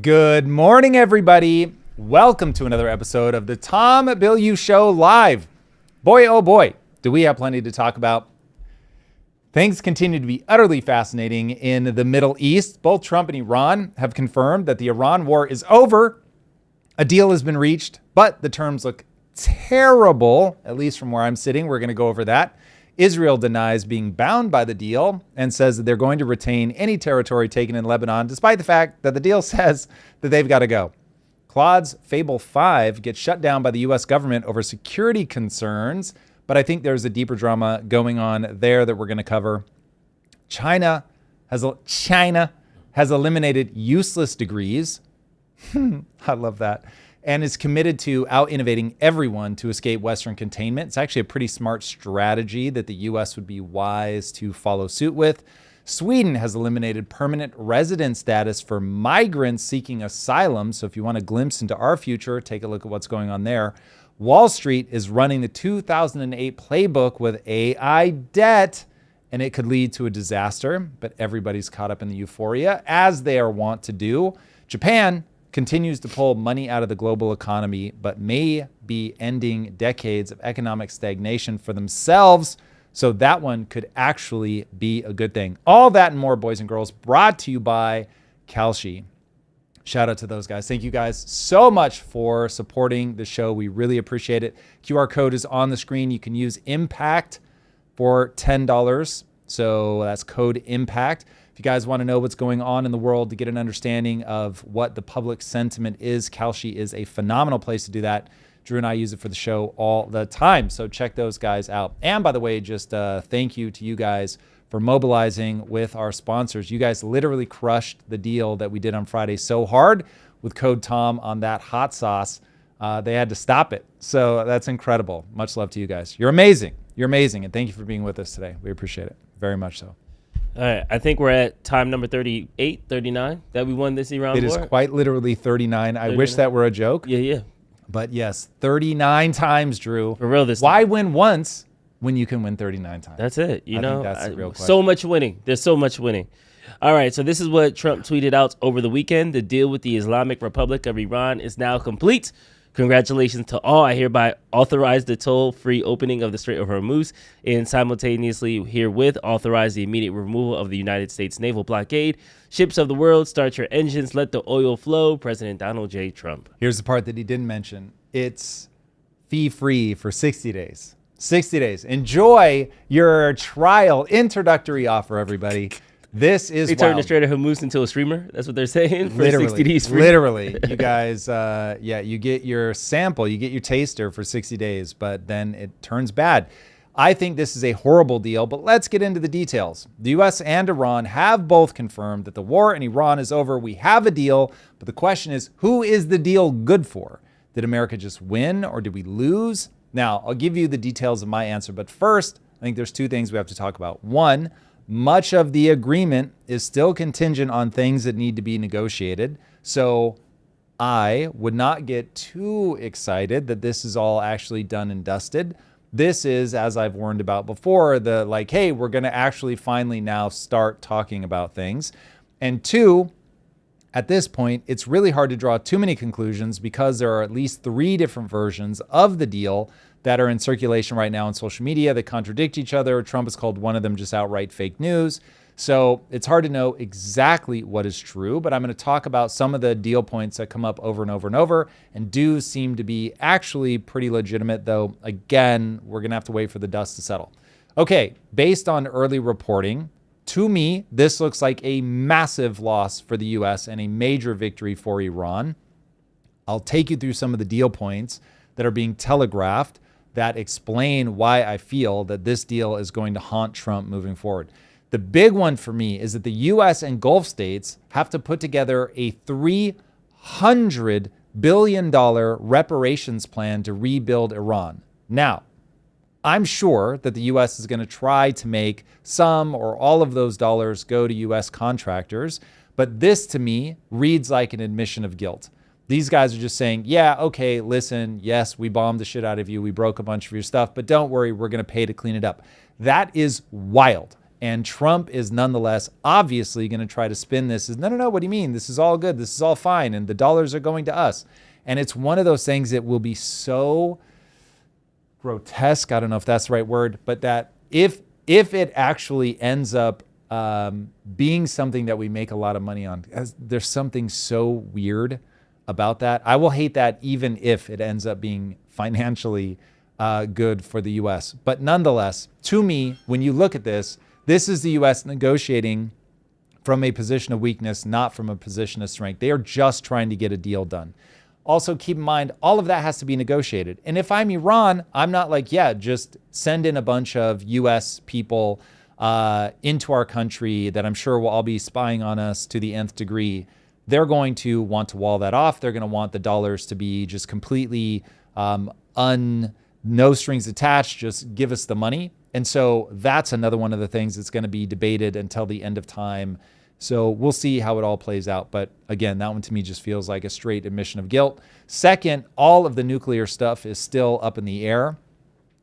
Good morning, everybody. Welcome to another episode of the Tom Bilyeu Show live. Boy, oh boy, do we have plenty to talk about. Things continue to be utterly fascinating in the Middle East. Both Trump and Iran have confirmed that the Iran war is over. A deal has been reached, but the terms look terrible, at least from where I'm sitting. We're going to go over that. Israel denies being bound by the deal and says that they're going to retain any territory taken in Lebanon, despite the fact that the deal says that they've got to go. Claude's Fable 5 gets shut down by the U.S. government over security concerns, but I think there's a deeper drama going on there that we're going to cover. China has eliminated useless degrees. I love that. And is committed to out-innovating everyone to escape Western containment. It's actually a pretty smart strategy that the U.S. would be wise to follow suit with. Sweden has eliminated permanent resident status for migrants seeking asylum. So if you want a glimpse into our future, take a look at what's going on there. Wall Street is running the 2008 playbook with AI debt, and it could lead to a disaster, but everybody's caught up in the euphoria, as they are wont to do. Japan continues to pull money out of the global economy, but may be ending decades of economic stagnation for themselves. So that one could actually be a good thing. All that and more, boys and girls, brought to you by Kalshi. Shout out to those guys. Thank you guys so much for supporting the show. We really appreciate it. QR code is on the screen. You can use Impact for $10. So that's code Impact. If you guys want to know what's going on in the world to get an understanding of what the public sentiment is, Kalshi is a phenomenal place to do that. Drew and I use it for the show all the time. So check those guys out. And by the way, just thank you to you guys for mobilizing with our sponsors. You guys literally crushed the deal that we did on Friday so hard with code Tom on that hot sauce. They had to stop it. So that's incredible. Much love to you guys. You're amazing. You're amazing. And thank you for being with us today. We appreciate it very much so. All right, I think we're at time number 38, 39 that we won this Iran war. It is quite literally 39. I wish that were a joke. Yeah. But yes, 39 times, Drew. For real this Why time. win once when you can win 39 times? That's it. I think that's the real question. So much winning. There's so much winning. All right, so this is what Trump tweeted out over the weekend. The deal with the Islamic Republic of Iran is now complete. Congratulations to all. I hereby authorize the toll-free opening of the Strait of Hormuz and simultaneously herewith authorize the immediate removal of the United States naval blockade. Ships of the world, start your engines. Let the oil flow. President Donald J. Trump. Here's the part that he didn't mention. It's fee-free for 60 days. 60 days. Enjoy your trial introductory offer, everybody. This is They turned wild. the Strait of Hormuz into a streamer. That's what they're saying. For Literally, 60 days free. literally, you guys, you get your sample, you get your taster for 60 days, but then it turns bad. I think this is a horrible deal, but let's get into the details. The U.S. and Iran have both confirmed that the war in Iran is over. We have a deal, but the question is, who is the deal good for? Did America just win or did we lose? Now, I'll give you the details of my answer, but first, I think there's two things we have to talk about. One, much of the agreement is still contingent on things that need to be negotiated. So I would not get too excited that this is all actually done and dusted. This is, as I've warned about before, the like, hey, we're going to actually finally now start talking about things. And two, at this point, it's really hard to draw too many conclusions because there are at least 3 different versions of the deal that are in circulation right now on social media that contradict each other. Trump has called one of them just outright fake news. So it's hard to know exactly what is true, but I'm going to talk about some of the deal points that come up over and over and over and do seem to be actually pretty legitimate, though, again, we're going to have to wait for the dust to settle. Okay, based on early reporting, to me, this looks like a massive loss for the U.S. and a major victory for Iran. I'll take you through some of the deal points that are being telegraphed that explain why I feel that this deal is going to haunt Trump moving forward. The big one for me is that the U.S. and Gulf states have to put together a $300 billion reparations plan to rebuild Iran. Now, I'm sure that the U.S. is going to try to make some or all of those dollars go to U.S. contractors, but this to me reads like an admission of guilt. These guys are just saying, yeah, okay, listen, yes, we bombed the shit out of you. We broke a bunch of your stuff, but don't worry, we're going to pay to clean it up. That is wild. And Trump is nonetheless obviously going to try to spin this as, no, what do you mean? This is all good. This is all fine. And the dollars are going to us. And it's one of those things that will be so grotesque. I don't know if that's the right word, but that if it actually ends up being something that we make a lot of money on, there's something so weird about that. I will hate that even if it ends up being financially good for the U.S. But nonetheless, to me, when you look at this is the U.S. negotiating from a position of weakness, not from a position of strength. They are just trying to get a deal done. Also, keep in mind, all of that has to be negotiated. And if I'm Iran, I'm not like, yeah, just send in a bunch of U.S. people into our country that I'm sure will all be spying on us to the nth degree. They're going to want to wall that off. They're going to want the dollars to be just completely no strings attached, just give us the money. And so that's another one of the things that's going to be debated until the end of time. So we'll see how it all plays out. But again, that one to me just feels like a straight admission of guilt. Second, all of the nuclear stuff is still up in the air.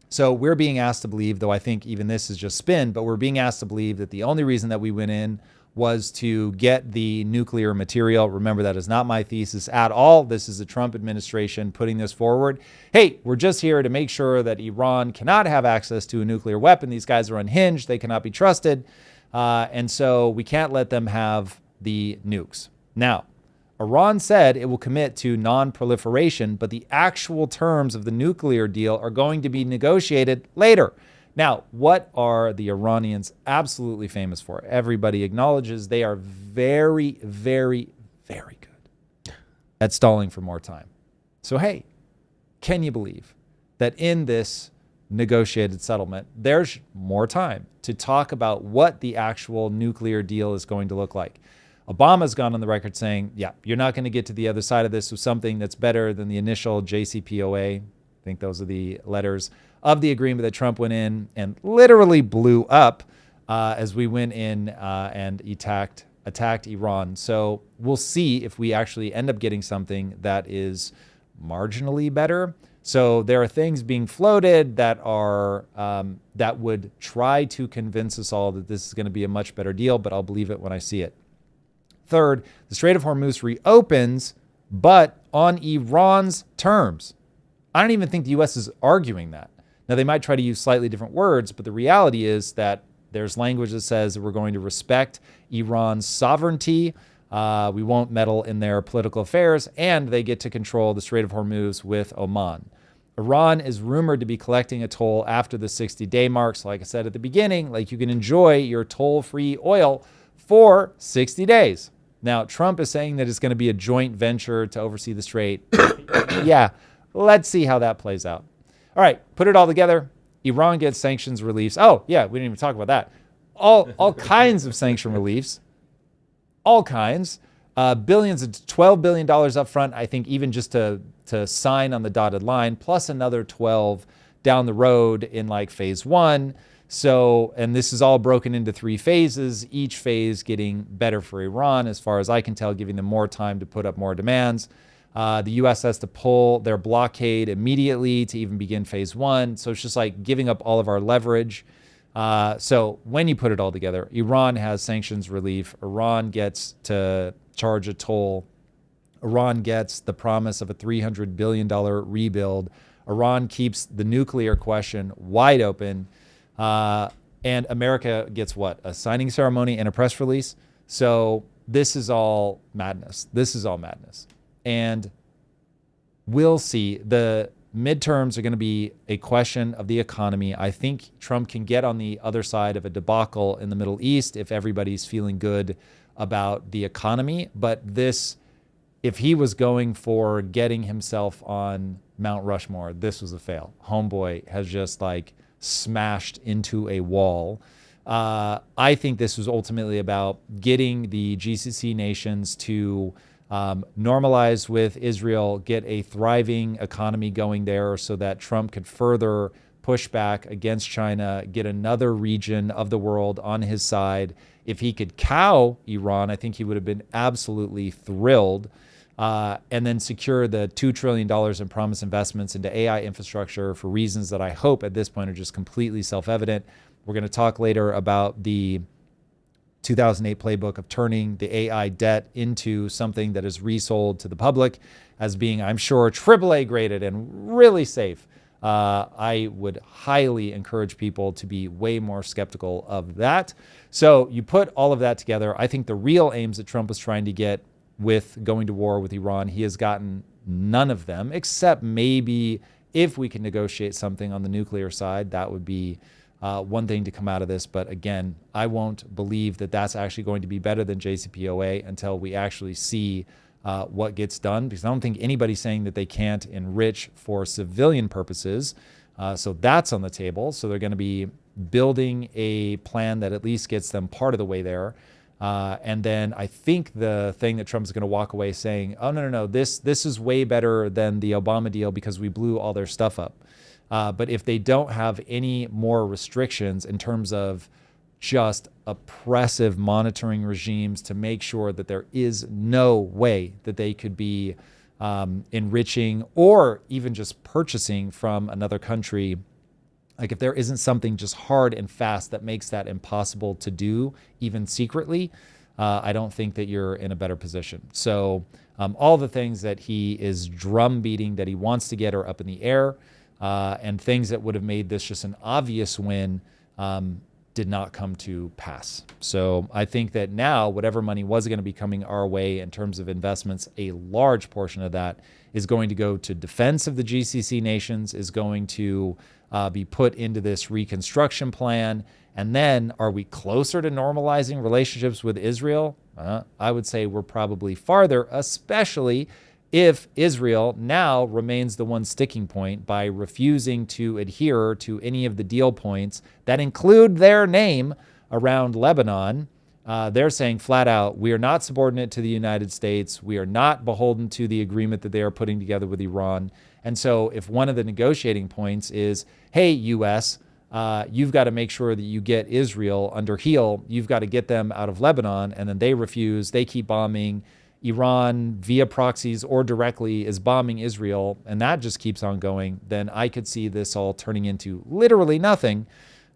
So we're being asked to believe, though I think even this is just spin, but we're being asked to believe that the only reason that we went in was to get the nuclear material. Remember, that is not my thesis at all. This is the Trump administration putting this forward. Hey, we're just here to make sure that Iran cannot have access to a nuclear weapon. These guys are unhinged. They cannot be trusted. And so we can't let them have the nukes. Now, Iran said it will commit to non-proliferation, but the actual terms of the nuclear deal are going to be negotiated later. Now, what are the Iranians absolutely famous for? Everybody acknowledges they are very, very, very good at stalling for more time. So, hey, can you believe that in this negotiated settlement, there's more time to talk about what the actual nuclear deal is going to look like? Obama's gone on the record saying, yeah, you're not going to get to the other side of this with something that's better than the initial JCPOA. I think those are the letters of the agreement that Trump went in and literally blew up as we went in and attacked Iran. So we'll see if we actually end up getting something that is marginally better. So there are things being floated that are that would try to convince us all that this is going to be a much better deal, but I'll believe it when I see it. Third, the Strait of Hormuz reopens, but on Iran's terms. I don't even think the U.S. is arguing that. Now, they might try to use slightly different words, but the reality is that there's language that says that we're going to respect Iran's sovereignty. We won't meddle in their political affairs, and they get to control the Strait of Hormuz with Oman. Iran is rumored to be collecting a toll after the 60-day mark. So like I said at the beginning, like you can enjoy your toll-free oil for 60 days. Now, Trump is saying that it's going to be a joint venture to oversee the strait. Yeah, let's see how that plays out. All right, put it all together. Iran gets sanctions reliefs. Oh, yeah, we didn't even talk about that. All kinds of sanction reliefs. All kinds. Billions of $12 billion up front, I think, even just to sign on the dotted line, plus another 12 down the road in like phase one. So, and this is all broken into 3 phases, each phase getting better for Iran, as far as I can tell, giving them more time to put up more demands. The U.S. has to pull their blockade immediately to even begin phase one. So it's just like giving up all of our leverage. So when you put it all together, Iran has sanctions relief. Iran gets to charge a toll. Iran gets the promise of a $300 billion rebuild. Iran keeps the nuclear question wide open. And America gets what? A signing ceremony and a press release. So this is all madness. This is all madness. And we'll see. The midterms are going to be a question of the economy. I think Trump can get on the other side of a debacle in the Middle East if everybody's feeling good about the economy. But this, if he was going for getting himself on Mount Rushmore, this was a fail. Homeboy has just like smashed into a wall. I think this was ultimately about getting the GCC nations to normalize with Israel, get a thriving economy going there so that Trump could further push back against China, get another region of the world on his side. If he could cow Iran, I think he would have been absolutely thrilled. and then secure the $2 trillion in promised investments into AI infrastructure for reasons that I hope at this point are just completely self-evident. We're going to talk later about the 2008 playbook of turning the AI debt into something that is resold to the public as being, I'm sure, AAA graded and really safe. I would highly encourage people to be way more skeptical of that. So you put all of that together. I think the real aims that Trump was trying to get with going to war with Iran, he has gotten none of them, except maybe if we can negotiate something on the nuclear side, that would be one thing to come out of this. But again, I won't believe that that's actually going to be better than JCPOA until we actually see what gets done, because I don't think anybody's saying that they can't enrich for civilian purposes. So that's on the table. So they're going to be building a plan that at least gets them part of the way there. And then I think the thing that Trump's going to walk away saying, oh, no, this is way better than the Obama deal because we blew all their stuff up. But if they don't have any more restrictions in terms of just oppressive monitoring regimes to make sure that there is no way that they could be enriching or even just purchasing from another country, like if there isn't something just hard and fast that makes that impossible to do, even secretly, I don't think that you're in a better position. So all the things that he is drum beating that he wants to get are up in the air, and things that would have made this just an obvious win did not come to pass. So I think that now whatever money was going to be coming our way in terms of investments, a large portion of that is going to go to defense of the GCC nations, is going to be put into this reconstruction plan. And then are we closer to normalizing relationships with Israel? I would say we're probably farther, especially if Israel now remains the one sticking point by refusing to adhere to any of the deal points that include their name around Lebanon. They're saying flat out, we are not subordinate to the United States. We are not beholden to the agreement that they are putting together with Iran. And so if one of the negotiating points is, hey, U.S., you've got to make sure that you get Israel under heel. You've got to get them out of Lebanon. And then they refuse. They keep bombing. Iran, via proxies or directly, is bombing Israel, and that just keeps on going, then I could see this all turning into literally nothing.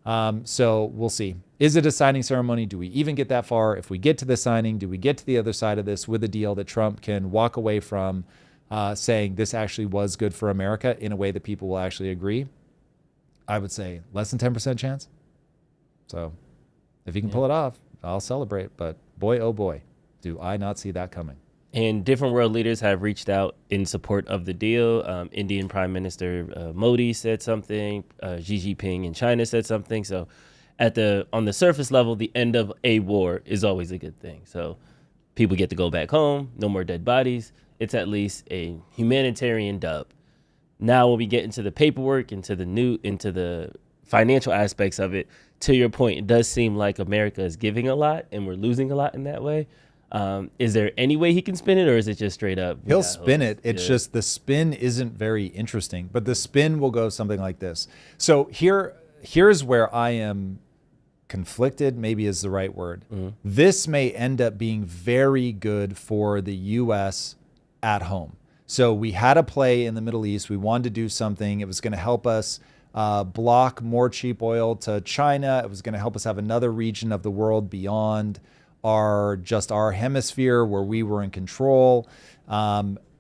So we'll see. Is it a signing ceremony? Do we even get that far? If we get to the signing, do we get to the other side of this with a deal that Trump can walk away from saying this actually was good for America in a way that people will actually agree? I would say less than 10% chance. So if he can pull it off, I'll celebrate. But boy, oh boy, do I not see that coming. And different world leaders have reached out in support of the deal. Indian Prime Minister Modi said something. Xi Jinping in China said something. So on the surface level, the end of a war is always a good thing. So people get to go back home, no more dead bodies. It's at least a humanitarian dub. Now when we get into the paperwork, into the financial aspects of it, to your point, it does seem like America is giving a lot and we're losing a lot in that way. Is there any way he can spin it, or is it just straight up? He'll spin it. It's just the spin isn't very interesting, but the spin will go something like this. So here's where I am conflicted, maybe is the right word. Mm-hmm. This may end up being very good for the U.S. at home. So we had a play in the Middle East. We wanted to do something. It was going to help us block more cheap oil to China. It was going to help us have another region of the world beyond our hemisphere where we were in control.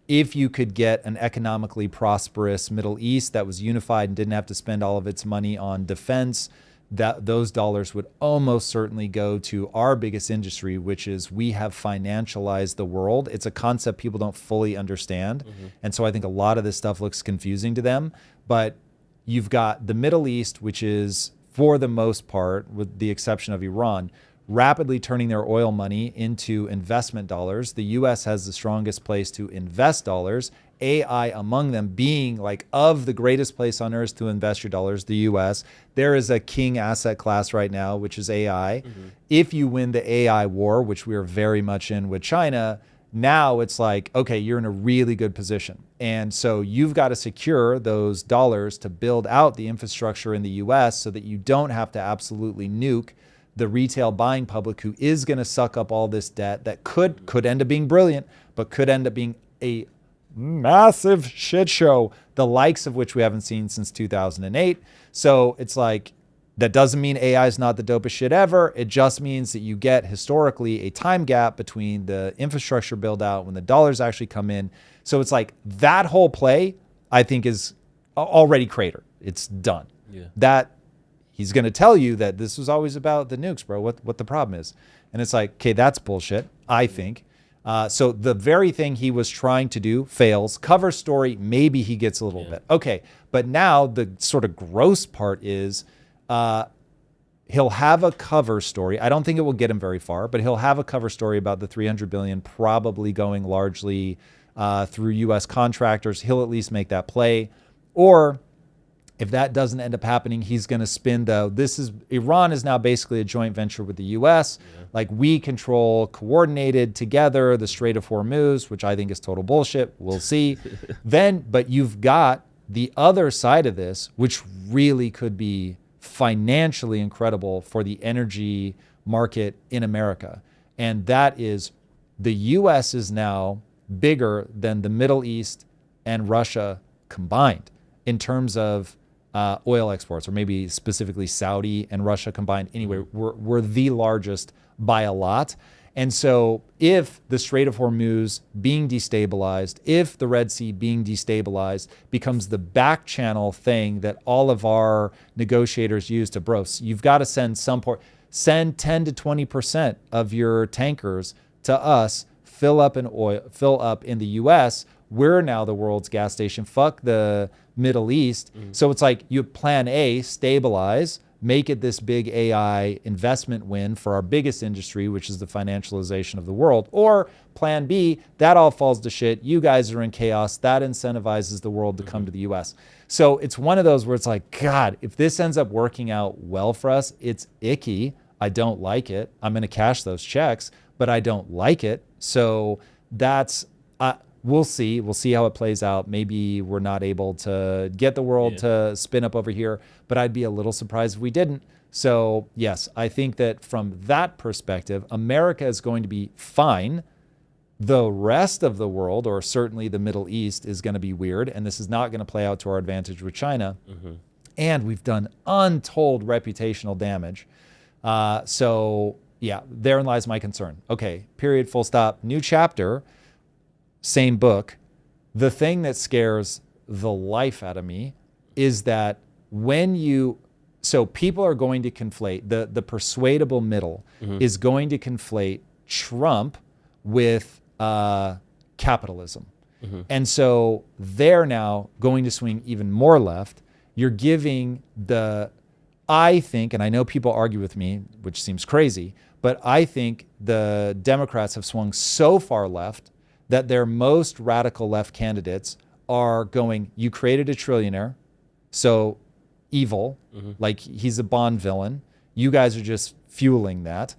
If you could get an economically prosperous Middle East that was unified and didn't have to spend all of its money on defense, those dollars would almost certainly go to our biggest industry, which is we have financialized the world. It's a concept people don't fully understand. Mm-hmm. And so I think a lot of this stuff looks confusing to them. But you've got the Middle East, which is, for the most part, with the exception of Iran, rapidly turning their oil money into investment dollars. The U.S. has the strongest place to invest dollars, AI among them being like of the greatest place on earth to invest your dollars, the U.S. There is a king asset class right now, which is AI. Mm-hmm. If you win the AI war, which we are very much in with China, now it's like, okay, you're in a really good position. And so you've got to secure those dollars to build out the infrastructure in the U.S. so that you don't have to absolutely nuke the retail buying public who is going to suck up all this debt that could end up being brilliant, but could end up being a massive shit show, the likes of which we haven't seen since 2008. So it's like, that doesn't mean AI is not the dopest shit ever. It just means that you get historically a time gap between the infrastructure build out when the dollars actually come in. So it's like that whole play, I think, is already cratered. It's done. Yeah. That he's going to tell you that this was always about the nukes, bro, what the problem is. And it's like, okay, that's bullshit, I think. So the very thing he was trying to do fails. Cover story, maybe he gets a little bit. Okay, but now the sort of gross part is he'll have a cover story. I don't think it will get him very far, but he'll have a cover story about the 300 billion probably going largely through U.S. contractors. He'll at least make that play. Or if that doesn't end up happening, he's going to spin Iran is now basically a joint venture with the U.S. Yeah. Like, we control, coordinated together, the Strait of Hormuz, which I think is total bullshit. We'll see. But you've got the other side of this, which really could be financially incredible for the energy market in America. And that is, the U.S. is now bigger than the Middle East and Russia combined in terms of oil exports, or maybe specifically Saudi and Russia combined. Anyway, we're the largest by a lot. And so if the Strait of Hormuz being destabilized, if the Red Sea being destabilized becomes the back channel thing that all of our negotiators use to, bro, you've got to send 10 to 20% of your tankers to us, fill up in the US. We're now the world's gas station. Fuck the Middle East. So it's like, you plan A, stabilize, make it this big AI investment win for our biggest industry, which is the financialization of the world. Or plan B, that all falls to shit. You guys are in chaos. That incentivizes the world to come to the US. So it's one of those where it's like, God, if this ends up working out well for us, it's icky. I don't like it. I'm going to cash those checks, but I don't like it. So that's, we'll see. We'll see how it plays out. Maybe we're not able to get the world to spin up over here, but I'd be a little surprised if we didn't. So yes, I think that from that perspective, America is going to be fine. The rest of the world, or certainly the Middle East, is going to be weird, and this is not going to play out to our advantage with China. And we've done untold reputational damage. So yeah, therein lies my concern. Okay, period, full stop, new chapter. Same book. The thing that scares the life out of me is that so people are going to conflate, the persuadable middle is going to conflate Trump with capitalism. And so they're now going to swing even more left. You're giving I think, and I know people argue with me, which seems crazy, but I think the Democrats have swung so far left that their most radical left candidates are going, you created a trillionaire, so evil, like he's a Bond villain. You guys are just fueling that.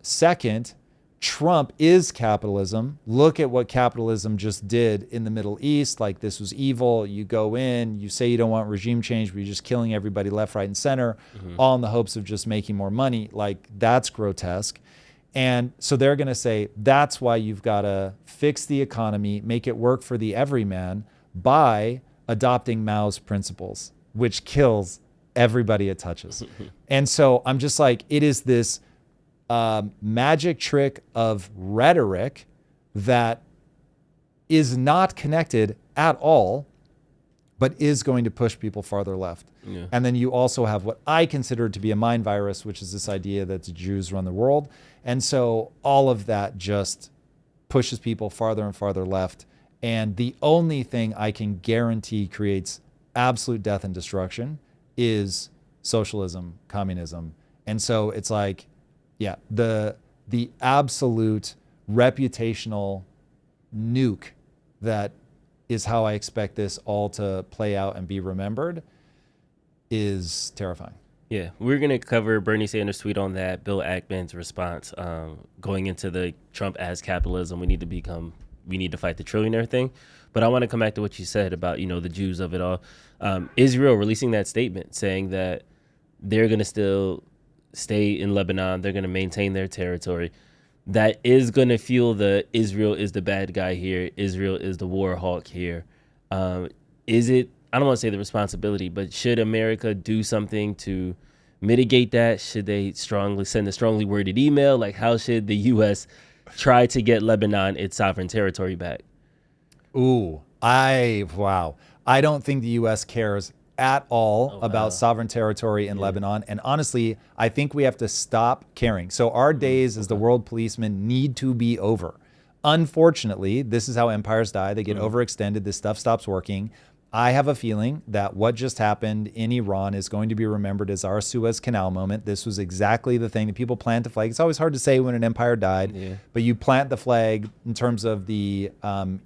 Second, Trump is capitalism. Look at what capitalism just did in the Middle East. Like, this was evil. You go in, you say you don't want regime change, but you're just killing everybody left, right, and center, all in the hopes of just making more money. Like, that's grotesque. And so they're going to say, that's why you've got to fix the economy, make it work for the everyman by adopting Mao's principles, which kills everybody it touches. And so I'm just like, it is this magic trick of rhetoric that is not connected at all, but is going to push people farther left. Yeah. And then you also have what I consider to be a mind virus, which is this idea that the Jews run the world. And so all of that just pushes people farther and farther left. And the only thing I can guarantee creates absolute death and destruction is socialism, communism. And so it's like, yeah, the absolute reputational nuke that is how I expect this all to play out and be remembered is terrifying. Yeah, we're going to cover Bernie Sanders' tweet on that, Bill Ackman's response, going into the Trump as capitalism. We need to fight the trillionaire thing. But I want to come back to what you said about, the Jews of it all. Israel releasing that statement saying that they're going to still stay in Lebanon. They're going to maintain their territory. that is going to feel the Israel is the bad guy here, Israel is the Warhawk here. Is it, I don't want to say the responsibility, but should America do something to mitigate that? Should they send a strongly worded email? Like, how should the U.S. try to get Lebanon its sovereign territory back? Ooh, wow. I don't think the U.S. cares at all about sovereign territory in Lebanon. And honestly, I think we have to stop caring. So our days as the world policeman need to be over. Unfortunately, this is how empires die. They get overextended. This stuff stops working. I have a feeling that what just happened in Iran is going to be remembered as our Suez Canal moment. This was exactly the thing that people plant the flag. It's always hard to say when an empire died, but you plant the flag in terms of the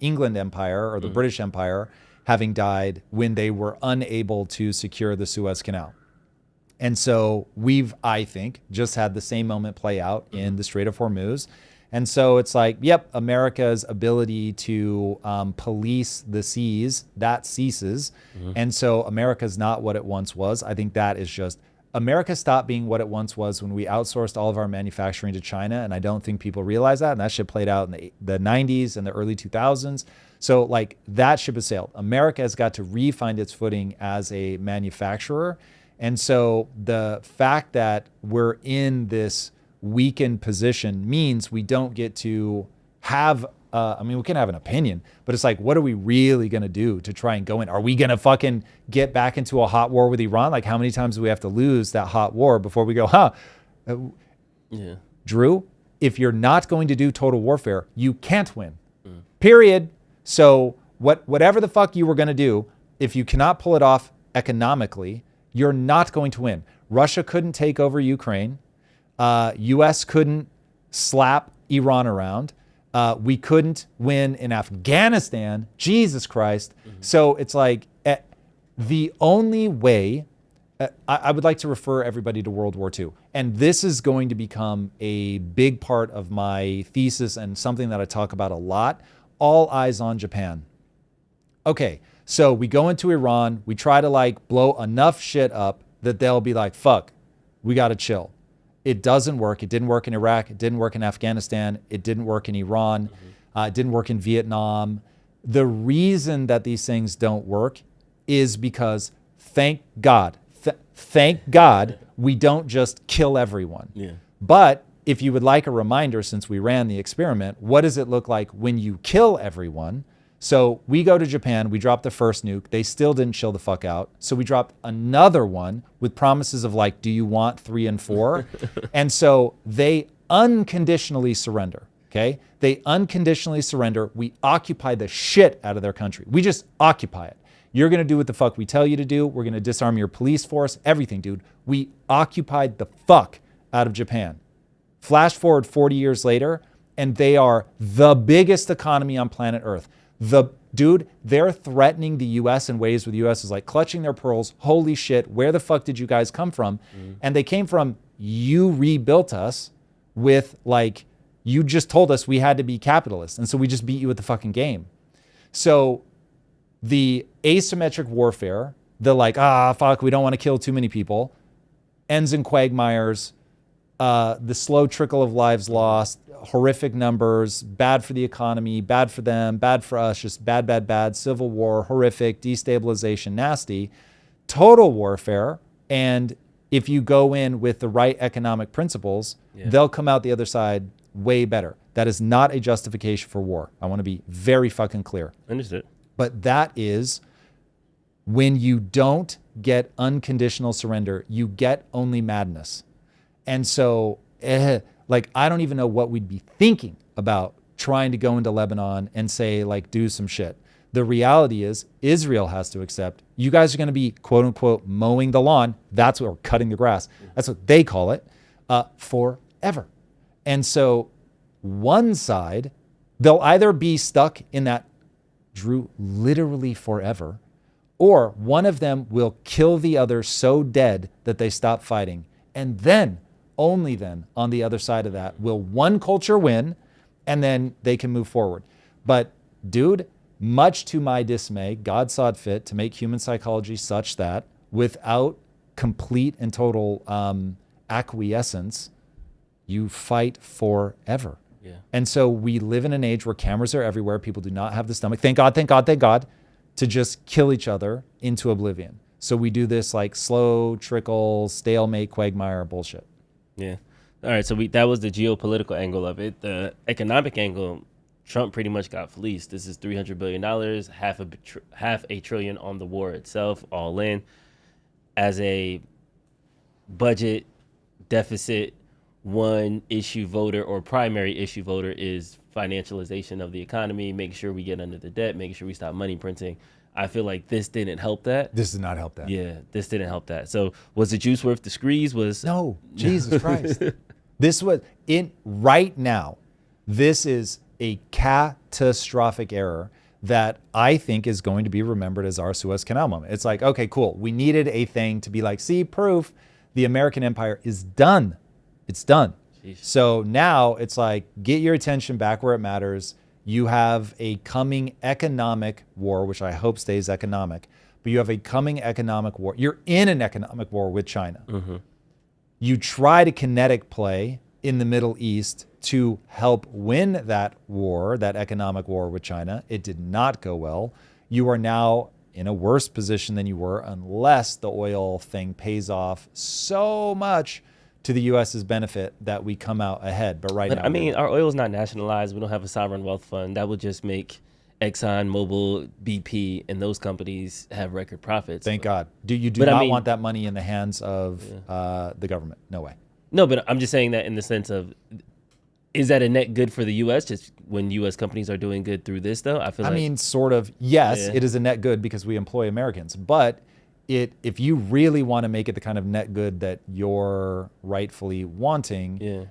England Empire or the British Empire having died when they were unable to secure the Suez Canal. And so we've, I think, just had the same moment play out in the Strait of Hormuz. And so it's like, yep, America's ability to police the seas, that ceases. And so America's not what it once was. I think that is just, America stopped being what it once was when we outsourced all of our manufacturing to China. And I don't think people realize that. And that shit played out in the 90s and the early 2000s. So like that ship has sailed. America has got to re-find its footing as a manufacturer. And so the fact that we're in this weakened position means we don't get to have, I mean, we can have an opinion, but it's like, what are we really going to do to try and go in? Are we going to fucking get back into a hot war with Iran? Like, how many times do we have to lose that hot war before we go, Drew, if you're not going to do total warfare, you can't win, period. So whatever the fuck you were going to do, if you cannot pull it off economically, you're not going to win. Russia couldn't take over Ukraine. U.S. couldn't slap Iran around. We couldn't win in Afghanistan. Jesus Christ. So it's like the only way, I would like to refer everybody to World War II. And this is going to become a big part of my thesis and something that I talk about a lot. All eyes on Japan. Okay, so we go into Iran. We try to like blow enough shit up that they'll be like, fuck, we got to chill. It doesn't work. It didn't work in Iraq. It didn't work in Afghanistan. It didn't work in Iran. It didn't work in Vietnam. The reason that these things don't work is because, thank God, we don't just kill everyone. But if you would like a reminder, since we ran the experiment, what does it look like when you kill everyone? So we go to Japan, we drop the first nuke. They still didn't chill the fuck out. So we dropped another one with promises of like, do you want 3 and 4? And so they unconditionally surrender, okay? They unconditionally surrender. We occupy the shit out of their country. We just occupy it. You're going to do what the fuck we tell you to do. We're going to disarm your police force, everything, dude. We occupied the fuck out of Japan. Flash forward 40 years later, and they are the biggest economy on planet Earth. They're threatening the U.S. in ways where the U.S. is like clutching their pearls. Holy shit, where the fuck did you guys come from? And they came from, you rebuilt us with like, you just told us we had to be capitalists. And so we just beat you at the fucking game. So the asymmetric warfare, the like, fuck, we don't want to kill too many people, ends in quagmires. The slow trickle of lives lost, horrific numbers, bad for the economy, bad for them, bad for us, just bad, civil war, horrific, destabilization, nasty, total warfare. And if you go in with the right economic principles, they'll come out the other side way better. That is not a justification for war. I want to be very fucking clear. Understood. But that is when you don't get unconditional surrender, you get only madness. And so, like, I don't even know what we'd be thinking about trying to go into Lebanon and say, like, do some shit. The reality is Israel has to accept you guys are going to be, quote unquote, mowing the lawn. That's what, or cutting the grass. That's what they call it, forever. And so one side, they'll either be stuck in that, Drew, literally forever, or one of them will kill the other so dead that they stop fighting. And then, only then, on the other side of that, will one culture win, and then they can move forward. But dude, much to my dismay, God saw it fit to make human psychology such that without complete and total acquiescence, you fight forever. Yeah. And so we live in an age where cameras are everywhere. People do not have the stomach. Thank God, thank God, thank God, to just kill each other into oblivion. So we do this like slow trickle, stalemate, quagmire bullshit. Yeah. All right. So that was the geopolitical angle of it. The economic angle, Trump pretty much got fleeced. This is $300 billion, half a trillion on the war itself, all in. As a budget deficit, one issue voter or primary issue voter is financialization of the economy, make sure we get under the debt, making sure we stop money printing. I feel like this didn't help that. This did not help that. Yeah, this didn't help that. So was the juice worth the squeeze? No, Jesus Christ. This was right now. This is a catastrophic error that I think is going to be remembered as our Suez Canal moment. It's like, okay, cool. We needed a thing to be like, see, proof the American empire is done. It's done. Jeez. So now it's like, get your attention back where it matters. You have a coming economic war, which I hope stays economic, but you have a coming economic war. You're in an economic war with China. Mm-hmm. You try to kinetic play in the Middle East to help win that war, that economic war with China. It did not go well. You are now in a worse position than you were unless the oil thing pays off so much to the U.S.'s benefit that we come out ahead. But now, I mean, our oil is not nationalized. We don't have a sovereign wealth fund. That would just make Exxon, Mobil, BP, and those companies have record profits. Thank God. You do not want that money in the hands of the government. No way. No, but I'm just saying that in the sense of, is that a net good for the U.S. just when U.S. companies are doing good through this, though? I mean, sort of. Yes, it is a net good because we employ Americans. But if you really want to make it the kind of net good that you're rightfully wanting,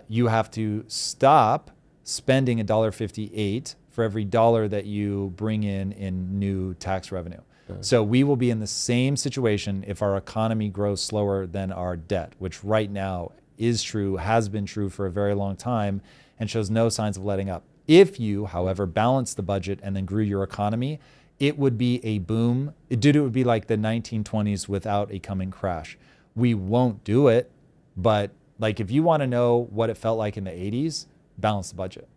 you have to stop spending $1.58 for every dollar that you bring in new tax revenue. So we will be in the same situation if our economy grows slower than our debt, which right now is true, has been true for a very long time, and shows no signs of letting up. If you, however, balance the budget and then grew your economy, it would be a boom. It would be like the 1920s without a coming crash. We won't do it, but like if you want to know what it felt like in the 80s, balance the budget.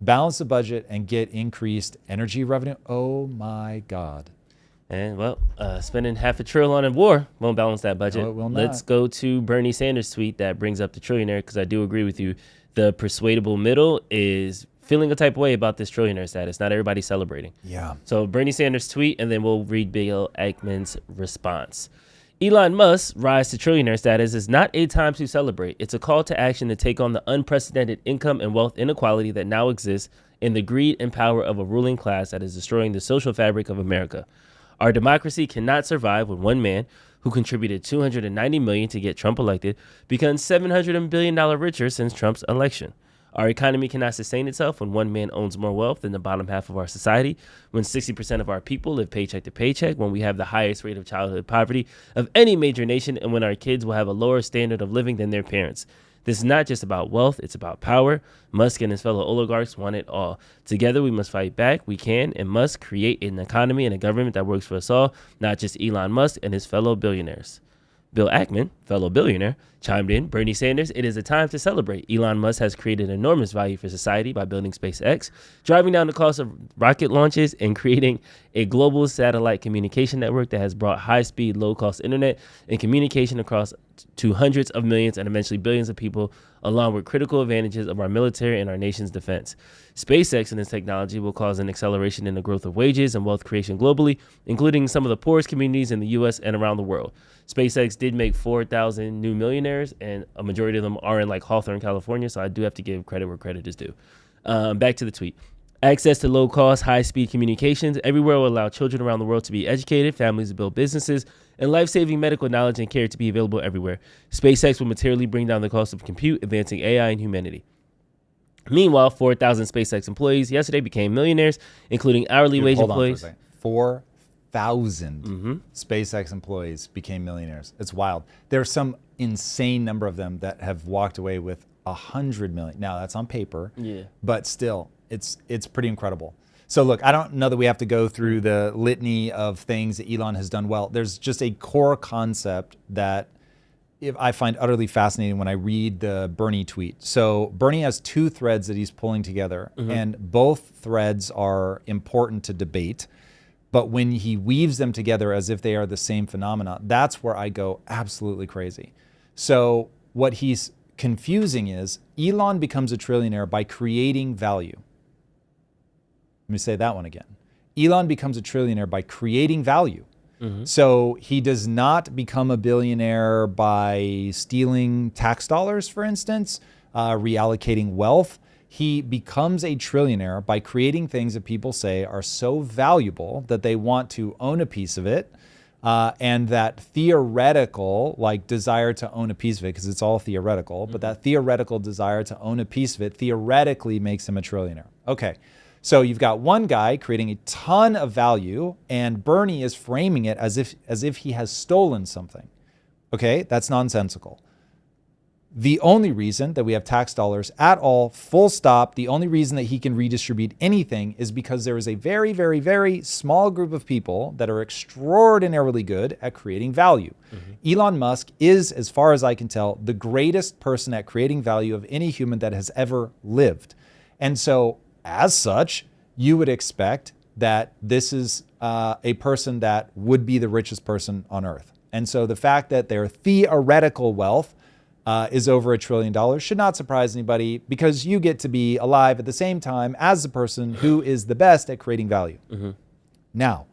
Balance the budget and get increased energy revenue. Oh my God. And spending $500 billion on a war won't balance that budget. No, it will not. Let's go to Bernie Sanders' tweet that brings up the trillionaire, because I do agree with you. The persuadable middle is feeling a type of way about this trillionaire status. Not everybody's celebrating. Yeah. So Bernie Sanders' tweet, and then we'll read Bill Ackman's response. Elon Musk's rise to trillionaire status is not a time to celebrate. It's a call to action to take on the unprecedented income and wealth inequality that now exists in the greed and power of a ruling class that is destroying the social fabric of America. Our democracy cannot survive when one man who contributed $290 million to get Trump elected becomes $700 billion richer since Trump's election. Our economy cannot sustain itself when one man owns more wealth than the bottom half of our society, when 60% of our people live paycheck to paycheck, when we have the highest rate of childhood poverty of any major nation, and when our kids will have a lower standard of living than their parents. This is not just about wealth, it's about power. Musk and his fellow oligarchs want it all. Together we must fight back. We can and must create an economy and a government that works for us all, not just Elon Musk and his fellow billionaires. Bill Ackman, fellow billionaire, chimed in, Bernie Sanders, it is a time to celebrate. Elon Musk has created enormous value for society by building SpaceX, driving down the cost of rocket launches, and creating a global satellite communication network that has brought high-speed, low-cost internet and communication across to hundreds of millions and eventually billions of people, along with critical advantages of our military and our nation's defense. SpaceX and its technology will cause an acceleration in the growth of wages and wealth creation globally, including some of the poorest communities in the U.S. and around the world. SpaceX did make 4,000 new millionaires, and a majority of them are in like Hawthorne, California, so I do have to give credit where credit is due. Back to the tweet. Access to low-cost, high-speed communications everywhere will allow children around the world to be educated, families to build businesses, and life-saving medical knowledge and care to be available everywhere. SpaceX will materially bring down the cost of compute, advancing AI and humanity. Meanwhile, 4,000 SpaceX employees yesterday became millionaires, including hourly wage employees. 4,000 SpaceX employees became millionaires. It's wild. There's some insane number of them that have walked away with 100 million. Now that's on paper, but still, it's pretty incredible. So look, I don't know that we have to go through the litany of things that Elon has done well. There's just a core concept that I find utterly fascinating when I read the Bernie tweet. So Bernie has two threads that he's pulling together, and both threads are important to debate. But when he weaves them together as if they are the same phenomena, that's where I go absolutely crazy. So what he's confusing is Elon becomes a trillionaire by creating value. Let me say that one again. Elon becomes a trillionaire by creating value. So he does not become a billionaire by stealing tax dollars, for instance, reallocating wealth. He becomes a trillionaire by creating things that people say are so valuable that they want to own a piece of it. And that theoretical, like desire to own a piece of it, because it's all theoretical, but that theoretical desire to own a piece of it theoretically makes him a trillionaire. Okay. So you've got one guy creating a ton of value, and Bernie is framing it as if he has stolen something. Okay, that's nonsensical. The only reason that we have tax dollars at all, full stop, the only reason that he can redistribute anything is because there is a very, very, very small group of people that are extraordinarily good at creating value. Elon Musk is, as far as I can tell, the greatest person at creating value of any human that has ever lived. And so, as such, you would expect that this is a person that would be the richest person on earth. And so the fact that their theoretical wealth is over $1 trillion should not surprise anybody, because you get to be alive at the same time as the person who is the best at creating value. Now,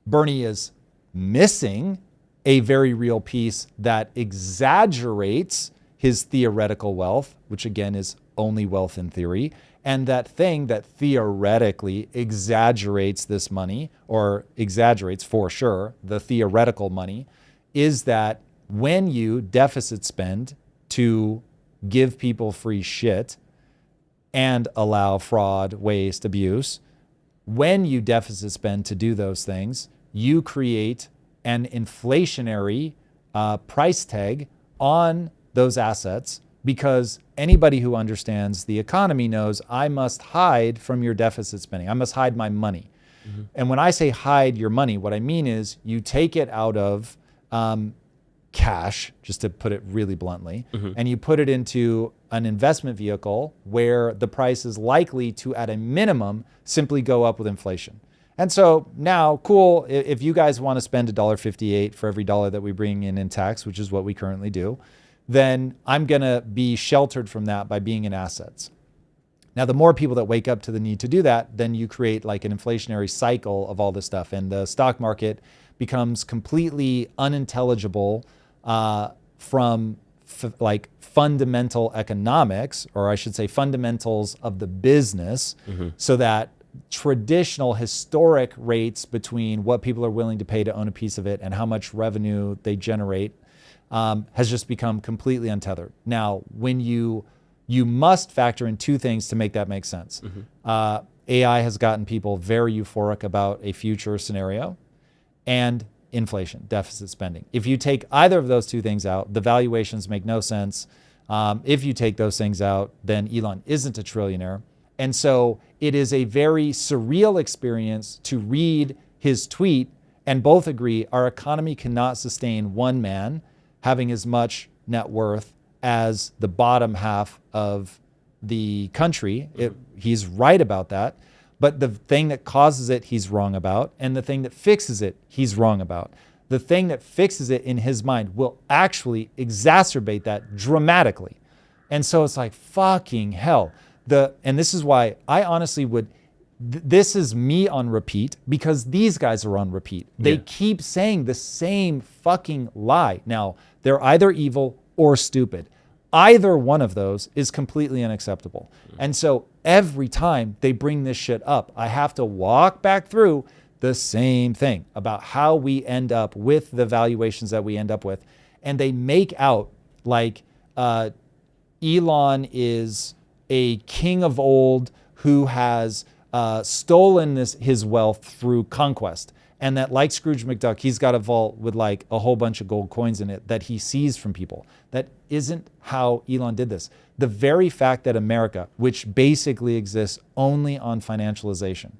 Bernie is missing a very real piece that exaggerates his theoretical wealth, which again is only wealth in theory. And that thing that theoretically exaggerates this money, or exaggerates for sure the theoretical money, is that when you deficit spend to give people free shit and allow fraud, waste, abuse, when you deficit spend to do those things, you create an inflationary price tag on those assets, because anybody who understands the economy knows I must hide from your deficit spending. I must hide my money. And when I say hide your money, what I mean is you take it out of cash, just to put it really bluntly, and you put it into an investment vehicle where the price is likely to, at a minimum, simply go up with inflation. And so now, cool, if you guys want to spend $1.58 for every dollar that we bring in tax, which is what we currently do, then I'm going to be sheltered from that by being in assets. Now, the more people that wake up to the need to do that, then you create like an inflationary cycle of all this stuff. And the stock market becomes completely unintelligible from like fundamental economics, or I should say fundamentals of the business, so that traditional historic rates between what people are willing to pay to own a piece of it and how much revenue they generate has just become completely untethered. Now, when you must factor in two things to make that make sense. AI has gotten people very euphoric about a future scenario, and inflation, deficit spending. If you take either of those two things out, the valuations make no sense. If you take those things out, then Elon isn't a trillionaire. And so it is a very surreal experience to read his tweet and both agree our economy cannot sustain one man having as much net worth as the bottom half of the country. He's right about that. But the thing that causes it, he's wrong about. And the thing that fixes it, he's wrong about. The thing that fixes it in his mind will actually exacerbate that dramatically. And so it's like, fucking hell. And this is why I honestly would, this is me on repeat, because these guys are on repeat. They keep saying the same fucking lie. Now, they're either evil or stupid. Either one of those is completely unacceptable. And so every time they bring this shit up, I have to walk back through the same thing about how we end up with the valuations that we end up with. And they make out like Elon is a king of old who has stolen his wealth through conquest. And that, like Scrooge McDuck, he's got a vault with like a whole bunch of gold coins in it that he seized from people. That isn't how Elon did this. The very fact that America, which basically exists only on financialization,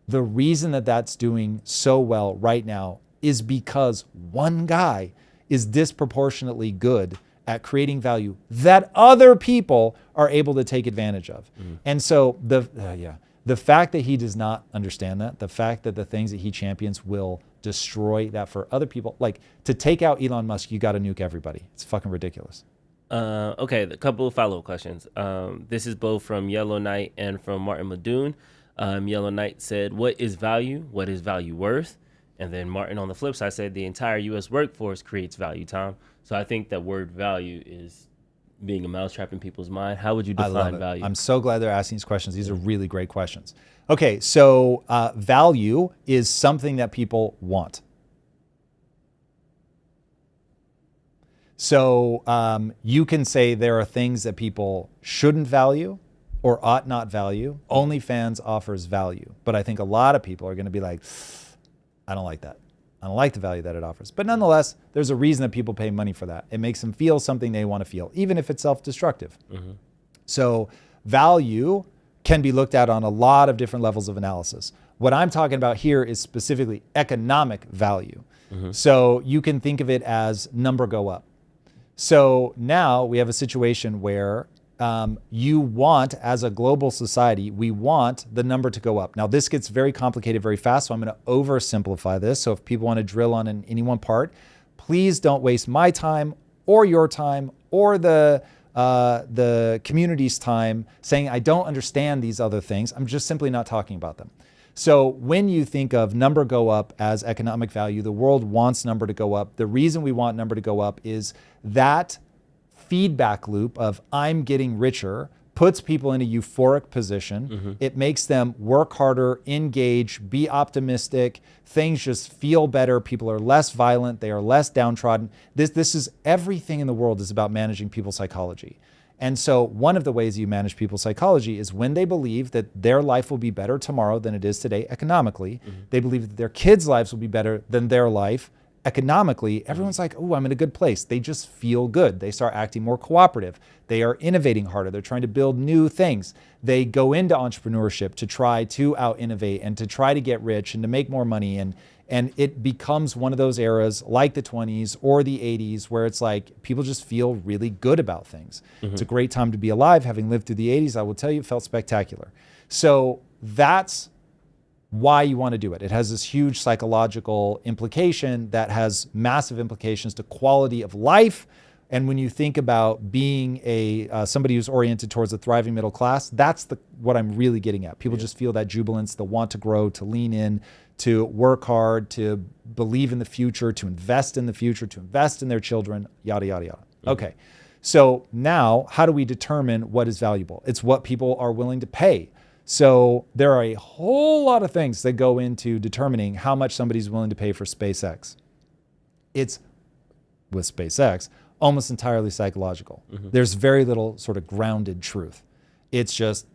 the reason that that's doing so well right now is because one guy is disproportionately good at creating value that other people are able to take advantage of. And so the fact that he does not understand that, the fact that the things that he champions will destroy that for other people, like to take out Elon Musk, you got to nuke everybody. It's fucking ridiculous. Okay, a couple of follow-up questions. This is both from Yellow Knight and from Martin Madoon. Yellow Knight said, what is value? What is value worth? And then Martin on the flip side said, the entire U.S. workforce creates value, Tom. So I think that word value is being a mousetrap in people's mind. How would you define value? I'm so glad they're asking these questions. These are really great questions. Okay, so value is something that people want. So you can say there are things that people shouldn't value or ought not value. OnlyFans offers value. But I think a lot of people are going to be like, I don't like that. I don't like the value that it offers. But nonetheless, there's a reason that people pay money for that. It makes them feel something they want to feel, even if it's self-destructive. So value can be looked at on a lot of different levels of analysis. What I'm talking about here is specifically economic value. So you can think of it as number go up. So now we have a situation where you want, as a global society, we want the number to go up. Now, this gets very complicated very fast, so I'm going to oversimplify this. So if people want to drill on any one part, please don't waste my time or your time or the community's time saying I don't understand these other things. I'm just simply not talking about them. So when you think of number go up as economic value, the world wants number to go up. The reason we want number to go up is that feedback loop of I'm getting richer puts people in a euphoric position. It makes them work harder, engage, be optimistic. Things just feel better. People are less violent. They are less downtrodden. This is everything in the world is about managing people's psychology. And so one of the ways you manage people's psychology is when they believe that their life will be better tomorrow than it is today economically, they believe that their kids' lives will be better than their life economically. Everyone's like, oh, I'm in a good place. They just feel good. They start acting more cooperative. They are innovating harder. They're trying to build new things. They go into entrepreneurship to try to out-innovate and to try to get rich and to make more money. And it becomes one of those eras like the 20s or the 80s where it's like people just feel really good about things. It's a great time to be alive. Having lived through the 80s, I will tell you, it felt spectacular. So that's why you want to do it. It has this huge psychological implication that has massive implications to quality of life. And when you think about being somebody who's oriented towards a thriving middle class, that's what I'm really getting at. People just feel that jubilance, the want to grow, to lean in, to work hard, to believe in the future, to invest in the future, to invest in their children, yada, yada, yada. Okay. So now how do we determine what is valuable? It's what people are willing to pay. So there are a whole lot of things that go into determining how much somebody's willing to pay for SpaceX. It's, with SpaceX, almost entirely psychological. There's very little sort of grounded truth. It's just,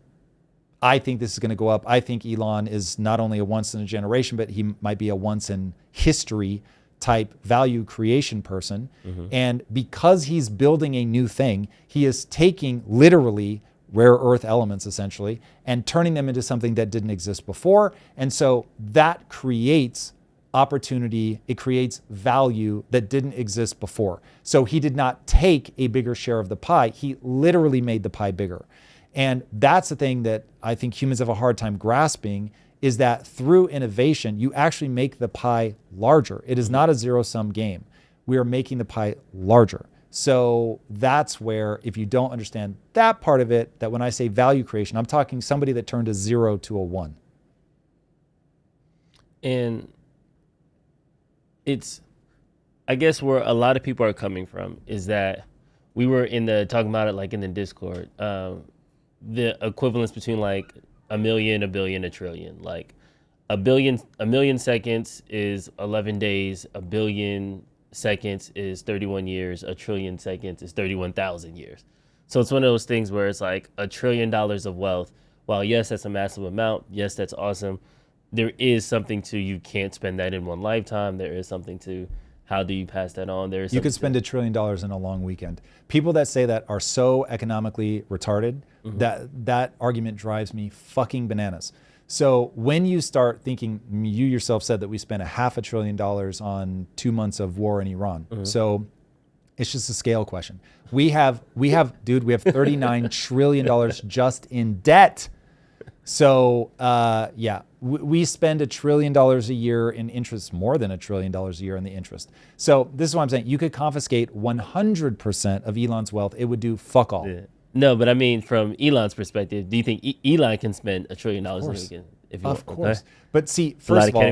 I think this is going to go up. I think Elon is not only a once in a generation, but he might be a once in history type value creation person. And because he's building a new thing, he is taking literally rare earth elements essentially and turning them into something that didn't exist before. And so that creates opportunity. It creates value that didn't exist before. So he did not take a bigger share of the pie. He literally made the pie bigger. And that's the thing that I think humans have a hard time grasping, is that through innovation, you actually make the pie larger. It is not a zero-sum game. We are making the pie larger. So that's where, if you don't understand that part of it, that when I say value creation, I'm talking somebody that turned a 0 to a 1. And it's, I guess where a lot of people are coming from is that we were talking about it like in the Discord, the equivalence between like a million, a billion, a trillion. Like a million seconds is 11 days, a billion seconds is 31 years, a trillion seconds is 31,000 years. So it's one of those things where it's like $1 trillion of wealth. While yes, that's a massive amount. Yes, that's awesome. There is something to, you can't spend that in one lifetime. There is something to, how do you pass that on? You could spend $1 trillion in a long weekend. People that say that are so economically retarded that argument drives me fucking bananas. So when you start thinking, you yourself said that we spent $500 billion on 2 months of war in Iran. So it's just a scale question. We have $39 trillion just in debt. So we spend $1 trillion a year in interest, more than $1 trillion a year in the interest. So this is what I'm saying. You could confiscate 100% of Elon's wealth. It would do fuck all. Yeah. No, but I mean, from Elon's perspective, do you think Elon can spend $1 trillion in a weekend? If you Of want? course. Okay. But see, first of all,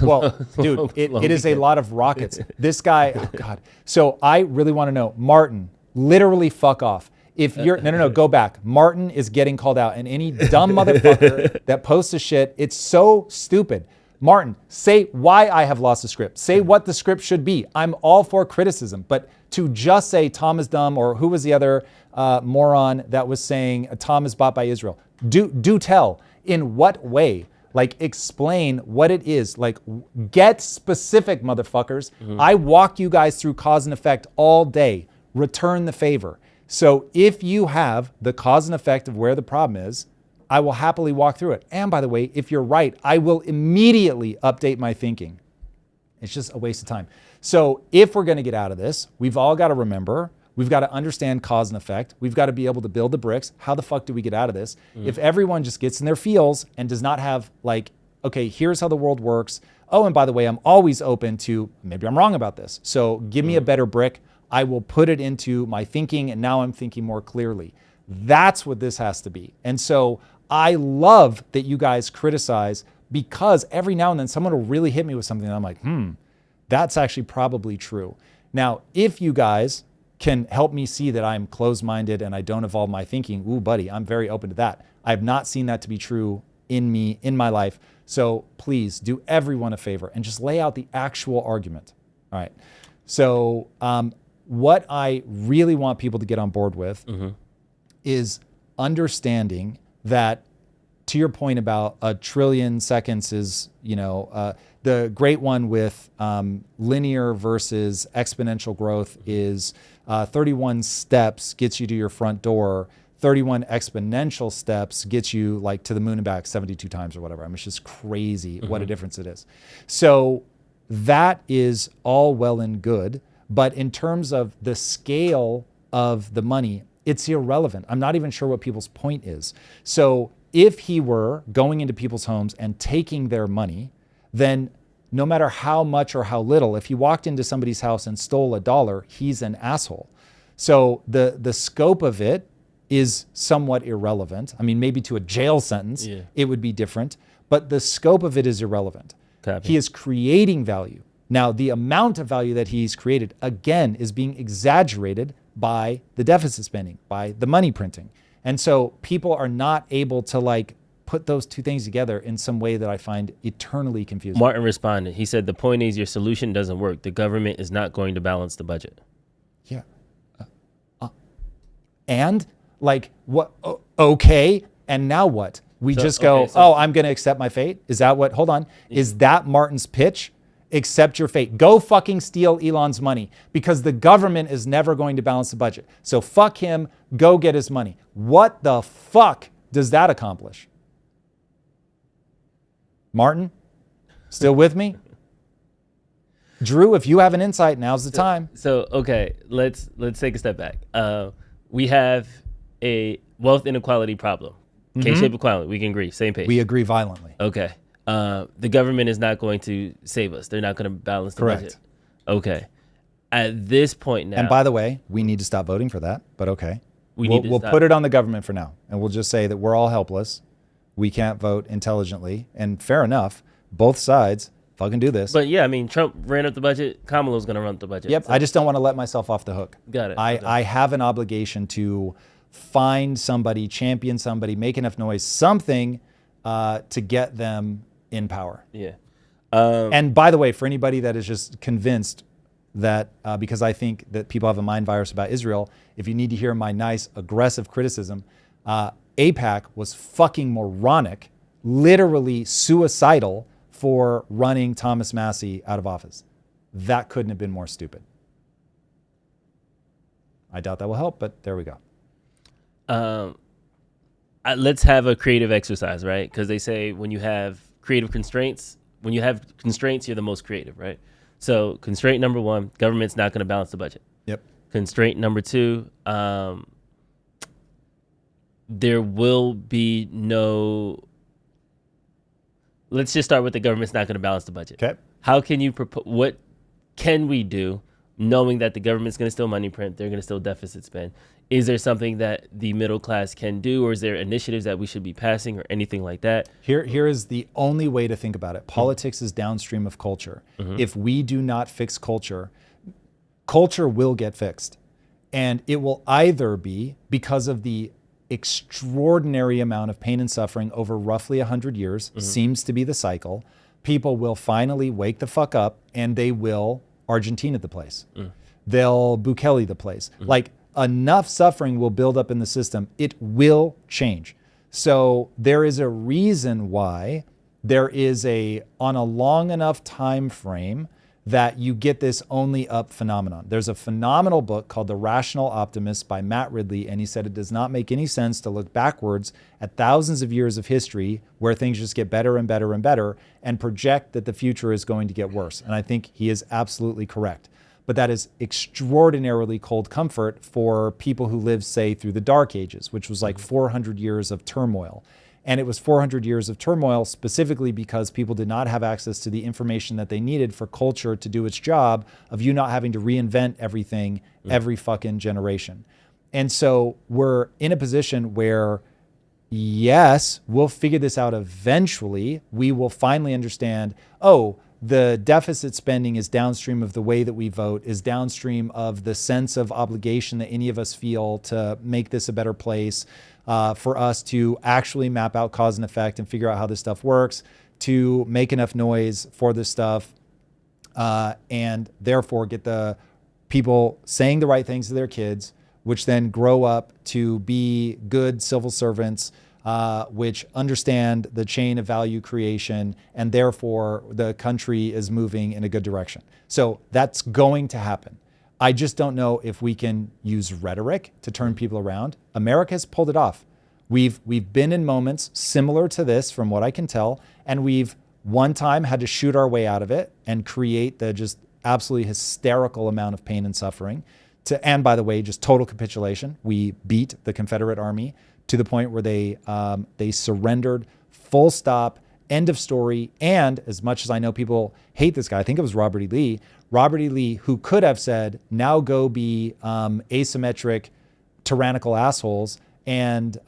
well, dude, it is a lot of rockets. This guy, oh God. So I really want to know, Martin, literally fuck off. If you're, no, go back. Martin is getting called out, and any dumb motherfucker that posts a shit, it's so stupid. Martin, say why I have lost the script. Say what the script should be. I'm all for criticism, but to just say Tom is dumb, or who was the other moron that was saying Tom is bought by Israel? Do tell. In what way? Like, explain what it is. Like, get specific, motherfuckers. I walk you guys through cause and effect all day. Return the favor. So if you have the cause and effect of where the problem is, I will happily walk through it. And by the way, if you're right, I will immediately update my thinking. It's just a waste of time. So if we're going to get out of this, we've all got to remember, we've got to understand cause and effect. We've got to be able to build the bricks. How the fuck do we get out of this? If everyone just gets in their feels and does not have like, okay, here's how the world works. Oh, and by the way, I'm always open to, maybe I'm wrong about this. So give me a better brick. I will put it into my thinking, and now I'm thinking more clearly. That's what this has to be. And so I love that you guys criticize, because every now and then someone will really hit me with something and I'm like, that's actually probably true. Now, if you guys can help me see that I'm closed-minded and I don't evolve my thinking, ooh, buddy, I'm very open to that. I have not seen that to be true in me, in my life. So please do everyone a favor and just lay out the actual argument. All right. So what I really want people to get on board with is understanding that, to your point about 1 trillion seconds is, the great one with linear versus exponential growth is 31 steps gets you to your front door. 31 exponential steps gets you like to the moon and back 72 times or whatever. I mean, it's just crazy what a difference it is. So that is all well and good. But in terms of the scale of the money, it's irrelevant. I'm not even sure what people's point is. So if he were going into people's homes and taking their money, then no matter how much or how little, if he walked into somebody's house and stole $1, he's an asshole. So the scope of it is somewhat irrelevant. I mean, maybe to a jail sentence, it would be different, but the scope of it is irrelevant. Copy. He is creating value. Now, the amount of value that he's created, again, is being exaggerated by the deficit spending, by the money printing. And so people are not able to like put those two things together in some way that I find eternally confusing. Martin responded. He said, the point is your solution doesn't work. The government is not going to balance the budget. Yeah. And like, what? Okay. And now what? We just go, I'm going to accept my fate. Is that what? Hold on. Is that Martin's pitch? Accept your fate. Go fucking steal Elon's money, because the government is never going to balance the budget. So fuck him. Go get his money. What the fuck does that accomplish? Martin, still with me? Drew, if you have an insight, now's the time. So okay, let's take a step back. We have a wealth inequality problem. K-shaped equality. We can agree. Same page. We agree violently. Okay. The government is not going to save us. They're not going to balance the budget. Okay. At this point now. And by the way, we need to stop voting for that, but okay. We'll put it on the government for now. And we'll just say that we're all helpless. We can't vote intelligently. And fair enough. Both sides fucking do this. But yeah, I mean, Trump ran up the budget. Kamala's going to run up the budget. Yep. So. I just don't want to let myself off the hook. Got it. I have an obligation to find somebody, champion somebody, make enough noise, something to get them in power. Yeah. And by the way, for anybody that is just convinced that, because I think that people have a mind virus about Israel, if you need to hear my nice, aggressive criticism, AIPAC was fucking moronic, literally suicidal for running Thomas Massie out of office. That couldn't have been more stupid. I doubt that will help, but there we go. let's have a creative exercise, right? Because they say when you have constraints, you're the most creative, right? So constraint number one, government's not going to balance the budget. Yep. Constraint number two, there will be no. Let's just start with the government's not going to balance the budget. Okay. How can you propose? What can we do, knowing that the government's going to still money print, they're going to still deficit spend? Is there something that the middle class can do, or is there initiatives that we should be passing, or anything like that? Here is the only way to think about it. Politics is downstream of culture. If we do not fix culture, culture will get fixed, and it will either be because of the extraordinary amount of pain and suffering over roughly 100 years, seems to be the cycle. People will finally wake the fuck up, and they will Argentina the place. They'll Bukele the place. Like, enough suffering will build up in the system. It will change. So there is a reason why there is on a long enough time frame that you get this only up phenomenon. There's a phenomenal book called The Rational Optimist by Matt Ridley, and he said it does not make any sense to look backwards at thousands of years of history where things just get better and better and better and project that the future is going to get worse. And I think he is absolutely correct. But that is extraordinarily cold comfort for people who lived, say, through the Dark Ages, which was like 400 years of turmoil. And it was 400 years of turmoil specifically because people did not have access to the information that they needed for culture to do its job of you not having to reinvent everything every fucking generation. And so we're in a position where, yes, we'll figure this out eventually. We will finally understand, oh, the deficit spending is downstream of the way that we vote, is downstream of the sense of obligation that any of us feel to make this a better place, for us to actually map out cause and effect and figure out how this stuff works, to make enough noise for this stuff, and therefore get the people saying the right things to their kids, which then grow up to be good civil servants, which understand the chain of value creation, and therefore the country is moving in a good direction. So that's going to happen. I just don't know if we can use rhetoric to turn people around. America's pulled it off. We've been in moments similar to this, from what I can tell, and we've one time had to shoot our way out of it and create the just absolutely hysterical amount of pain and suffering. And by the way, just total capitulation. We beat the Confederate Army to the point where they surrendered, full stop, end of story. And as much as I know people hate this guy, I think it was Robert E. Lee, who could have said, now go be asymmetric, tyrannical assholes and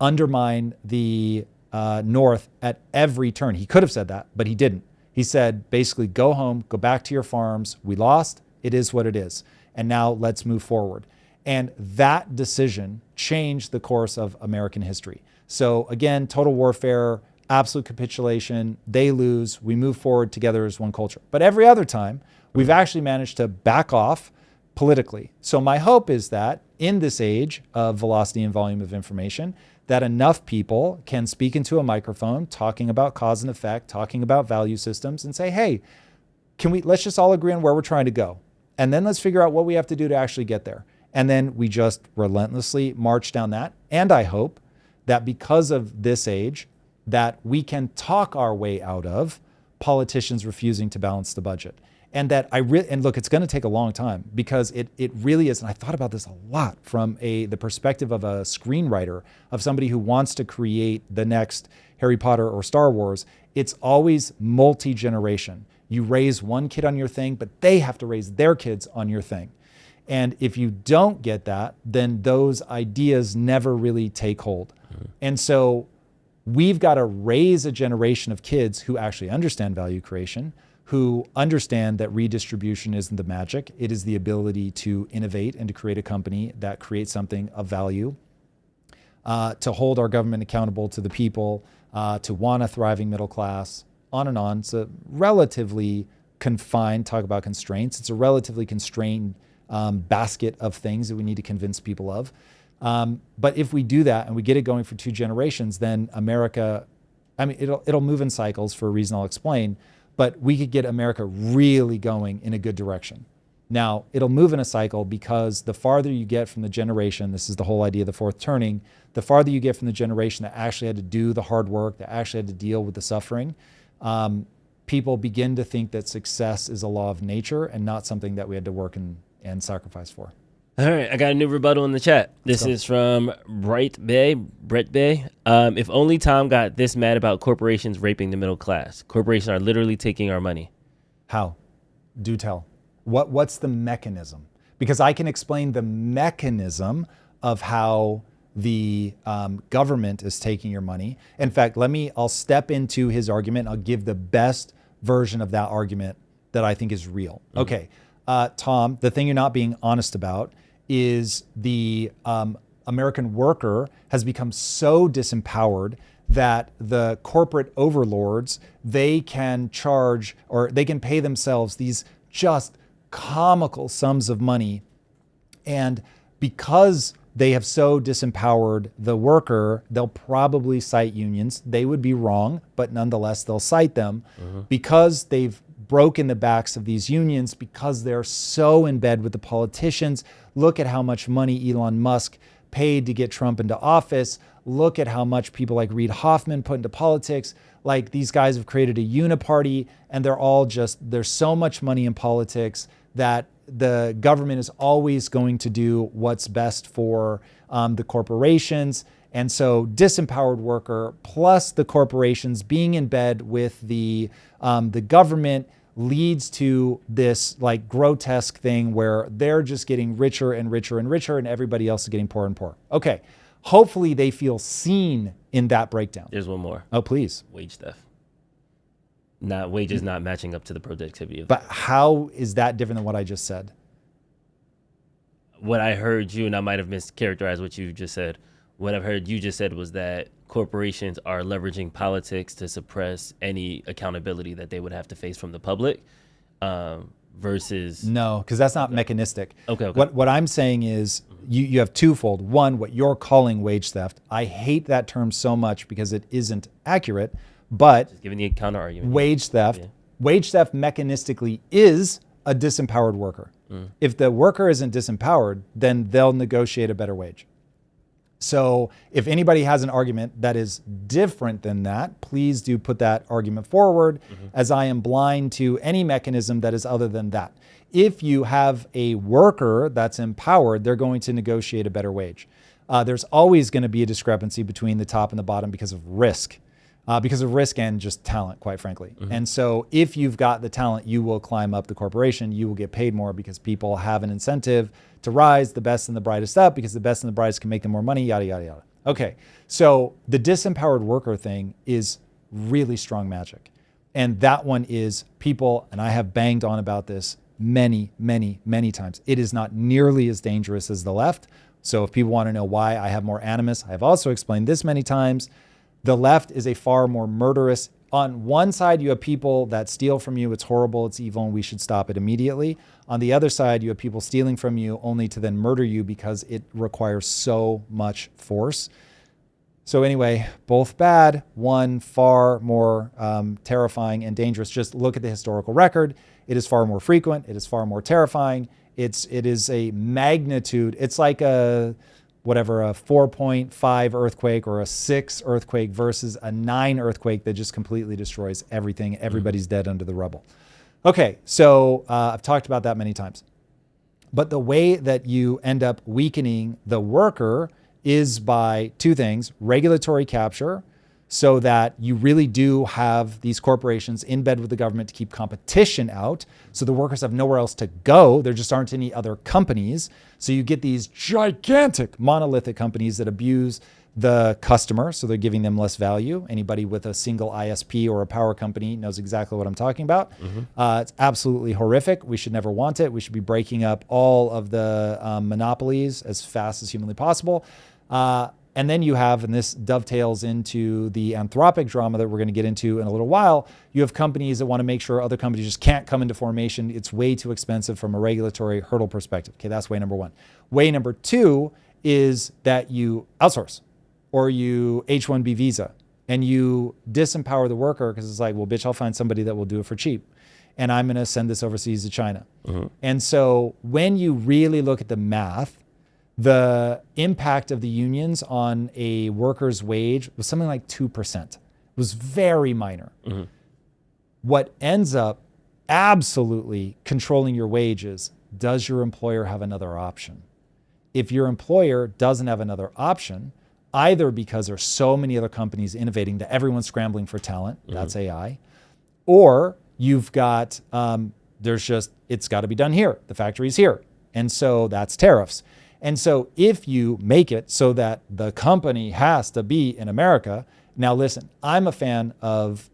undermine the North at every turn. He could have said that, but he didn't. He said, basically, go home, go back to your farms. We lost. It is what it is. And now let's move forward. And that decision changed the course of American history. So again, total warfare, absolute capitulation, they lose, we move forward together as one culture. But every other time, we've actually managed to back off politically. So my hope is that in this age of velocity and volume of information, that enough people can speak into a microphone talking about cause and effect, talking about value systems, and say, hey, let's just all agree on where we're trying to go. And then let's figure out what we have to do to actually get there. And then we just relentlessly march down that. And I hope that because of this age, that we can talk our way out of politicians refusing to balance the budget. And that and look, it's going to take a long time because it really is. And I thought about this a lot from the perspective of a screenwriter, of somebody who wants to create the next Harry Potter or Star Wars. It's always multi-generation. You raise one kid on your thing, but they have to raise their kids on your thing. And if you don't get that, then those ideas never really take hold. And so we've got to raise a generation of kids who actually understand value creation, who understand that redistribution isn't the magic. It is the ability to innovate and to create a company that creates something of value, to hold our government accountable to the people, to want a thriving middle class, on and on. It's a relatively confined, talk about constraints. It's a relatively constrained basket of things that we need to convince people of. But if we do that and we get it going for 2 generations, then America, I mean, it'll move in cycles for a reason I'll explain, but we could get America really going in a good direction. Now, it'll move in a cycle because the farther you get from the generation, this is the whole idea of the fourth turning, the farther you get from the generation that actually had to do the hard work, that actually had to deal with the suffering, people begin to think that success is a law of nature and not something that we had to work and sacrifice for. All right, I got a new rebuttal in the chat. This is from Brett Bay. If only Tom got this mad about corporations raping the middle class. Corporations are literally taking our money. How? Do tell. What's the mechanism? Because I can explain the mechanism of how the government is taking your money. In fact, I'll step into his argument. I'll give the best version of that argument that I think is real. Mm-hmm. Okay, Tom, the thing you're not being honest about is the American worker has become so disempowered that the corporate overlords, they can charge or they can pay themselves these just comical sums of money. And because they have so disempowered the worker, they'll probably cite unions. They would be wrong, but nonetheless, they'll cite them because they've broken the backs of these unions, because they're so in bed with the politicians. Look at how much money Elon Musk paid to get Trump into office. Look at how much people like Reid Hoffman put into politics. Like, these guys have created a uniparty, and there's so much money in politics that the government is always going to do what's best for the corporations. And so disempowered worker plus the corporations being in bed with the government leads to this like grotesque thing where they're just getting richer and richer and richer, and everybody else is getting poorer and poorer. Okay, hopefully they feel seen in that breakdown. There's one more. Oh, please. Wage theft. Wages not matching up to the productivity of. But how is that different than what I just said? What I heard you, and I might have mischaracterized what you just said. What I've heard you just said was that corporations are leveraging politics to suppress any accountability that they would have to face from the public, versus. No, because that's not mechanistic. Okay. What I'm saying is you have twofold. One, what you're calling wage theft. I hate that term so much because it isn't accurate. But just giving the counter argument. Wage theft. Yeah. Wage theft mechanistically is a disempowered worker. If the worker isn't disempowered, then they'll negotiate a better wage. So if anybody has an argument that is different than that, please do put that argument forward, as I am blind to any mechanism that is other than that. If you have a worker that's empowered, they're going to negotiate a better wage. There's always going to be a discrepancy between the top and the bottom because of risk. And just talent, quite frankly. And so if you've got the talent, you will climb up the corporation, you will get paid more because people have an incentive to rise the best and the brightest up, because the best and the brightest can make them more money, yada, yada, yada. Okay, so the disempowered worker thing is really strong magic. And that one is people, and I have banged on about this many, many, many times. It is not nearly as dangerous as the left. So if people want to know why I have more animus, I've also explained this many times. The left is a far more murderous. On one side, you have people that steal from you. It's horrible, it's evil, and we should stop it immediately. On the other side, you have people stealing from you only to then murder you because it requires so much force. So anyway, both bad, one far more terrifying and dangerous. Just look at the historical record. It is far more frequent. It is far more terrifying. It is a magnitude. It's like a 4.5 earthquake or a 6 earthquake versus a 9 earthquake that just completely destroys everything. Everybody's dead under the rubble. Okay, so I've talked about that many times. But the way that you end up weakening the worker is by two things: regulatory capture, so that you really do have these corporations in bed with the government to keep competition out. So the workers have nowhere else to go. There just aren't any other companies. So you get these gigantic monolithic companies that abuse the customer. So they're giving them less value. Anybody with a single ISP or a power company knows exactly what I'm talking about. It's absolutely horrific. We should never want it. We should be breaking up all of the monopolies as fast as humanly possible. And then you have, and this dovetails into the Anthropic drama that we're going to get into in a little while, you have companies that want to make sure other companies just can't come into formation. It's way too expensive from a regulatory hurdle perspective. Okay, that's way number one. Way number two is that you outsource or you H-1B visa and you disempower the worker because it's like, well, bitch, I'll find somebody that will do it for cheap. and I'm going to send this overseas to China. And so when you really look at the math, the impact of the unions on a worker's wage was something like 2%. It was very minor. What ends up absolutely controlling your wages, does your employer have another option? If your employer doesn't have another option, either because there's so many other companies innovating that everyone's scrambling for talent, that's AI, or you've got, it's got to be done here. The factory's here. And so that's tariffs. And so if you make it so that the company has to be in America, now listen, I'm a fan of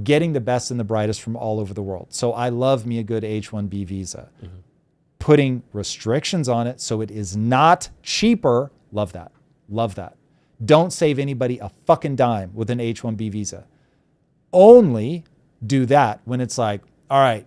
getting the best and the brightest from all over the world. So I love me a good H-1B visa. Putting restrictions on it so it is not cheaper, love that, love that. Don't save anybody a fucking dime with an H-1B visa. Only do that when it's like, all right,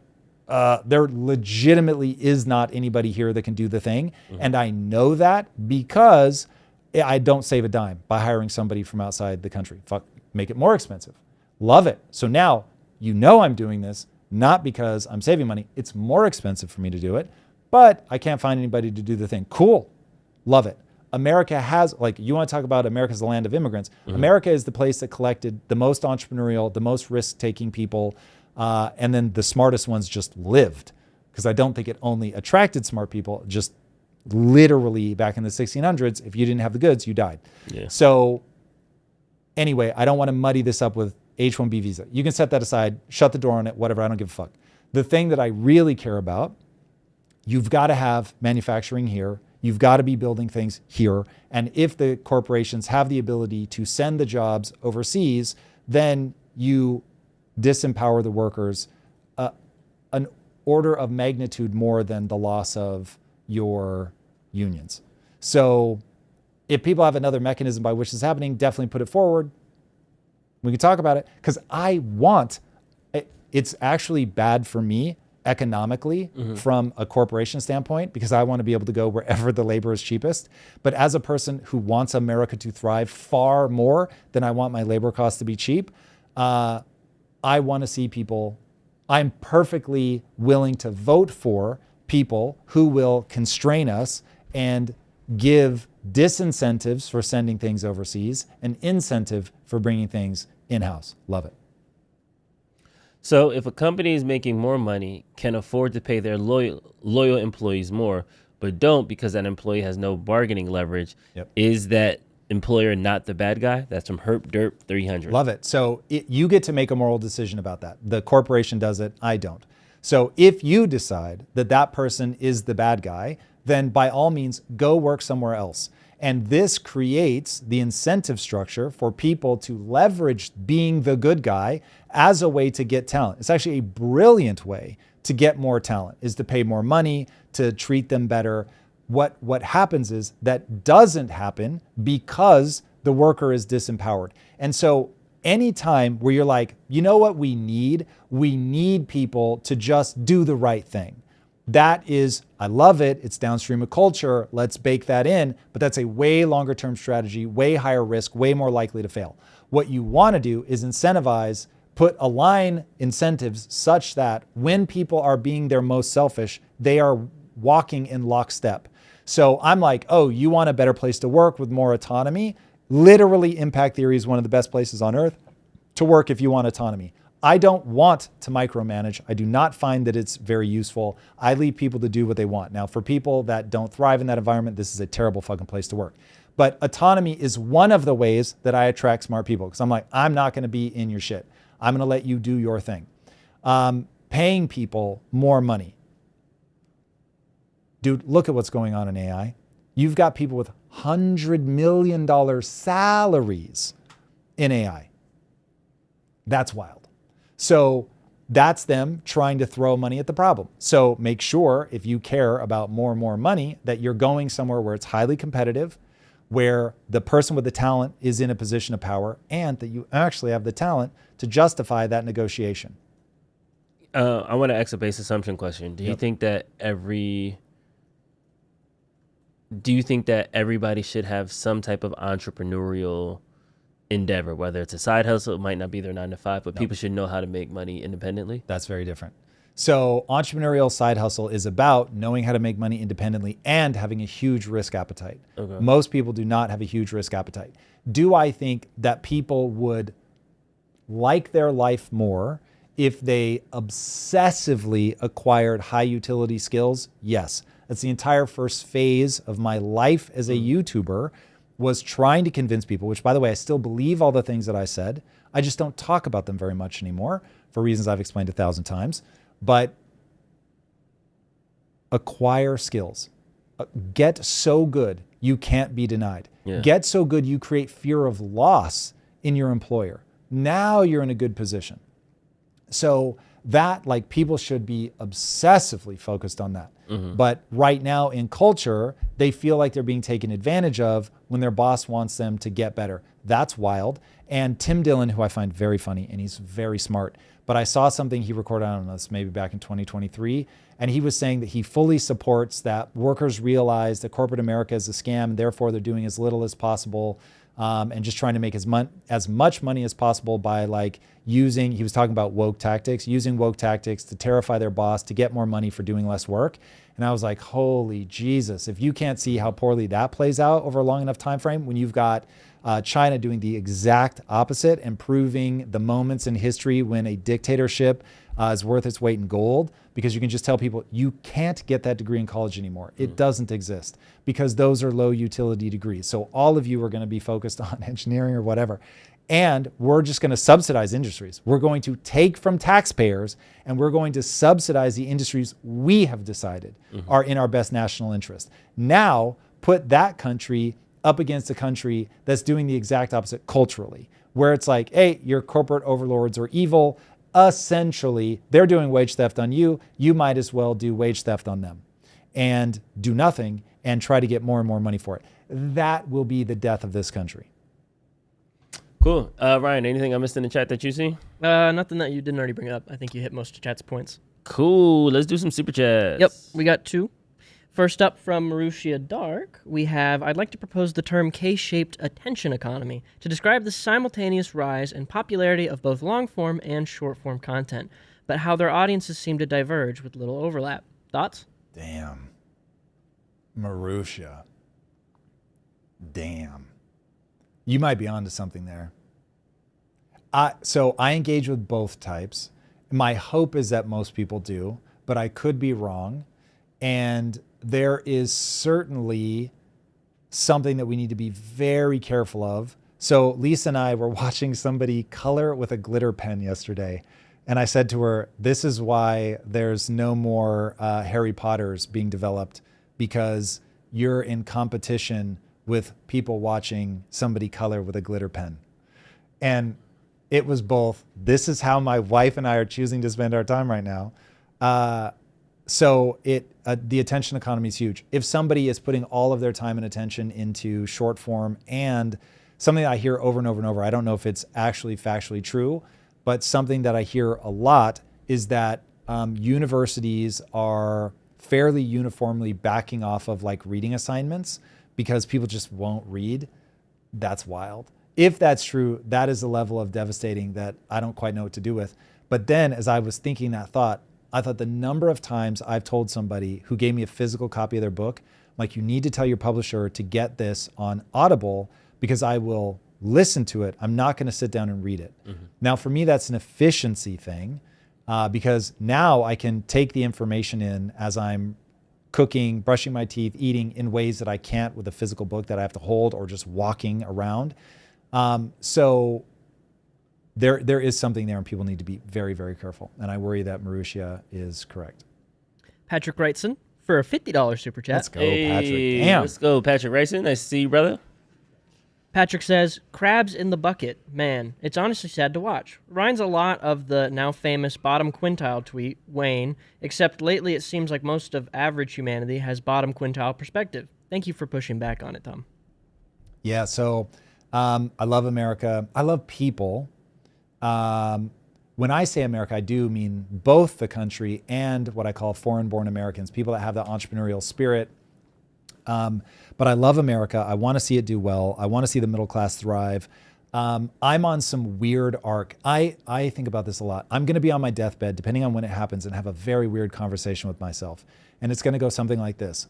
there legitimately is not anybody here that can do the thing. And I know that because I don't save a dime by hiring somebody from outside the country. Fuck, make it more expensive. Love it. So now you know I'm doing this, not because I'm saving money. It's more expensive for me to do it, but I can't find anybody to do the thing. Cool. Love it. America has, like, you want to talk about America's the land of immigrants. America is the place that collected the most entrepreneurial, the most risk-taking people, and then the smartest ones just lived. Because I don't think it only attracted smart people, just literally back in the 1600s, if you didn't have the goods, you died. Yeah. So anyway, I don't want to muddy this up with H-1B visa. You can set that aside, shut the door on it, whatever, I don't give a fuck. The thing that I really care about, you've got to have manufacturing here. You've got to be building things here. And if the corporations have the ability to send the jobs overseas, then you disempower the workers an order of magnitude more than the loss of your unions. So if people have another mechanism by which this is happening, definitely put it forward. We can talk about it because it's actually bad for me economically from a corporation standpoint, because I want to be able to go wherever the labor is cheapest. But as a person who wants America to thrive far more than I want my labor costs to be cheap, I want to see people, I'm perfectly willing to vote for people who will constrain us and give disincentives for sending things overseas, an incentive for bringing things in-house. Love it. So if a company is making more money, can afford to pay their loyal employees more, but don't because that employee has no bargaining leverage, is that employer not the bad guy? That's from Herp Derp 300. Love it. So you get to make a moral decision about that. The corporation does it. I don't. So if you decide that that person is the bad guy, then by all means, go work somewhere else. And this creates the incentive structure for people to leverage being the good guy as a way to get talent. It's actually a brilliant way to get more talent, is to pay more money, to treat them better. What happens is that doesn't happen because the worker is disempowered. And so anytime where you're like, you know what we need people to just do the right thing. That is, I love it. It's downstream of culture. Let's bake that in. But that's a way longer term strategy, way higher risk, way more likely to fail. What you want to do is incentivize, align incentives such that when people are being their most selfish, they are walking in lockstep. So I'm like, oh, you want a better place to work with more autonomy? Literally, impact theory is one of the best places on earth to work if you want autonomy. I don't want to micromanage. I do not find that it's very useful. I leave people to do what they want. Now, for people that don't thrive in that environment, this is a terrible fucking place to work. But autonomy is one of the ways that I attract smart people, because I'm like, I'm not going to be in your shit. I'm going to let you do your thing. Paying people more money. Dude, look at what's going on in AI. You've got people with $100 million salaries in AI. That's wild. So that's them trying to throw money at the problem. So make sure, if you care about more and more money, that you're going somewhere where it's highly competitive, where the person with the talent is in a position of power, and that you actually have the talent to justify that negotiation. I want to ask a base assumption question. Do you think that everybody should have some type of entrepreneurial endeavor, whether it's a side hustle, it might not be their 9 to 5, but people should know how to make money independently? That's very different. So entrepreneurial side hustle is about knowing how to make money independently and having a huge risk appetite. Okay. Most people do not have a huge risk appetite. Do I think that people would like their life more if they obsessively acquired high utility skills? Yes. That's the entire first phase of my life as a YouTuber, was trying to convince people, which by the way, I still believe all the things that I said. I just don't talk about them very much anymore for reasons I've explained 1,000 times. But acquire skills. Get so good you can't be denied. Yeah. Get so good you create fear of loss in your employer. Now you're in a good position. So that, like, people should be obsessively focused on that. But right now in culture, they feel like they're being taken advantage of when their boss wants them to get better. That's wild. And Tim Dillon, who I find very funny, and he's very smart, but I saw something he recorded on us maybe back in 2023, and he was saying that he fully supports that workers realize that corporate America is a scam, and therefore they're doing as little as possible, and just trying to make as much money as possible by, like, using, he was talking about woke tactics, using woke tactics to terrify their boss to get more money for doing less work. And I was like, holy Jesus, if you can't see how poorly that plays out over a long enough time frame, when you've got China doing the exact opposite and proving the moments in history when a dictatorship is worth its weight in gold, because you can just tell people you can't get that degree in college anymore. It doesn't exist because those are low utility degrees. So all of you are going to be focused on engineering or whatever. And we're just going to subsidize industries. We're going to take from taxpayers and we're going to subsidize the industries we have decided are in our best national interest. Now, put that country up against a country that's doing the exact opposite culturally, where it's like, hey, your corporate overlords are evil. Essentially, they're doing wage theft on you. You might as well do wage theft on them and do nothing and try to get more and more money for it. That will be the death of this country. Cool. Ryan, anything I missed in the chat that you see? Nothing that you didn't already bring up. I think you hit most of chat's points. Cool. Let's do some super chats. Yep, we got two. First up from Marussia Dark, we have, I'd like to propose the term K-shaped attention economy to describe the simultaneous rise and popularity of both long-form and short-form content, but how their audiences seem to diverge with little overlap. Thoughts? Damn. Marussia. Damn. You might be onto something there. So I engage with both types. My hope is that most people do, but I could be wrong. And there is certainly something that we need to be very careful of. So Lisa and I were watching somebody color with a glitter pen yesterday. And I said to her, this is why there's no more Harry Potters being developed, because you're in competition with people watching somebody color with a glitter pen. And it was both, this is how my wife and I are choosing to spend our time right now. So the attention economy is huge. If somebody is putting all of their time and attention into short form, and something that I hear over and over and over, I don't know if it's actually factually true, but something that I hear a lot is that universities are fairly uniformly backing off of, like, reading assignments because people just won't read. That's wild. If that's true, that is a level of devastating that I don't quite know what to do with. But then as I was thinking that thought, I thought the number of times I've told somebody who gave me a physical copy of their book, like, you need to tell your publisher to get this on Audible because I will listen to it. I'm not going to sit down and read it. Now, for me, that's an efficiency thing because now I can take the information in as I'm cooking, brushing my teeth, eating in ways that I can't with a physical book that I have to hold or just walking around. So there is something there, and people need to be very, very careful. And I worry that Marussia is correct. Patrick Wrightson for a $50 super chat. Let's go, Patrick. Damn. Let's go, Patrick Racing. Nice to see you, brother. Patrick says, crabs in the bucket. Man, it's honestly sad to watch. Reminds a lot of the now famous bottom quintile tweet, Wayne, except lately it seems like most of average humanity has bottom quintile perspective. Thank you for pushing back on it, Tom. Yeah, so I love America. I love people. When I say America, I do mean both the country and what I call foreign-born Americans, people that have the entrepreneurial spirit. But I love America. I want to see it do well. I want to see the middle class thrive. I'm on some weird arc. I think about this a lot. I'm going to be on my deathbed, depending on when it happens, and have a very weird conversation with myself. And it's going to go something like this.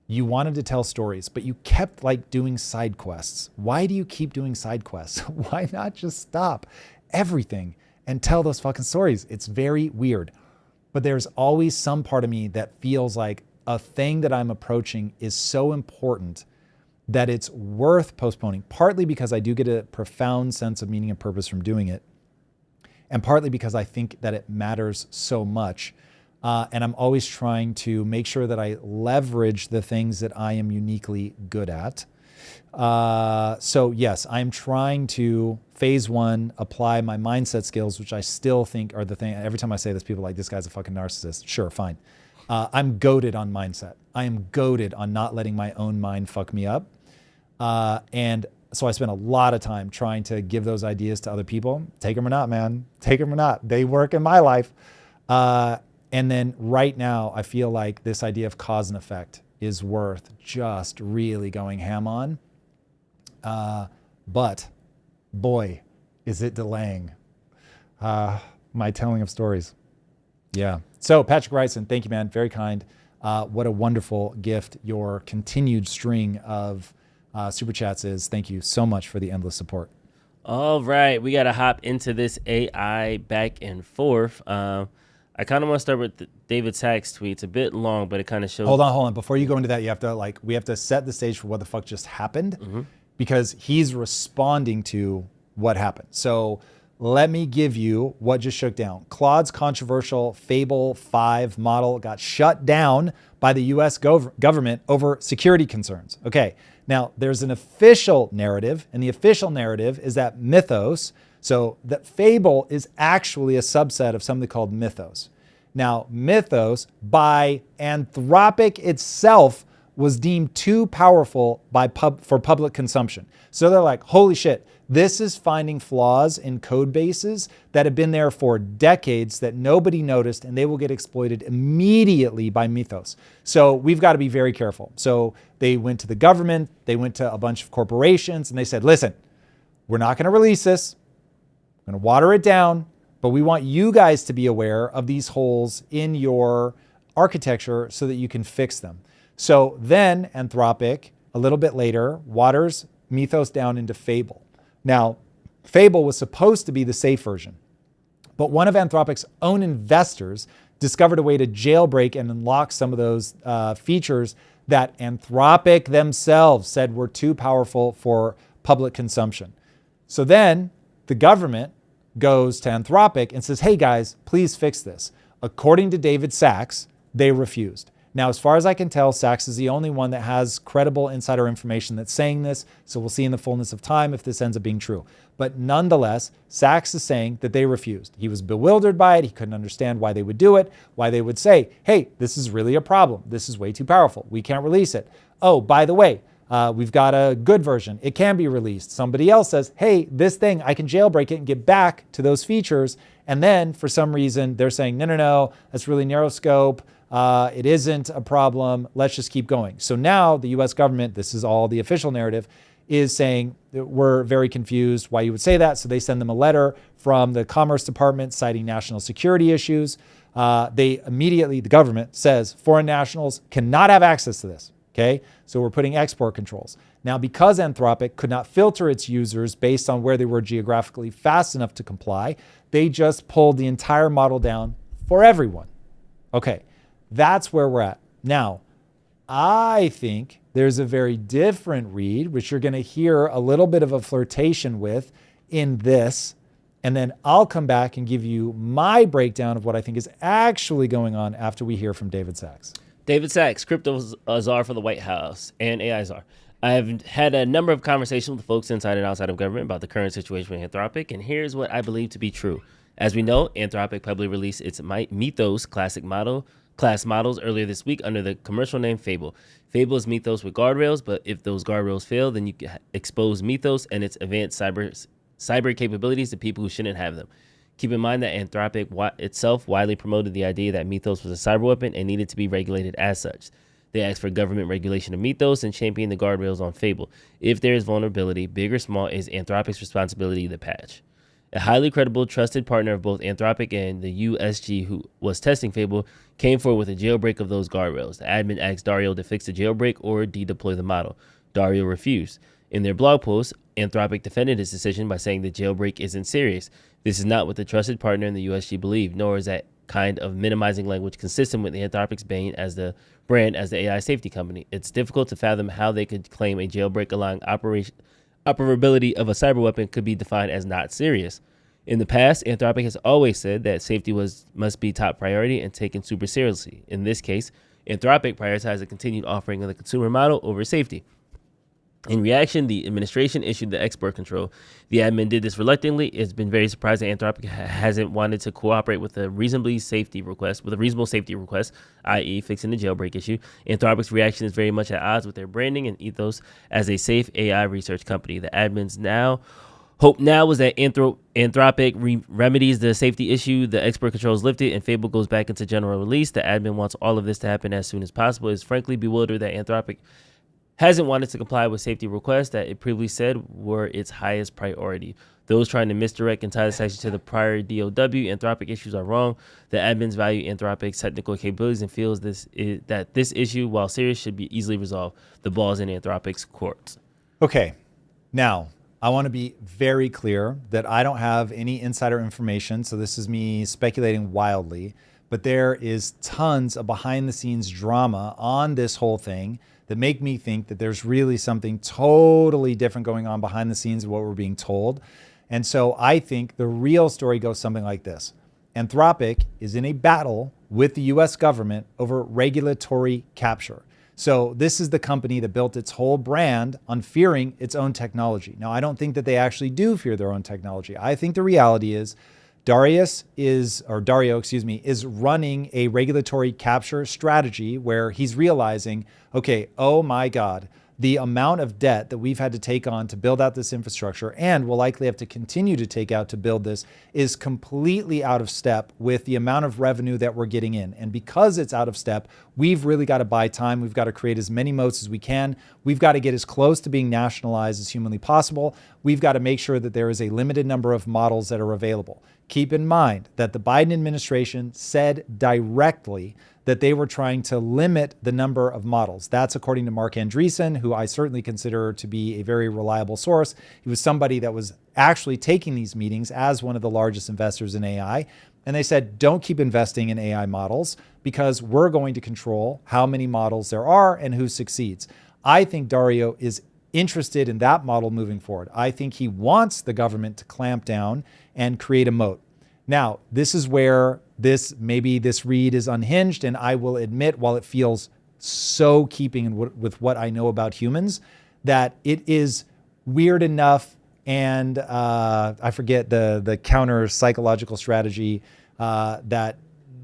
You wanted to tell stories, but you kept like doing side quests. Why do you keep doing side quests? Why not just stop everything and tell those fucking stories? It's very weird. But there's always some part of me that feels like a thing that I'm approaching is so important that it's worth postponing, partly because I do get a profound sense of meaning and purpose from doing it, and partly because I think that it matters so much. And I'm always trying to make sure that I leverage the things that I am uniquely good at. So yes, I'm trying to phase one, apply my mindset skills, which I still think are the thing. Every time I say this, people are like, this guy's a fucking narcissist. Sure, fine. I'm goated on mindset. I am goated on not letting my own mind fuck me up. And so I spend a lot of time trying to give those ideas to other people. Take them or not, man. Take them or not. They work in my life. And then right now, I feel like this idea of cause and effect is worth just really going ham on. But boy, is it delaying my telling of stories. Yeah. So Patrick Wrightson, thank you, man. Very kind. What a wonderful gift your continued string of super chats is. Thank you so much for the endless support. All right. We got to hop into this AI back and forth. I kind of want to start with David Sachs' tweet. It's a bit long, but it kind of shows. Hold on. Before you go into that, you have to we have to set the stage for what the fuck just happened, because he's responding to what happened. So let me give you what just shook down. Claude's controversial Fable 5 model got shut down by the U.S. government over security concerns. Okay, now there's an official narrative, and the official narrative is that Mythos, so that Fable is actually a subset of something called Mythos. Now, Mythos, by Anthropic itself, was deemed too powerful for public consumption. So they're like, holy shit, this is finding flaws in code bases that have been there for decades that nobody noticed, and they will get exploited immediately by Mythos. So we've got to be very careful. So they went to the government, they went to a bunch of corporations, and they said, listen, we're not going to release this. We're going to water it down, but we want you guys to be aware of these holes in your architecture so that you can fix them. So then Anthropic, a little bit later, waters Mythos down into Fable. Now, Fable was supposed to be the safe version, but one of Anthropic's own investors discovered a way to jailbreak and unlock some of those features that Anthropic themselves said were too powerful for public consumption. So then the government goes to Anthropic and says, hey guys, please fix this. According to David Sachs, they refused. Now, as far as I can tell, Sachs is the only one that has credible insider information that's saying this. So we'll see in the fullness of time if this ends up being true. But nonetheless, Sachs is saying that they refused. He was bewildered by it. He couldn't understand why they would do it, why they would say, hey, this is really a problem. This is way too powerful. We can't release it. Oh, by the way, we've got a good version. It can be released. Somebody else says, hey, this thing, I can jailbreak it and get back to those features. And then for some reason, they're saying, no, that's really narrow scope. It isn't a problem. Let's just keep going. So now the U.S. government, this is all the official narrative, is saying that we're very confused why you would say that. So they send them a letter from the Commerce Department citing national security issues. They immediately, the government says foreign nationals cannot have access to this. Okay, so we're putting export controls. Now, because Anthropic could not filter its users based on where they were geographically fast enough to comply, they just pulled the entire model down for everyone. Okay, that's where we're at. Now, I think there's a very different read, which you're going to hear a little bit of a flirtation with in this, and then I'll come back and give you my breakdown of what I think is actually going on after we hear from David Sachs. David Sachs, crypto czar for the White House and AI czar. I've had a number of conversations with folks inside and outside of government about the current situation with Anthropic, and here's what I believe to be true. As we know, Anthropic publicly released its Mythos class models earlier this week under the commercial name Fable. Fable is Mythos with guardrails, but if those guardrails fail, then you can expose Mythos and its advanced cyber capabilities to people who shouldn't have them. Keep in mind that Anthropic itself widely promoted the idea that Mythos was a cyber weapon and needed to be regulated as such. They asked for government regulation to meet those and champion the guardrails on Fable. If there is vulnerability, big or small, it's Anthropic's responsibility to patch. A highly credible, trusted partner of both Anthropic and the USG, who was testing Fable, came forward with a jailbreak of those guardrails. The admin asked Dario to fix the jailbreak or de-deploy the model. Dario refused. In their blog post, Anthropic defended his decision by saying the jailbreak isn't serious. This is not what the trusted partner in the USG believed, nor is that kind of minimizing language consistent with Anthropic's brand as the AI safety company. It's difficult to fathom how they could claim a jailbreak allowing operability of a cyber weapon could be defined as not serious. In the past, Anthropic has always said that safety must be top priority and taken super seriously. In this case, Anthropic prioritized the continued offering of the consumer model over safety. In reaction, the administration issued the export control. The admin did this reluctantly. It's been very surprising that Anthropic hasn't wanted to cooperate with a reasonable safety request, i.e. fixing the jailbreak issue. Anthropic's reaction is very much at odds with their branding and ethos as a safe AI research company. The admin's hope now was that Anthropic remedies the safety issue, the export control is lifted, and Fable goes back into general release. The admin wants all of this to happen as soon as possible. Is frankly bewildered that Anthropic hasn't wanted to comply with safety requests that it previously said were its highest priority. Those trying to misdirect and tie the section to the prior DOW Anthropic issues are wrong. The admins value Anthropic's technical capabilities and feels that this issue, while serious, should be easily resolved. The ball is in Anthropic's court. Okay, now I want to be very clear that I don't have any insider information, so this is me speculating wildly, but there is tons of behind the scenes drama on this whole thing that make me think that there's really something totally different going on behind the scenes of what we're being told. And so I think the real story goes something like this. Anthropic is in a battle with the US government over regulatory capture. So this is the company that built its whole brand on fearing its own technology. Now, I don't think that they actually do fear their own technology. I think the reality is Dario is running a regulatory capture strategy where he's realizing, okay, oh my God, the amount of debt that we've had to take on to build out this infrastructure and will likely have to continue to take out to build this is completely out of step with the amount of revenue that we're getting in. And because it's out of step, we've really got to buy time. We've got to create as many moats as we can. We've got to get as close to being nationalized as humanly possible. We've got to make sure that there is a limited number of models that are available. Keep in mind that the Biden administration said directly that they were trying to limit the number of models. That's according to Mark Andreessen, who I certainly consider to be a very reliable source. He was somebody that was actually taking these meetings as one of the largest investors in AI. And they said, don't keep investing in AI models because we're going to control how many models there are and who succeeds. I think Dario is interested in that model moving forward. I think he wants the government to clamp down and create a moat. Now, this is where maybe this read is unhinged, and I will admit, while it feels so keeping with what I know about humans, that it is weird enough, and I forget the counter psychological strategy that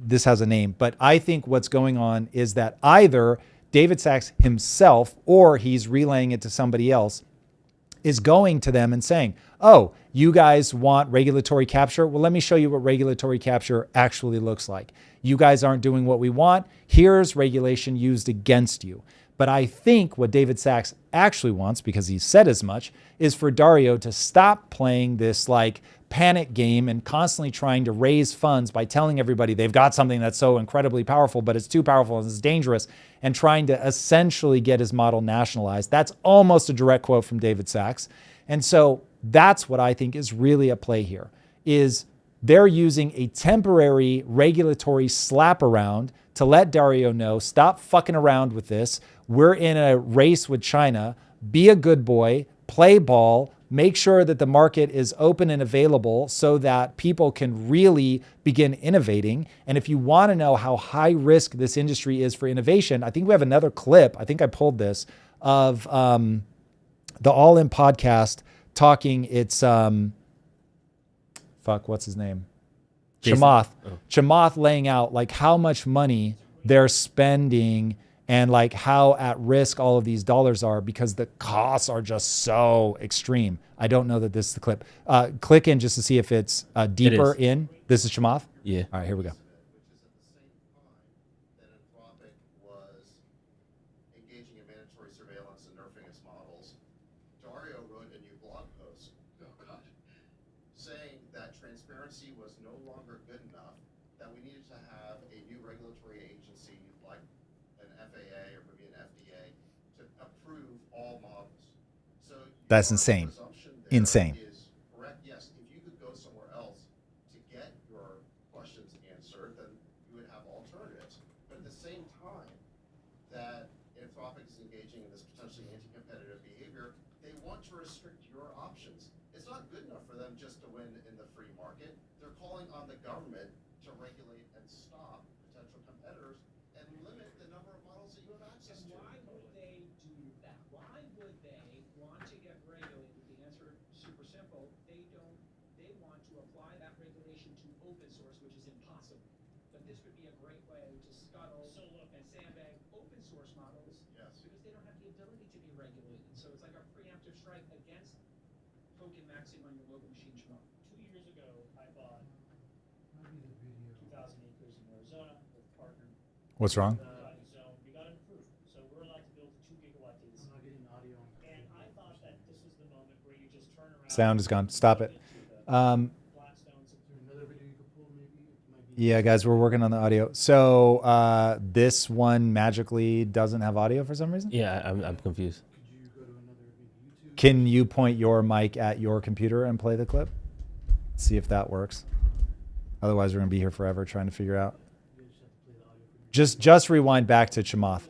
this has a name, but I think what's going on is that either David Sachs himself, or he's relaying it to somebody else, is going to them and saying, oh, you guys want regulatory capture? Well, let me show you what regulatory capture actually looks like. You guys aren't doing what we want. Here's regulation used against you. But I think what David Sachs actually wants, because he said as much, is for Dario to stop playing this like panic game and constantly trying to raise funds by telling everybody they've got something that's so incredibly powerful, but it's too powerful and it's dangerous, and trying to essentially get his model nationalized. That's almost a direct quote from David Sachs. And so that's what I think is really at play here, is they're using a temporary regulatory slap around to let Dario know, stop fucking around with this. We're in a race with China. Be a good boy, play ball, make sure that the market is open and available so that people can really begin innovating. And if you want to know how high risk this industry is for innovation, I think we have another clip. I think I pulled this of the All In podcast talking. It's what's his name? Chamath. Chamath laying out like how much money they're spending and like how at risk all of these dollars are because the costs are just so extreme. I don't know that this is the clip. Click in just to see if it's deeper in. This is Chamath? Yeah. All right, here we go. Which is at the same time that Anthropic was saying that transparency was no longer good enough, that we needed to have a new regulatory agency like an FAA or maybe an FDA to approve all models. So That's insane. Insane. Is correct. Yes, if you could go somewhere else to get your questions answered, then you would have alternatives. But at the same time that Anthropic is engaging in this potentially anti-competitive behavior, they want to restrict your options. It's not good enough for them just to win in the free market. They're calling on the government to regulate and stop potential competitors and limit the number of models that you have access to. Why would they do that? Why would they want to get regulated? The answer is super simple. They want to apply that regulation to open source, which is impossible. But this would be a great way to scuttle and sandbag open source models. Yes. Because they don't have the ability to be regulated. So it's like a preemptive strike against token maxing on your local machine shmup. 2 years ago, I bought 2,000 acres in Arizona with a partner. What's wrong? Zone. We got it approved. So we're allowed to build a 2 gigawatt data center. And I thought that this was the moment where you just turn around. Sound is gone. Stop it. Blackstone's Yeah, guys, we're working on the audio. So this one magically doesn't have audio for some reason? Yeah, I'm confused. Can you point your mic at your computer and play the clip? See if that works. Otherwise, we're going to be here forever trying to figure out. Just rewind back to Chamath.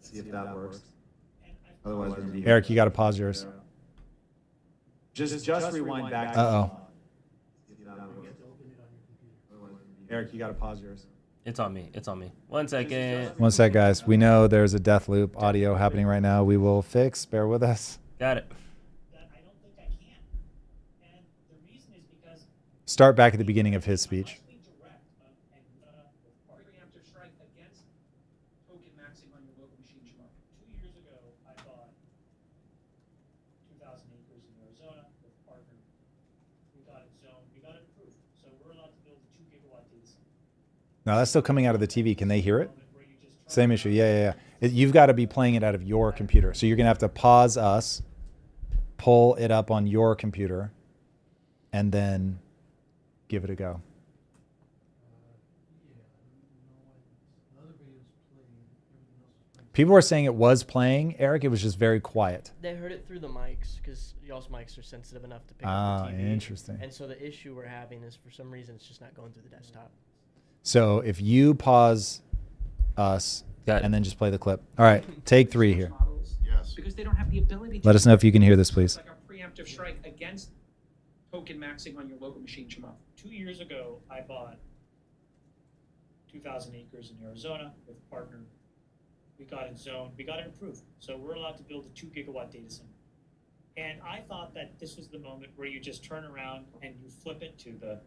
See if that works. Otherwise, we're gonna be Eric, you got to pause yours. Just rewind back. Uh-oh. Eric, you got to pause yours. It's on me. It's on me. 1 second. One sec, guys. We know there's a death loop audio happening right now. We will fix. Bear with us. Got it. that I don't think I can. And the reason is because Start back at the beginning of his speech. unless we direct Preemptive strike against token maxing on your local machine shmup. 2 years ago, I bought 2,000 acres in Arizona with a partner. We got it zoned. We got it approved. So we're allowed to build a 2 gigawatt data center. No, that's still coming out of the TV. Can they hear it? Moment where you just turn Same issue. Yeah. You've got to be playing it out of your computer. So you're going to have to pause us, pull it up on your computer, and then give it a go. People were saying it was playing, Eric. It was just very quiet. They heard it through the mics because y'all's mics are sensitive enough to pick Ah, up the TV. interesting. And so the issue we're having is for some reason it's just not going through the desktop. So if you pause us Got it. and then just play the clip. All right, take 3 here. Models. Yes. Because they don't have the ability to. Let us know if you can hear this, It's please. like a preemptive strike against token maxing on your local machine shmup. 2 years ago, I bought 2,000 acres in Arizona with a partner. We got it zoned. We got it approved. So we're allowed to build a 2 gigawatt data center. And I thought that this was the moment where you just turn around and you flip it to the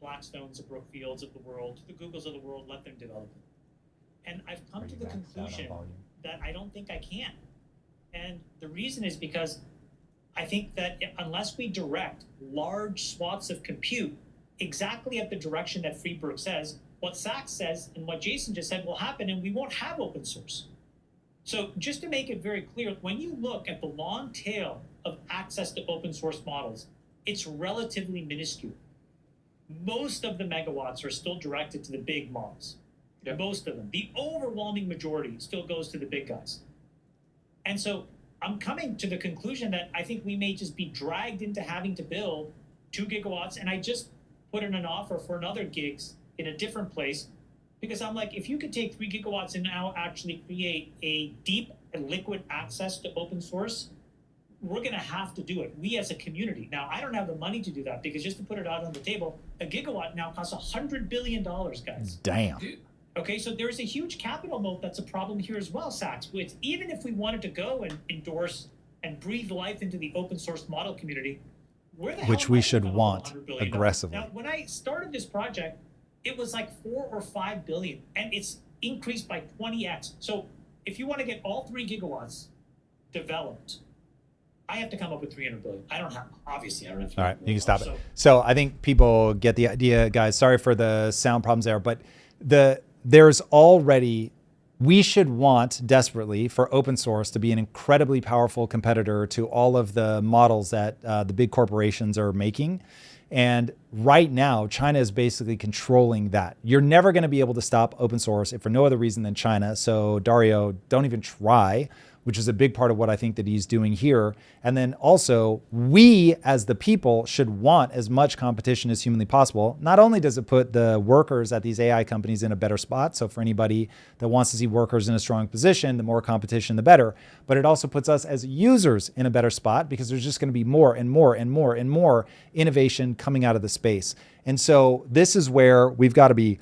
Blackstones, the Brookfields of the world, to the Googles of the world, let them develop it. And I've come to the conclusion that I don't think I can. And the reason is because I think that unless we direct large swaths of compute exactly at the direction that Freeberg says, what Sachs says and what Jason just said will happen, and we won't have open source. So just to make it very clear, when you look at the long tail of access to open source models, it's relatively minuscule. Most of the megawatts are still directed to the big models. Most of them. The overwhelming majority still goes to the big guys. And so I'm coming to the conclusion that I think we may just be dragged into having to build 2 gigawatts. And I just put in an offer for another gigs in a different place because I'm like, if you could take 3 gigawatts and now actually create a deep and liquid access to open source, we're going to have to do it. We as a community. Now, I don't have the money to do that because just to put it out on the table, a gigawatt now costs $100 billion, guys. Damn. Okay, so there's a huge capital moat that's a problem here as well, Sachs. Which even if we wanted to go and endorse and breathe life into the open source model community, where the hell Which am we I should gonna come up with want $100 billion? aggressively. Now, when I started this project, it was like 4 or 5 billion, and it's increased by 20x. So if you want to get all 3 gigawatts developed, I have to come up with 300 billion. I don't have, obviously, I don't have. All right, you can stop it. So- So I think people get the idea, guys. Sorry for the sound problems there, but there's already, we should want desperately for open source to be an incredibly powerful competitor to all of the models that the big corporations are making. And right now, China is basically controlling that. You're never going to be able to stop open source if for no other reason than China. So Dario, don't even try, which is a big part of what I think that he's doing here. And then also, we as the people should want as much competition as humanly possible. Not only does it put the workers at these AI companies in a better spot, so for anybody that wants to see workers in a strong position, the more competition, the better. But it also puts us as users in a better spot because there's just going to be more and more and more and more innovation coming out of the space. And so this is where we've got to be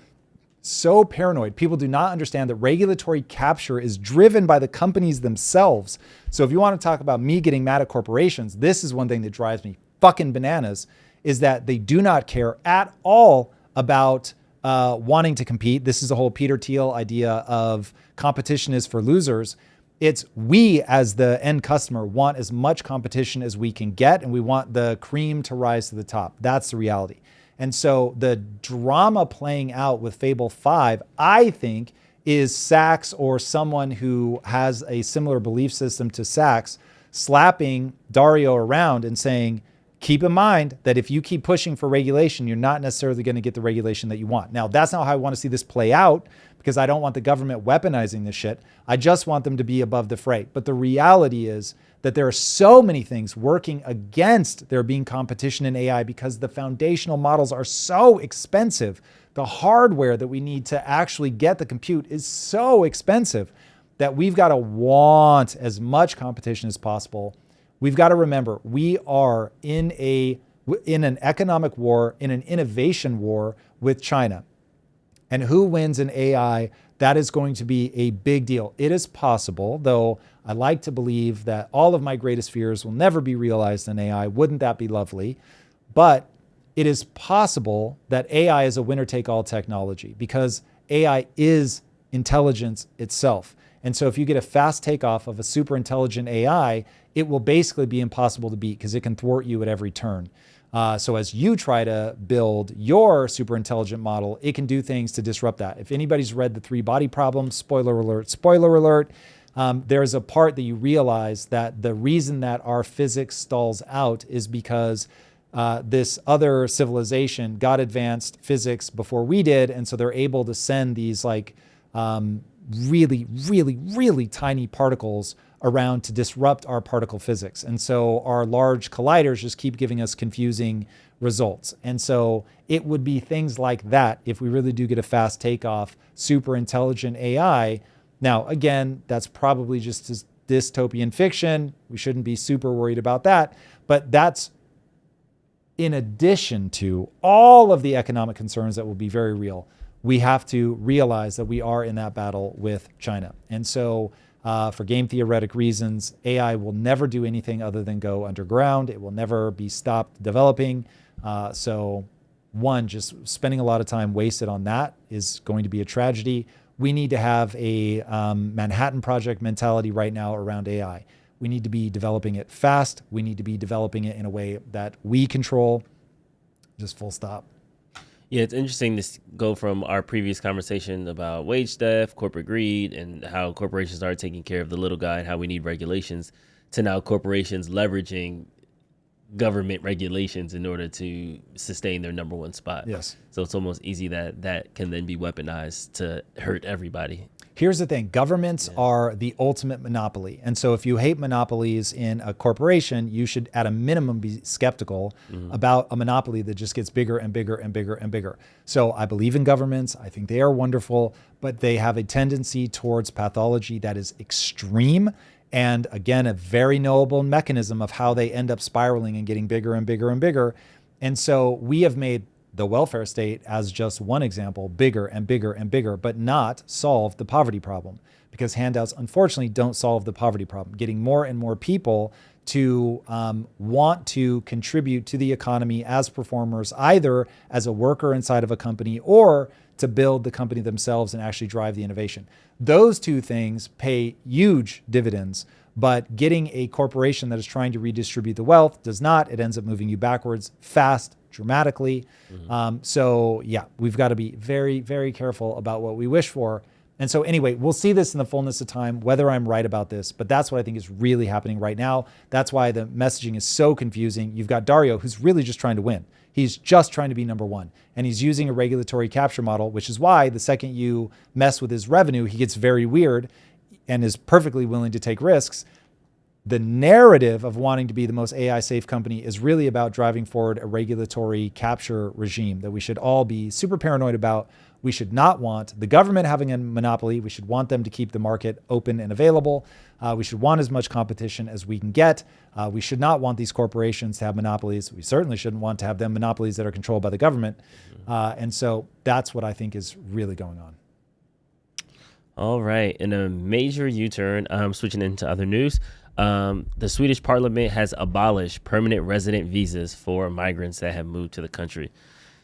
so paranoid. People do not understand that regulatory capture is driven by the companies themselves. So if you want to talk about me getting mad at corporations, this is one thing that drives me fucking bananas, is that they do not care at all about wanting to compete. This is the whole Peter Thiel idea of competition is for losers. It's we as the end customer want as much competition as we can get, and we want the cream to rise to the top. That's the reality. And so the drama playing out with Fable 5, I think, is Sachs or someone who has a similar belief system to Sachs slapping Dario around and saying, keep in mind that if you keep pushing for regulation, you're not necessarily going to get the regulation that you want. Now, that's not how I want to see this play out, because I don't want the government weaponizing this shit. I just want them to be above the fray. But the reality is that there are so many things working against there being competition in AI because the foundational models are so expensive. The hardware that we need to actually get the compute is so expensive that we've got to want as much competition as possible. We've got to remember, we are in an economic war, in an innovation war with China. And who wins in AI, that is going to be a big deal. It is possible, though I like to believe that all of my greatest fears will never be realized in AI. Wouldn't that be lovely? But it is possible that AI is a winner-take-all technology because AI is intelligence itself. And so if you get a fast takeoff of a super intelligent AI, it will basically be impossible to beat because it can thwart you at every turn. So as you try to build your super intelligent model, it can do things to disrupt that. If anybody's read The Three Body Problem, spoiler alert, there's a part that you realize that the reason that our physics stalls out is because this other civilization got advanced physics before we did. And so they're able to send these like really, really, really tiny particles around to disrupt our particle physics. And so our large colliders just keep giving us confusing results. And so it would be things like that if we really do get a fast takeoff, super intelligent AI. Now, again, that's probably just dystopian fiction. We shouldn't be super worried about that. But that's in addition to all of the economic concerns that will be very real. We have to realize that we are in that battle with China. And so for game theoretic reasons, AI will never do anything other than go underground. It will never be stopped developing. So one, just spending a lot of time wasted on that is going to be a tragedy. We need to have a Manhattan Project mentality right now around AI. We need to be developing it fast. We need to be developing it in a way that we control. Just full stop. Yeah, it's interesting to go from our previous conversation about wage theft, corporate greed, and how corporations are taking care of the little guy and how we need regulations, to now corporations leveraging government regulations in order to sustain their number one spot. Yes. So it's almost easy that can then be weaponized to hurt everybody. Here's the thing. Governments are the ultimate monopoly. And so if you hate monopolies in a corporation, you should at a minimum be skeptical about a monopoly that just gets bigger and bigger and bigger and bigger. So I believe in governments. I think they are wonderful, but they have a tendency towards pathology that is extreme. And again, a very knowable mechanism of how they end up spiraling and getting bigger and bigger and bigger. And so we have made the welfare state, as just one example, bigger and bigger and bigger, but not solve the poverty problem, because handouts, unfortunately, don't solve the poverty problem. Getting more and more people to want to contribute to the economy as performers, either as a worker inside of a company or to build the company themselves and actually drive the innovation. Those two things pay huge dividends, but getting a corporation that is trying to redistribute the wealth does not. It ends up moving you backwards fast, dramatically. So yeah, we've got to be very, very careful about what we wish for. And so anyway, we'll see this in the fullness of time, whether I'm right about this, but that's what I think is really happening right now. That's why the messaging is so confusing. You've got Dario, who's really just trying to win. He's just trying to be number one. And he's using a regulatory capture model, which is why the second you mess with his revenue, he gets very weird and is perfectly willing to take risks. The narrative of wanting to be the most AI safe company is really about driving forward a regulatory capture regime that we should all be super paranoid about. We should not want the government having a monopoly. We should want them to keep the market open and available. We should want as much competition as we can get. We should not want these corporations to have monopolies. We certainly shouldn't want to have them monopolies that are controlled by the government. And so that's what I think is really going on. All right. In a major U-turn, switching into other news, the Swedish parliament has abolished permanent resident visas for migrants that have moved to the country.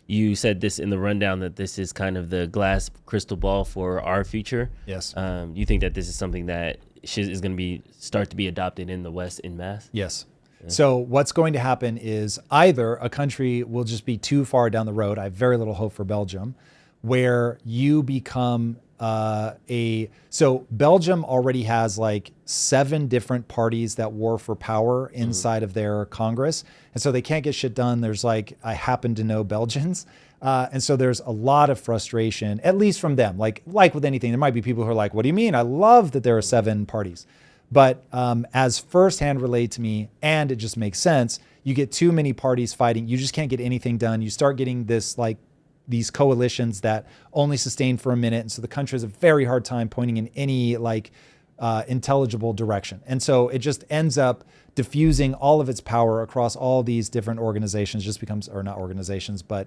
You said this in the rundown that this is kind of the glass crystal ball for our future. Yes. You think that this is something that is going to start to be adopted in the West en masse? Yes. So what's going to happen is either a country will just be too far down the road. I have very little hope for Belgium, where you become so Belgium already has like 7 different parties that war for power inside of their Congress. And so they can't get shit done. There's like, I happen to know Belgians. And so there's a lot of frustration, at least from them. Like with anything, there might be people who are like, what do you mean? I love that there are 7 parties. But as firsthand relayed to me, and it just makes sense, you get too many parties fighting. You just can't get anything done. You start getting this like these coalitions that only sustain for a minute. And so the country has a very hard time pointing in any like intelligible direction. And so it just ends up diffusing all of its power across all these different organizations, just becomes, or not organizations, but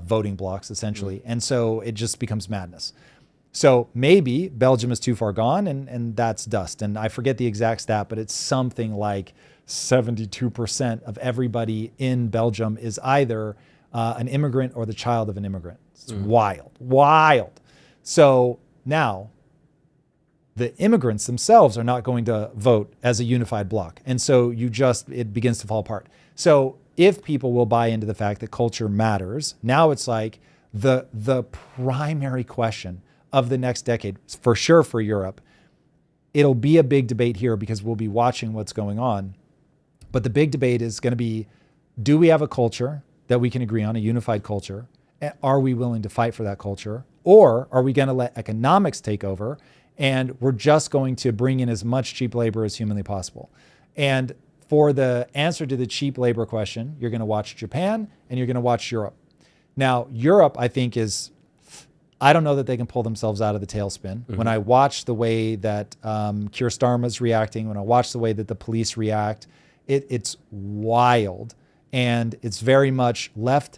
voting blocks essentially. And so it just becomes madness. So maybe Belgium is too far gone and that's dust. And I forget the exact stat, but it's something like 72% of everybody in Belgium is either an immigrant or the child of an immigrant. It's wild. So now the immigrants themselves are not going to vote as a unified bloc. And so it begins to fall apart. So if people will buy into the fact that culture matters, now it's like the primary question of the next decade, for sure for Europe, it'll be a big debate here because we'll be watching what's going on. But the big debate is going to be, do we have a culture that we can agree on, a unified culture? Are we willing to fight for that culture? Or are we going to let economics take over and we're just going to bring in as much cheap labor as humanly possible? And for the answer to the cheap labor question, you're going to watch Japan and you're going to watch Europe. Now, Europe, I think I don't know that they can pull themselves out of the tailspin. When I watch the way that Keir Starmer's reacting, when I watch the way that the police react, it's wild. And it's very much left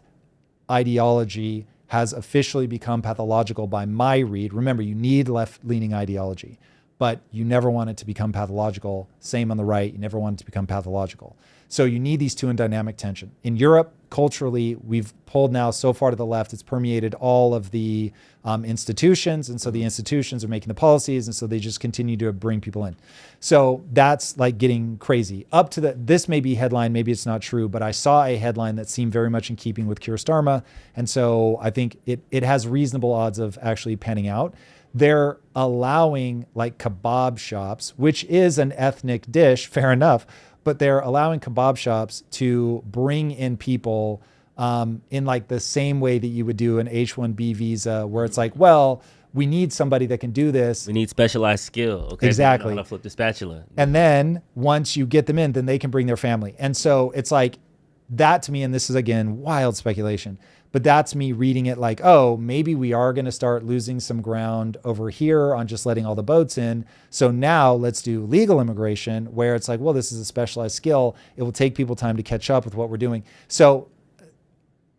ideology has officially become pathological by my read. Remember, you need left-leaning ideology, but you never want it to become pathological. Same on the right, you never want it to become pathological. So you need these two in dynamic tension. In Europe, culturally, we've pulled now so far to the left, it's permeated all of the institutions. And so the institutions are making the policies. And so they just continue to bring people in. So that's like getting crazy. Up to this may be headline, maybe it's not true, but I saw a headline that seemed very much in keeping with Keir Starmer. And so I think it has reasonable odds of actually panning out. They're allowing like kebab shops, which is an ethnic dish, fair enough, but they're allowing kebab shops to bring in people in like the same way that you would do an H-1B visa, where it's like, well, we need somebody that can do this. We need specialized skill. Okay, exactly. How to flip the spatula. And then once you get them in, then they can bring their family. And so it's like that to me, and this is again wild speculation, but that's me reading it like, oh, maybe we are going to start losing some ground over here on just letting all the boats in. So now let's do legal immigration, where it's like, well, this is a specialized skill. It will take people time to catch up with what we're doing. So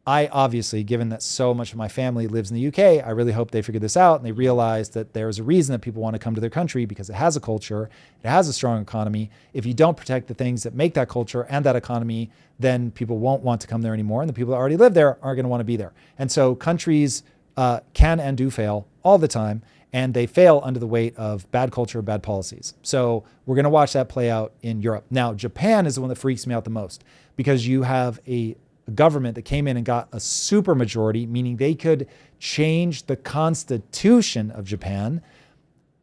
I obviously, given that so much of my family lives in the UK, I really hope they figure this out and they realize that there's a reason that people want to come to their country, because it has a culture, it has a strong economy. If you don't protect the things that make that culture and that economy, then people won't want to come there anymore. And the people that already live there aren't going to want to be there. And so countries can and do fail all the time, and they fail under the weight of bad culture, bad policies. So we're going to watch that play out in Europe. Now, Japan is the one that freaks me out the most, because you have a government that came in and got a super majority, meaning they could change the constitution of Japan,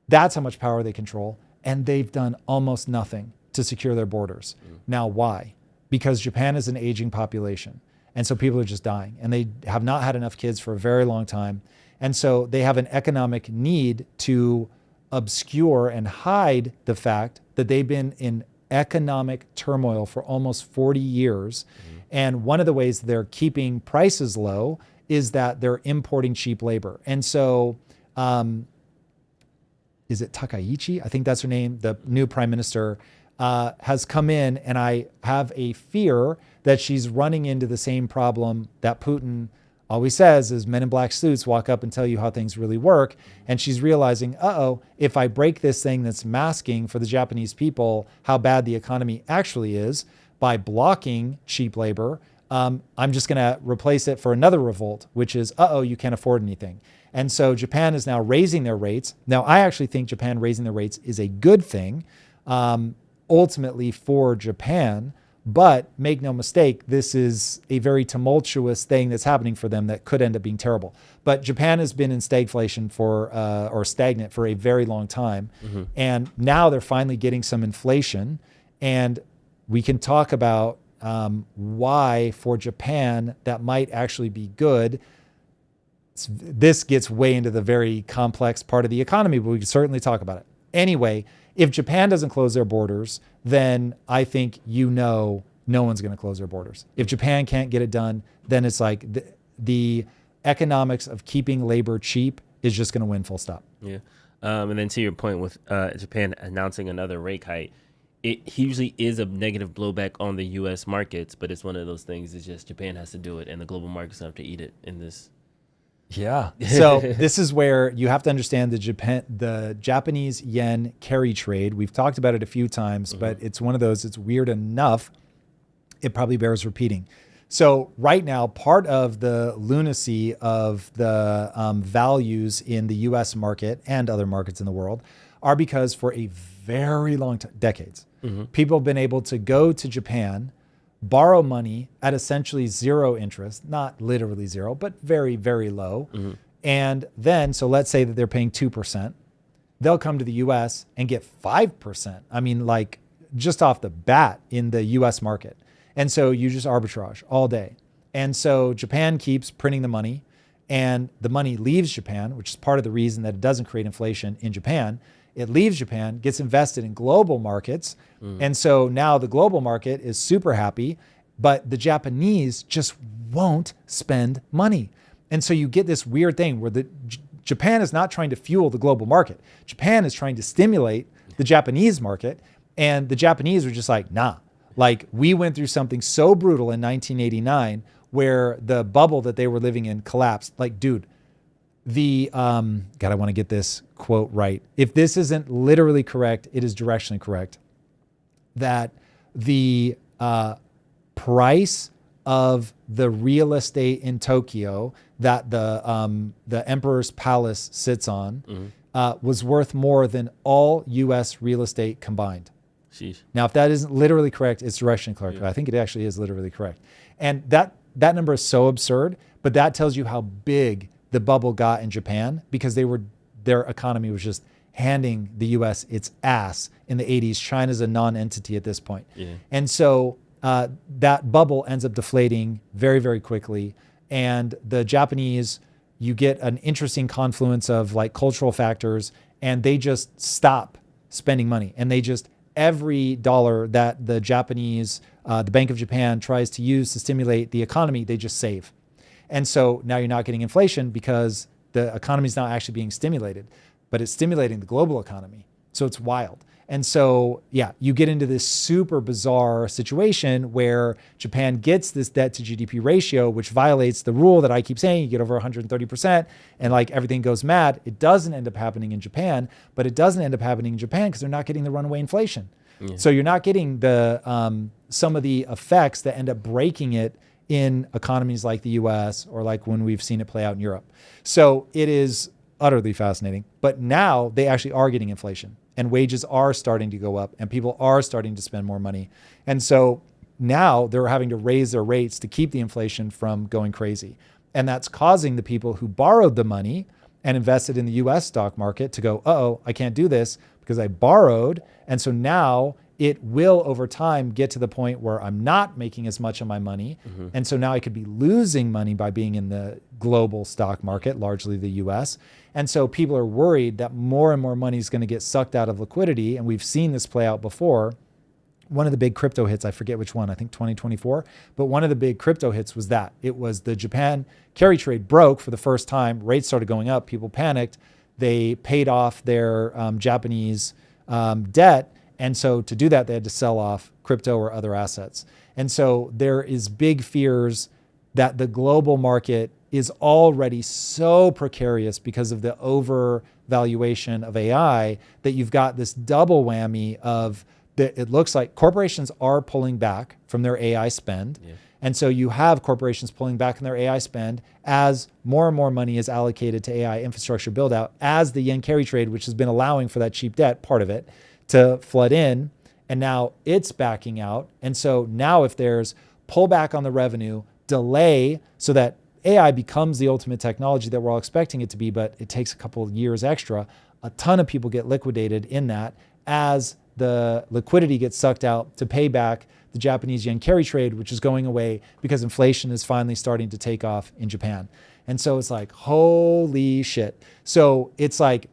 That's how much power they control. And they've done almost nothing to secure their borders. Now, why? Because Japan is an aging population. And so people are just dying. And they have not had enough kids for a very long time. And so they have an economic need to obscure and hide the fact that they've been in economic turmoil for almost 40 years. And one of the ways they're keeping prices low is that they're importing cheap labor. And so, is it Takaichi? I think that's her name. The new prime minister has come in, and I have a fear that she's running into the same problem that Putin always says is men in black suits walk up and tell you how things really work. And she's realizing, if I break this thing that's masking for the Japanese people how bad the economy actually is by blocking cheap labor, I'm just going to replace it for another revolt, which is, you can't afford anything. And so Japan is now raising their rates. Now, I actually think Japan raising their rates is a good thing, ultimately for Japan. But make no mistake, this is a very tumultuous thing that's happening for them that could end up being terrible. But Japan has been in stagflation or stagnant for a very long time. And now they're finally getting some inflation. And we can talk about why for Japan that might actually be good. This gets way into the very complex part of the economy, but we can certainly talk about it. Anyway, if Japan doesn't close their borders, then I think no one's going to close their borders. If Japan can't get it done, then it's like the economics of keeping labor cheap is just going to win, full stop. Yeah. And then to your point with Japan announcing another rate hike, it usually is a negative blowback on the U.S. markets, but it's one of those things. It's just Japan has to do it, and the global markets have to eat it in this. Yeah. So this is where you have to understand the Japanese yen carry trade. We've talked about it a few times, but it's one of those, it's weird enough. It probably bears repeating. So right now, part of the lunacy of the values in the U.S. market and other markets in the world are because for a very long time, decades, people have been able to go to Japan, borrow money at essentially zero interest, not literally zero, but very, very low. And then, so let's say that they're paying 2%. They'll come to the US and get 5%. I mean, like just off the bat in the US market. And so you just arbitrage all day. And so Japan keeps printing the money, and the money leaves Japan, which is part of the reason that it doesn't create inflation in Japan. It leaves Japan, gets invested in global markets. And so now the global market is super happy, but the Japanese just won't spend money. And so you get this weird thing where Japan is not trying to fuel the global market. Japan is trying to stimulate the Japanese market. And the Japanese are just like, nah. Like, we went through something so brutal in 1989 where the bubble that they were living in collapsed. Like, dude, I want to get this quote right. If this isn't literally correct, it is directionally correct. That the price of the real estate in Tokyo that the Emperor's Palace sits on was worth more than all U.S. real estate combined. Sheesh. Now, if that isn't literally correct, it's directionally correct. Yeah. I think it actually is literally correct. And that number is so absurd, but that tells you how big the bubble got in Japan, because their economy was just handing the U.S. its ass in the 80s. China's a non-entity at this point. Yeah. And so that bubble ends up deflating very, very quickly. And the Japanese, you get an interesting confluence of like cultural factors, and they just stop spending money. And they just, every dollar that the Japanese, the Bank of Japan tries to use to stimulate the economy, they just save. And so now you're not getting inflation because the economy is not actually being stimulated, but it's stimulating the global economy. So it's wild. And so, yeah, you get into this super bizarre situation where Japan gets this debt to GDP ratio, which violates the rule that I keep saying, you get over 130% and like everything goes mad. It doesn't end up happening in Japan, but it doesn't end up happening in Japan because they're not getting the runaway inflation. Yeah. So you're not getting the some of the effects that end up breaking it in economies like the US or like when we've seen it play out in Europe. So it is utterly fascinating. But now they actually are getting inflation, and wages are starting to go up, and people are starting to spend more money. And so now they're having to raise their rates to keep the inflation from going crazy. And that's causing the people who borrowed the money and invested in the U.S. stock market to go, uh-oh, I can't do this because I borrowed. And so now it will over time get to the point where I'm not making as much of my money. And so now I could be losing money by being in the global stock market, largely the US. And so people are worried that more and more money is going to get sucked out of liquidity. And we've seen this play out before. One of the big crypto hits, I forget which one, I think 2024, but one of the big crypto hits was that. It was the Japan carry trade broke for the first time. Rates started going up. People panicked. They paid off their Japanese debt. And so to do that, they had to sell off crypto or other assets. And so there is big fears that the global market is already so precarious because of the overvaluation of AI that you've got this double whammy of that. It looks like corporations are pulling back from their AI spend. Yeah. And so you have corporations pulling back on their AI spend as more and more money is allocated to AI infrastructure build out, as the yen carry trade, which has been allowing for that cheap debt, part of it, to flood in, and now it's backing out. And so now if there's pullback on the revenue, delay so that AI becomes the ultimate technology that we're all expecting it to be, but it takes a couple of years extra, a ton of people get liquidated in that as the liquidity gets sucked out to pay back the Japanese yen carry trade, which is going away because inflation is finally starting to take off in Japan. And so it's like, holy shit. So it's like,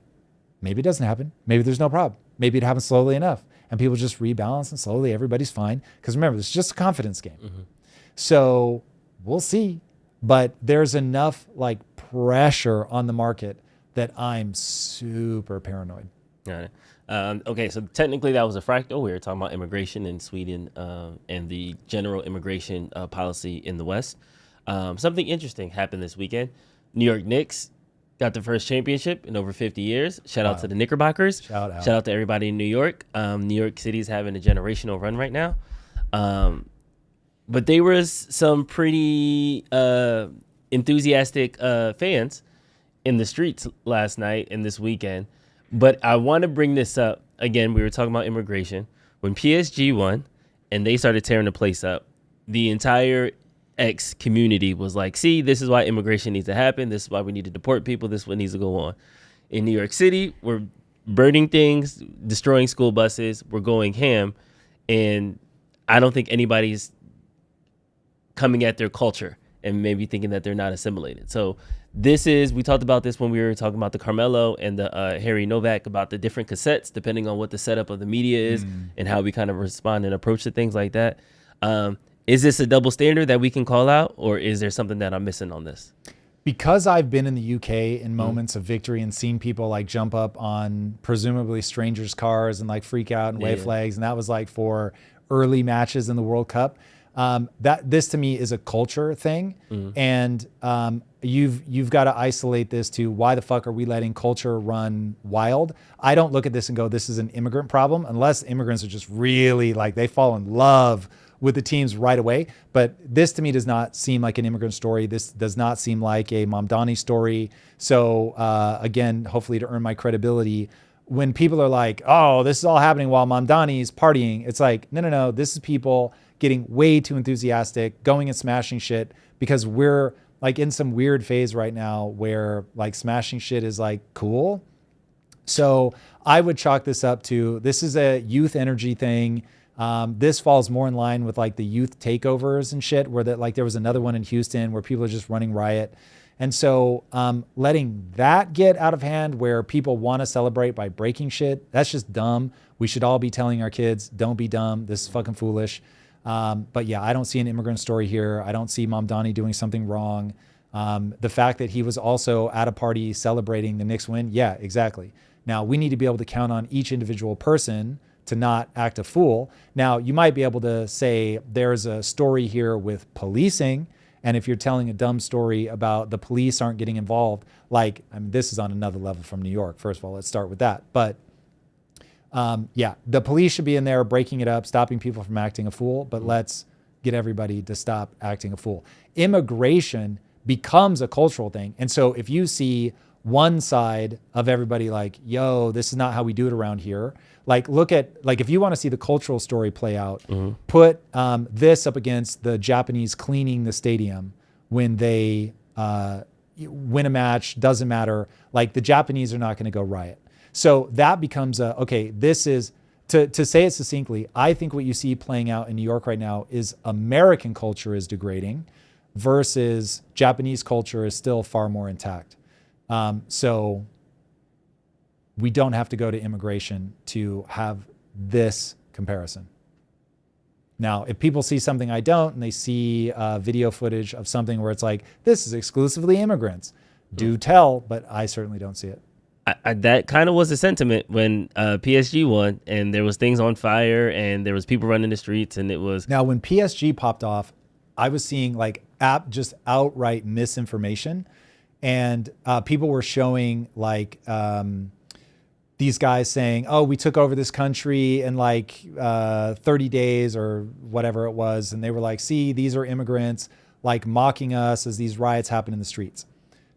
maybe it doesn't happen. Maybe there's no problem. Maybe it happens slowly enough and people just rebalance and slowly everybody's fine. Because remember, this is just a confidence game. So we'll see. But there's enough like pressure on the market that I'm super paranoid. Got it. Okay, so technically that was a fractal. We were talking about immigration in Sweden and the general immigration policy in the West. Something interesting happened this weekend. New York Knicks got the first championship in over 50 years. Shout out to the Knickerbockers. Shout out to everybody in New York. New York City's having a generational run right now. But there was some pretty enthusiastic fans in the streets last night and this weekend. But I want to bring this up. Again, we were talking about immigration. When PSG won and they started tearing the place up, the entire X community was like, see, this is why immigration needs to happen. This is why we need to deport people. This is what needs to go on. In New York City, we're burning things, destroying school buses. We're going ham. And I don't think anybody's coming at their culture and maybe thinking that they're not assimilated. So we talked about this when we were talking about the Carmelo and the Harry Novak, about the different cassettes, depending on what the setup of the media is and how we kind of respond and approach to things like that. Is this a double standard that we can call out, or is there something that I'm missing on this? Because I've been in the UK in moments of victory and seen people like jump up on presumably strangers' cars and like freak out and wave flags. And that was like for early matches in the World Cup. This to me is a culture thing. And you've got to isolate this to why the fuck are we letting culture run wild? I don't look at this and go, this is an immigrant problem, unless immigrants are just really like, they fall in love with the teams right away. But this to me does not seem like an immigrant story. This does not seem like a Mamdani story. So again, hopefully to earn my credibility, when people are like, oh, this is all happening while Mamdani's partying, it's like, no, this is people getting way too enthusiastic, going and smashing shit, because we're like in some weird phase right now where like smashing shit is like cool. So I would chalk this up to, this is a youth energy thing. This falls more in line with like the youth takeovers and shit, where that like there was another one in Houston where people are just running riot. And so letting that get out of hand where people want to celebrate by breaking shit, that's just dumb. We should all be telling our kids, don't be dumb. This is fucking foolish. But yeah, I don't see an immigrant story here. I don't see Mamdani doing something wrong. The fact that he was also at a party celebrating the Knicks win. Yeah, exactly. Now we need to be able to count on each individual person to not act a fool. Now you might be able to say there's a story here with policing. And if you're telling a dumb story about the police aren't getting involved, like, I mean, this is on another level from New York. First of all, let's start with that. But yeah, the police should be in there breaking it up, stopping people from acting a fool, but let's get everybody to stop acting a fool. Immigration becomes a cultural thing. And so if you see one side of everybody like, yo, this is not how we do it around here. Like, look at, like, if you want to see the cultural story play out, put this up against the Japanese cleaning the stadium when they, win a match, doesn't matter. Like the Japanese are not going to go riot. So that becomes okay, this is, to say it succinctly, I think what you see playing out in New York right now is American culture is degrading versus Japanese culture is still far more intact. So we don't have to go to immigration to have this comparison. Now, if people see something I don't, and they see video footage of something where it's like, this is exclusively immigrants, do tell, but I certainly don't see it. That kind of was the sentiment when PSG won, and there was things on fire, and there was people running the streets, and it was... Now, when PSG popped off, I was seeing like just outright misinformation, and people were showing like... these guys saying, oh, we took over this country in like 30 days or whatever it was. And they were like, see, these are immigrants, like mocking us as these riots happen in the streets.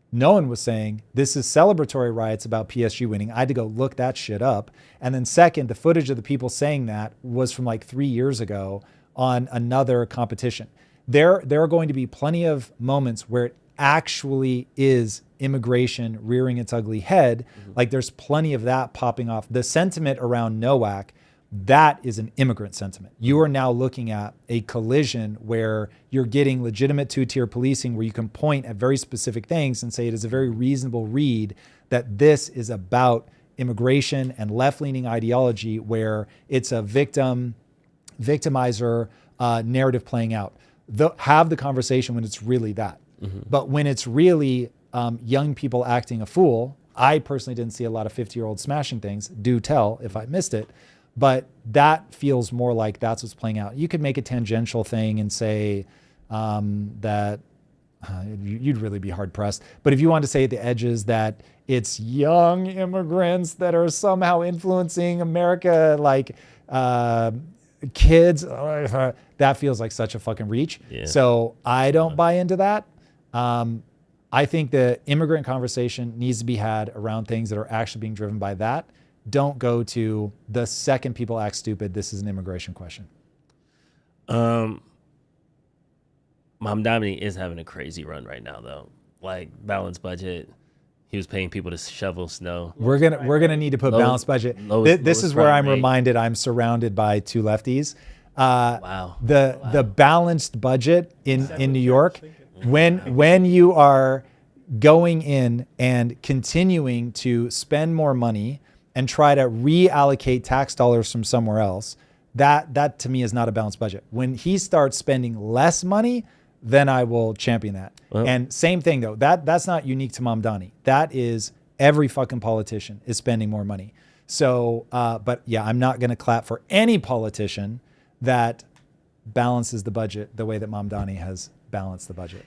No one was saying this is celebratory riots about PSG winning. I had to go look that shit up. And then second, the footage of the people saying that was from like 3 years ago on another competition. There are going to be plenty of moments where it actually is immigration rearing its ugly head. Like there's plenty of that popping off. The sentiment around NOAC, that is an immigrant sentiment. You are now looking at a collision where you're getting legitimate two-tier policing where you can point at very specific things and say it is a very reasonable read that this is about immigration and left-leaning ideology where it's a victimizer narrative playing out. Have the conversation when it's really that. But when it's really young people acting a fool, I personally didn't see a lot of 50-year-olds smashing things. Do tell if I missed it. But that feels more like that's what's playing out. You could make a tangential thing and say that you'd really be hard pressed. But if you want to say at the edges that it's young immigrants that are somehow influencing America, like kids, that feels like such a fucking reach. Yeah. So I don't buy into that. I think the immigrant conversation needs to be had around things that are actually being driven by that. Don't go to the second people act stupid, this is an immigration question. Mamdani is having a crazy run right now, though. Like balanced budget. He was paying people to shovel snow. We're gonna need to put balanced budget. This is where I'm reminded I'm surrounded by two lefties. Wow. The balanced budget in New York. When you are going in and continuing to spend more money and try to reallocate tax dollars from somewhere else, that to me is not a balanced budget. When he starts spending less money, then I will champion that. Well, and same thing though, that's not unique to Mamdani. That is every fucking politician is spending more money. So, but yeah, I'm not going to clap for any politician that balances the budget the way that Mamdani has balanced the budget.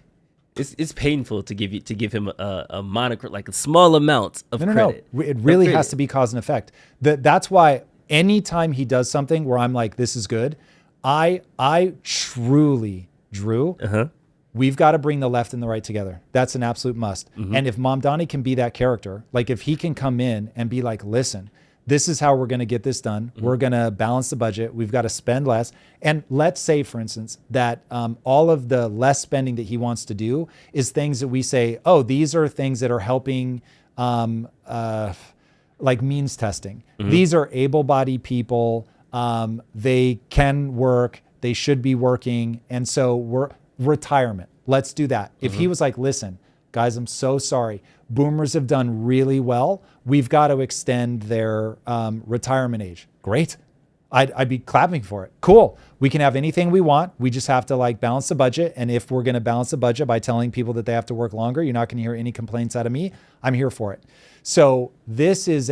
It's painful to give him a moniker, like a small amount of credit. No. It really has to be cause and effect. That's why anytime he does something where I'm like, this is good, I truly, Drew, we've got to bring the left and the right together. That's an absolute must. And if Mamdani can be that character, like if he can come in and be like, listen, this is how we're going to get this done. We're going to balance the budget. We've got to spend less. And let's say, for instance, that all of the less spending that he wants to do is things that we say, oh, these are things that are helping like means testing. These are able-bodied people. They can work. They should be working. And so retirement. Let's do that. If he was like, listen, guys, I'm so sorry. Boomers have done really well. We've got to extend their retirement age. Great. I'd be clapping for it. Cool. We can have anything we want. We just have to like balance the budget. And if we're going to balance the budget by telling people that they have to work longer, you're not going to hear any complaints out of me. I'm here for it. So this is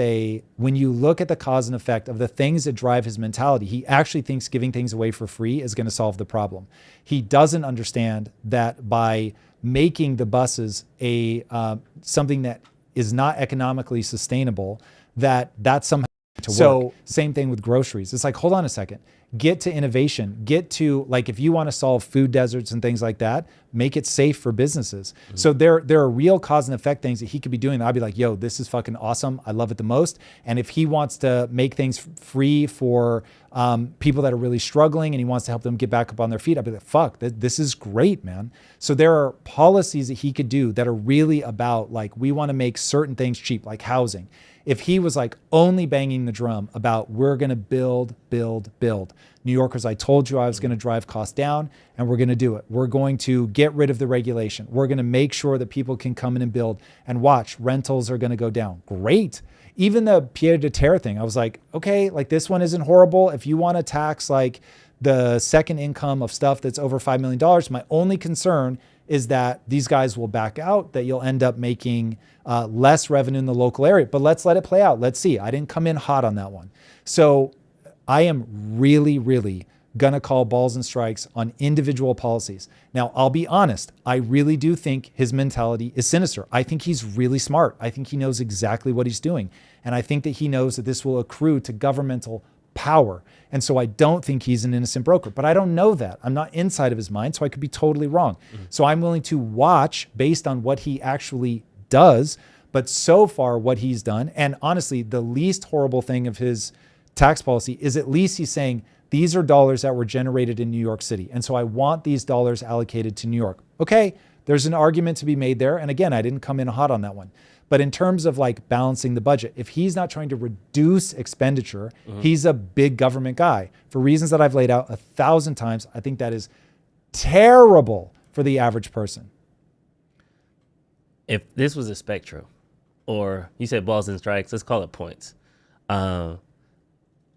when you look at the cause and effect of the things that drive his mentality, he actually thinks giving things away for free is going to solve the problem. He doesn't understand that by making the buses something that is not economically sustainable, that's somehow to work. So same thing with groceries. It's like, hold on a second. get to innovation, get to, like, if you want to solve food deserts and things like that, make it safe for businesses. So there are real cause and effect things that he could be doing. I'd be like, yo, this is fucking awesome. I love it the most. And if he wants to make things free for people that are really struggling and he wants to help them get back up on their feet, I'd be like, fuck, this is great, man. So there are policies that he could do that are really about, like, we want to make certain things cheap, like housing. If he was like only banging the drum about we're going to build, New Yorkers, I told you I was going to drive costs down, and we're going to do it. We're going to get rid of the regulation. We're going to make sure that people can come in and build, and watch, rentals are going to go down. Great. Even the pied de terre thing, I was like, okay, like this one isn't horrible. If you want to tax like the second income of stuff that's over $5 million, my only concern is that these guys will back out, that you'll end up making less revenue in the local area. But let's let it play out. Let's see. I didn't come in hot on that one. So I am really, really gonna call balls and strikes on individual policies. Now, I'll be honest. I really do think his mentality is sinister. I think he's really smart. I think he knows exactly what he's doing. And I think that he knows that this will accrue to governmental power. And so I don't think he's an innocent broker, but I don't know that. I'm not inside of his mind, so I could be totally wrong. So I'm willing to watch based on what he actually does. But so far what he's done, and honestly, the least horrible thing of his tax policy is at least he's saying, these are dollars that were generated in New York City. And so I want these dollars allocated to New York. Okay, there's an argument to be made there. And again, I didn't come in hot on that one. But in terms of like balancing the budget, if he's not trying to reduce expenditure, he's a big government guy. For reasons that I've laid out 1,000 times, I think that is terrible for the average person. If this was a spectrum, or you said balls and strikes, let's call it points.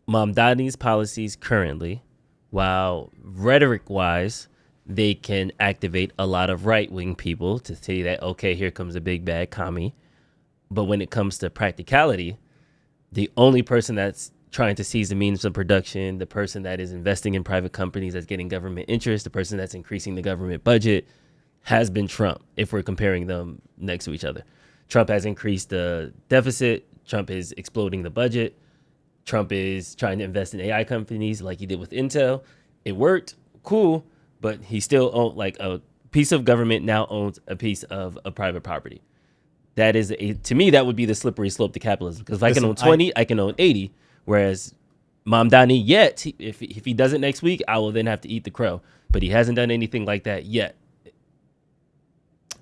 Mamdani's policies currently, while rhetoric-wise, they can activate a lot of right-wing people to say that, okay, here comes a big bad commie. But when it comes to practicality, the only person that's trying to seize the means of production, the person that is investing in private companies, that's getting government interest, the person that's increasing the government budget has been Trump, if we're comparing them next to each other. Trump has increased the deficit. Trump is exploding the budget. Trump is trying to invest in AI companies like he did with Intel. It worked, cool, but he still owns, like, a piece of government now owns a piece of a private property. That is, to me, that would be the slippery slope to capitalism. Because if I can own 20, I can own 80. Whereas Mamdani, yet, if he does it next week, I will then have to eat the crow. But he hasn't done anything like that yet.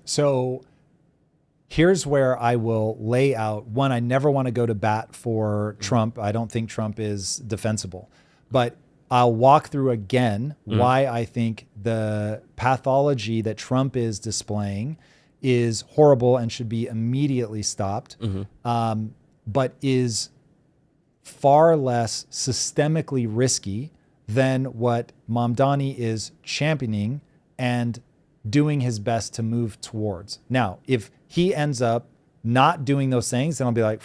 So here's where I will lay out. One, I never want to go to bat for Trump. I don't think Trump is defensible. But I'll walk through again why I think the pathology that Trump is displaying is horrible and should be immediately stopped, but is far less systemically risky than what Mamdani is championing and doing his best to move towards. Now, if he ends up not doing those things, then I'll be like,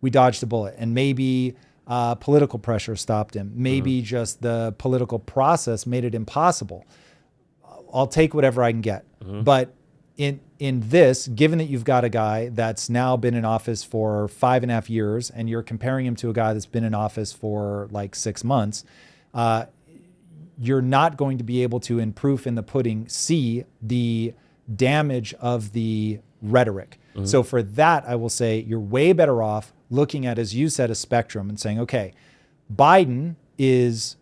we dodged a bullet. And maybe political pressure stopped him. Maybe just the political process made it impossible. I'll take whatever I can get. But in this, given that you've got a guy that's now been in office for 5.5 years and you're comparing him to a guy that's been in office for like 6 months, you're not going to be able to, in proof in the pudding, see the damage of the rhetoric. So for that, I will say you're way better off looking at, as you said, a spectrum and saying, okay, Biden is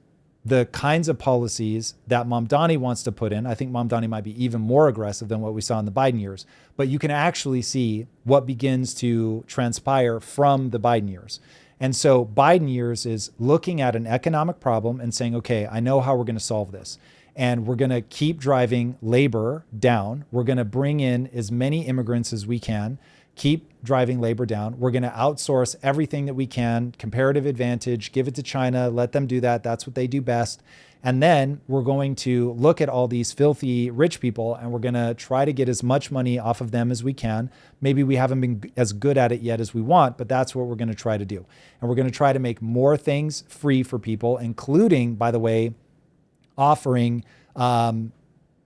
the kinds of policies that Mamdani wants to put in. I think Mamdani might be even more aggressive than what we saw in the Biden years, but you can actually see what begins to transpire from the Biden years. And so Biden years is looking at an economic problem and saying, okay, I know how we're going to solve this. And we're going to keep driving labor down. We're going to bring in as many immigrants as we can, keep driving labor down. We're going to outsource everything that we can, comparative advantage, give it to China, let them do that. That's what they do best. And then we're going to look at all these filthy rich people and we're going to try to get as much money off of them as we can. Maybe we haven't been as good at it yet as we want, but that's what we're going to try to do. And we're going to try to make more things free for people, including, by the way, offering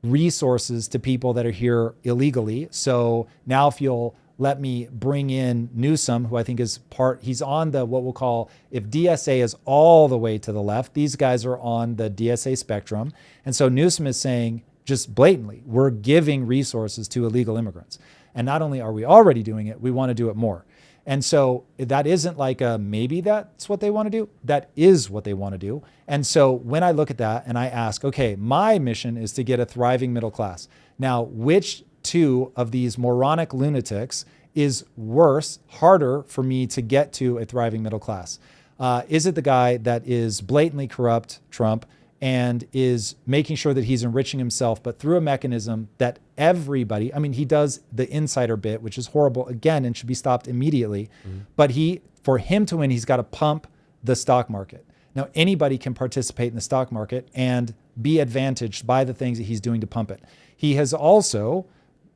resources to people that are here illegally. So now if you'll let me bring in Newsom, who I think is he's on the, what we'll call, if DSA is all the way to the left, these guys are on the DSA spectrum. And so Newsom is saying just blatantly, we're giving resources to illegal immigrants. And not only are we already doing it, we want to do it more. And so that isn't like a maybe that's what they want to do. That is what they want to do. And so when I look at that and I ask, okay, my mission is to get a thriving middle class. Now, which two of these moronic lunatics is worse, harder for me to get to a thriving middle class? Is it the guy that is blatantly corrupt, Trump, and is making sure that he's enriching himself, but through a mechanism that everybody, I mean, he does the insider bit, which is horrible again and should be stopped immediately. But for him to win, he's got to pump the stock market. Now, anybody can participate in the stock market and be advantaged by the things that he's doing to pump it. He has also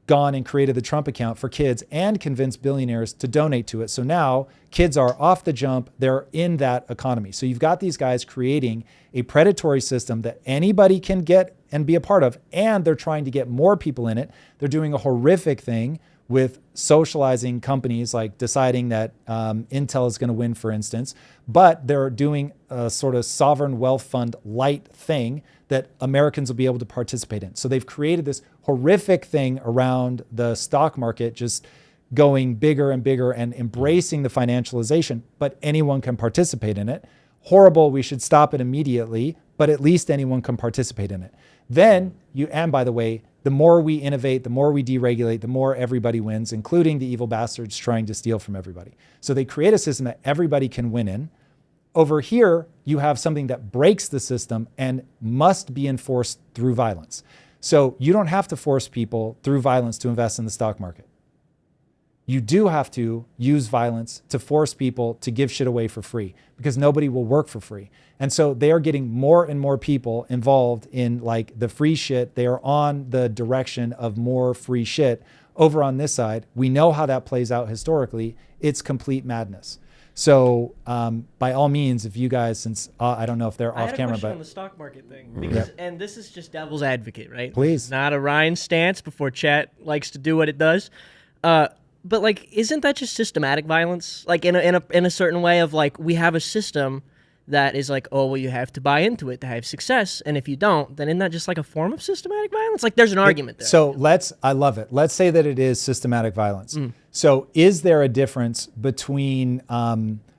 gone and created the Trump account for kids and convinced billionaires to donate to it. So now kids are off the jump. They're in that economy. So you've got these guys creating a predatory system that anybody can get and be a part of, and they're trying to get more people in it. They're doing a horrific thing with socializing companies, like deciding that Intel is going to win, for instance, but they're doing a sort of sovereign wealth fund light thing that Americans will be able to participate in. So they've created this horrific thing around the stock market, just going bigger and bigger and embracing the financialization, but anyone can participate in it. Horrible, we should stop it immediately, but at least anyone can participate in it. Then and by the way, the more we innovate, the more we deregulate, the more everybody wins, including the evil bastards trying to steal from everybody. So they create a system that everybody can win in. Over here, you have something that breaks the system and must be enforced through violence. So you don't have to force people through violence to invest in the stock market. You do have to use violence to force people to give shit away for free, because nobody will work for free. And so they are getting more and more people involved in like the free shit. They are on the direction of more free shit. Over on this side, we know how that plays out historically. It's complete madness. So by all means, if you guys, since I don't know if they're off camera, but on the stock market thing, because, and this is just devil's advocate, right? Please. It's not a Ryan stance before chat likes to do what it does. But like, isn't that just systematic violence? Like in a certain way of like, we have a system that is like, oh, well, you have to buy into it to have success. And if you don't, then isn't that just like a form of systematic violence? Like there's an argument there. So I love it. Let's say that it is systematic violence. So is there a difference between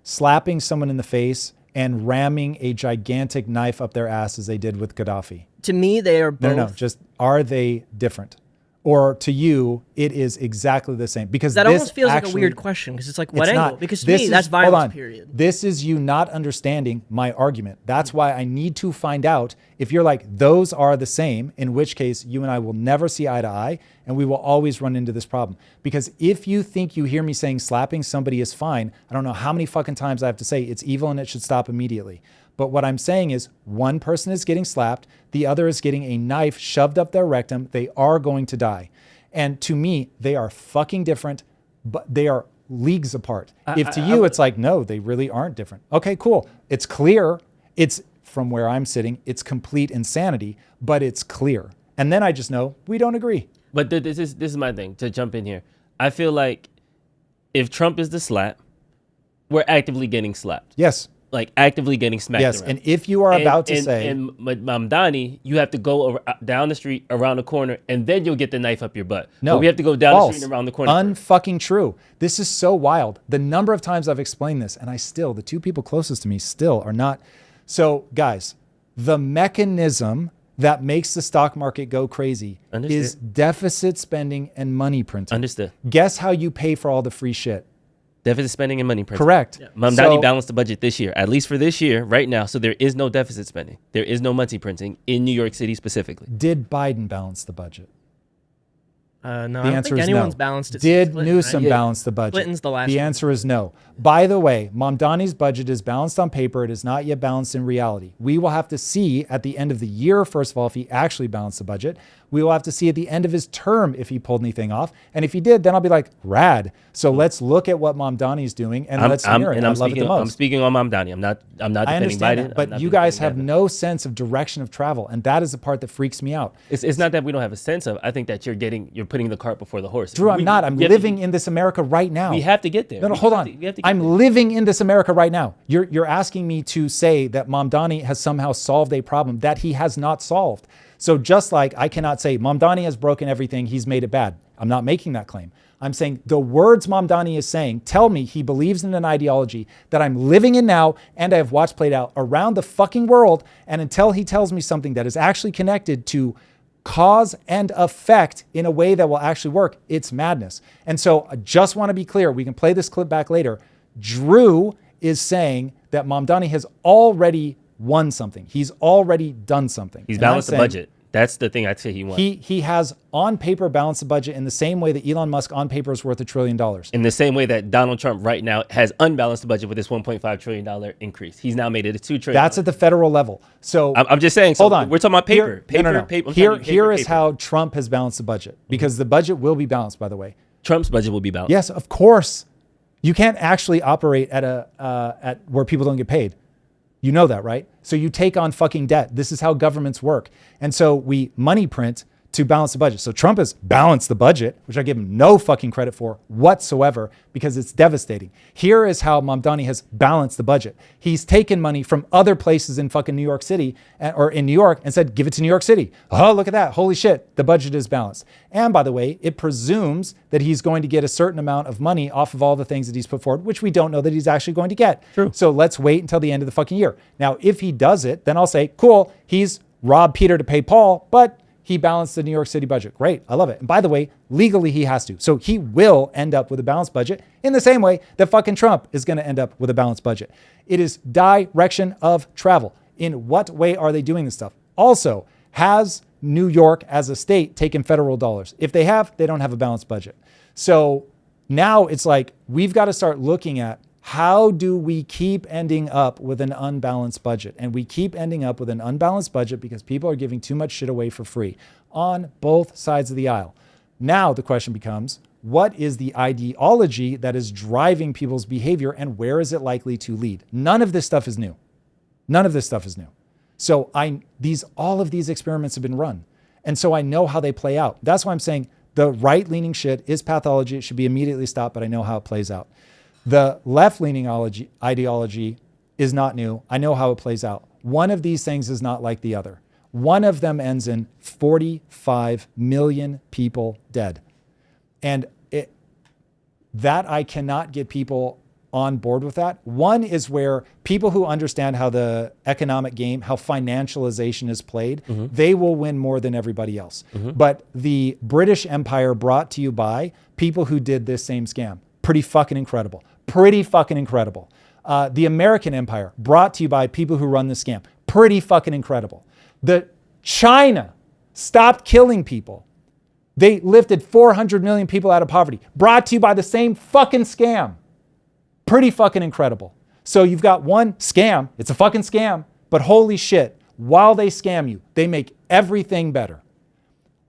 slapping someone in the face and ramming a gigantic knife up their ass as they did with Gaddafi? To me, they are both. No, just are they different? Or to you, it is exactly the same? Because that this almost feels actually, like a weird question, because it's like, what it's angle? not. Because to This me, is- that's hold violence, on. period. This is you not understanding my argument. That's why I need to find out if you're like, those are the same, in which case you and I will never see eye to eye, and we will always run into this problem. Because if you think you hear me saying slapping somebody is fine, I don't know how many fucking times I have to say it's evil and it should stop immediately. But what I'm saying is one person is getting slapped, the other is getting a knife shoved up their rectum. They are going to die. And to me, they are fucking different, but they are leagues apart. If to you, it's like, no, they really aren't different. Okay, cool. It's clear. It's from where I'm sitting, it's complete insanity, but it's clear. And then I just know we don't agree. But this is my thing, to jump in here. I feel like if Trump is the slap, we're actively getting slapped. Yes. Like actively getting smacked Yes. around. And if you are about to say, and Mamdani, you have to go down the street, around the corner, and then you'll get the knife up your butt. no, But we have to go down false, the street and around the corner. Unfucking true. This is so wild. The number of times I've explained this, and the two people closest to me still are not. So guys, the mechanism that makes the stock market go crazy is deficit spending and money printing. Understood. Guess how you pay for all the free shit? Deficit spending and money printing. Correct. Yeah. Mamdani balanced the budget this year, at least for this year, right now. So there is no deficit spending. There is no money printing in New York City specifically. Did Biden balance the budget? No, The I don't answer think is anyone's no. balanced it. Did since Clinton, Newsom right? balance the budget? Clinton's the last The one. answer is no. By the way, Mamdani's budget is balanced on paper. It is not yet balanced in reality. We will have to see at the end of the year, first of all, if he actually balanced the budget. We will have to see at the end of his term if he pulled anything off. And if he did, then I'll be like, rad. So let's look at what Mamdani's doing and let's hear it. And I love it the most. I'm speaking on Mamdani. I'm not I defending understand Biden. that, but you guys have no sense of direction of travel, and that is the part that freaks me out. It's not that we don't have a sense of. I think that you're putting the cart before the horse. Drew, I'm not. I'm living in this America right now. We have to get there. No, hold on. I'm living in this America right now. You're asking me to say that Mamdani has somehow solved a problem that he has not solved. So just like I cannot say Mamdani has broken everything, he's made it bad. I'm not making that claim. I'm saying the words Mamdani is saying tell me he believes in an ideology that I'm living in now and I have watched played out around the fucking world. And until he tells me something that is actually connected to cause and effect in a way that will actually work, it's madness. And so I just want to be clear. We can play this clip back later. Drew is saying that Mamdani has already won something. He's already done something. He's balanced the budget. That's the thing I'd say he won. He has on paper balanced the budget in the same way that Elon Musk on paper is worth $1 trillion. In the same way that Donald Trump right now has unbalanced the budget with this $1.5 trillion increase. He's now made it a $2 trillion. That's at the federal level. So I'm just saying. So hold on. We're talking about paper. Here is how Trump has balanced the budget, because the budget will be balanced, by the way. Trump's budget will be balanced. Yes, of course. You can't actually operate at where people don't get paid. You know that, right? So you take on fucking debt. This is how governments work. And so we money print to balance the budget. So Trump has balanced the budget, which I give him no fucking credit for whatsoever, because it's devastating. Here is how Mamdani has balanced the budget. He's taken money from other places in fucking New York City or in New York and said, give it to New York City. Oh, look at that. Holy shit. The budget is balanced. And by the way, it presumes that he's going to get a certain amount of money off of all the things that he's put forward, which we don't know that he's actually going to get. True. So let's wait until the end of the fucking year. Now, if he does it, then I'll say, cool, he's robbed Peter to pay Paul, but he balanced the New York City budget. Great. I love it. And by the way, legally he has to. So he will end up with a balanced budget in the same way that fucking Trump is going to end up with a balanced budget. It is direction of travel. In what way are they doing this stuff? Also, has New York as a state taken federal dollars? If they have, they don't have a balanced budget. So now it's like, we've got to start looking at how do we keep ending up with an unbalanced budget? And we keep ending up with an unbalanced budget because people are giving too much shit away for free on both sides of the aisle. Now the question becomes, what is the ideology that is driving people's behavior and where is it likely to lead? None of this stuff is new. None of this stuff is new. So all of these experiments have been run. And so I know how they play out. That's why I'm saying the right-leaning shit is pathology. It should be immediately stopped, but I know how it plays out. The left-leaning ideology is not new. I know how it plays out. One of these things is not like the other. One of them ends in 45 million people dead. And that I cannot get people on board with that. One is where people who understand how the economic game, how financialization is played, they will win more than everybody else. But the British Empire brought to you by people who did this same scam. Pretty fucking incredible. Pretty fucking incredible. The American Empire brought to you by people who run this scam. Pretty fucking incredible. China stopped killing people. They lifted 400 million people out of poverty. Brought to you by the same fucking scam. Pretty fucking incredible. So you've got one scam. It's a fucking scam. But holy shit, while they scam you, they make everything better.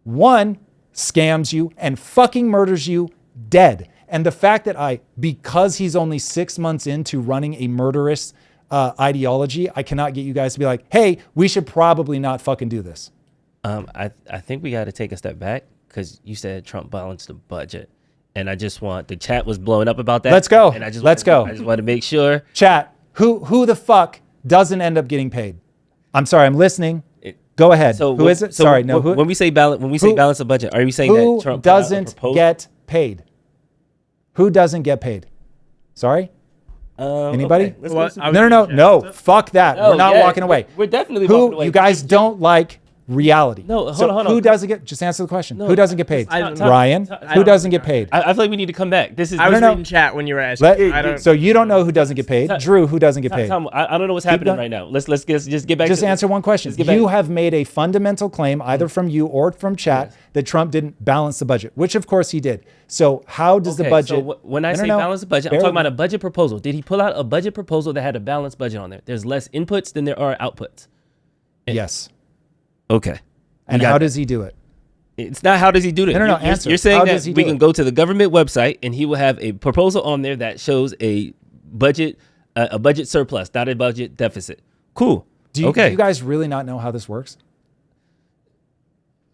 One scams you and fucking murders you dead. And the fact that because he's only 6 months into running a murderous ideology, I cannot get you guys to be like, hey, we should probably not fucking do this. I think we got to take a step back because you said Trump balanced the budget. And I just the chat was blowing up about that. Let's go. And Let's go. I just want to make sure. Chat, who the fuck doesn't end up getting paid? I'm sorry, I'm listening. Go ahead. So who is it? Sorry, no. When we say balance the budget, are you saying that Trump doesn't get paid? Who doesn't get paid? Sorry? Anybody? Okay. No. Fuck that. We're not walking away. We're definitely walking away. You guys don't like reality. No, hold on. Who doesn't get? Just answer the question. No, who doesn't get paid? Ryan. I Who don't doesn't get paid? I feel like we need to come back. This is. I was reading chat when you were asking. So you don't know who doesn't get paid? Drew, who doesn't get paid? Tom, I don't know what's happening right now. Let's just get back. Just answer one question. You have made a fundamental claim, either from you or from chat, that Trump didn't balance the budget, which of course he did. So how does the budget? So when I say balance the budget, I'm talking about a budget proposal. Did he pull out a budget proposal that had a balanced budget on there? There's less inputs than there are outputs. Yes. Okay. And how does he do it? It's not how does he do it. No, answer. You're saying How that does he we do can it? go to the government website and he will have a proposal on there that shows a budget surplus, not a budget deficit. Cool. Do you guys really not know how this works?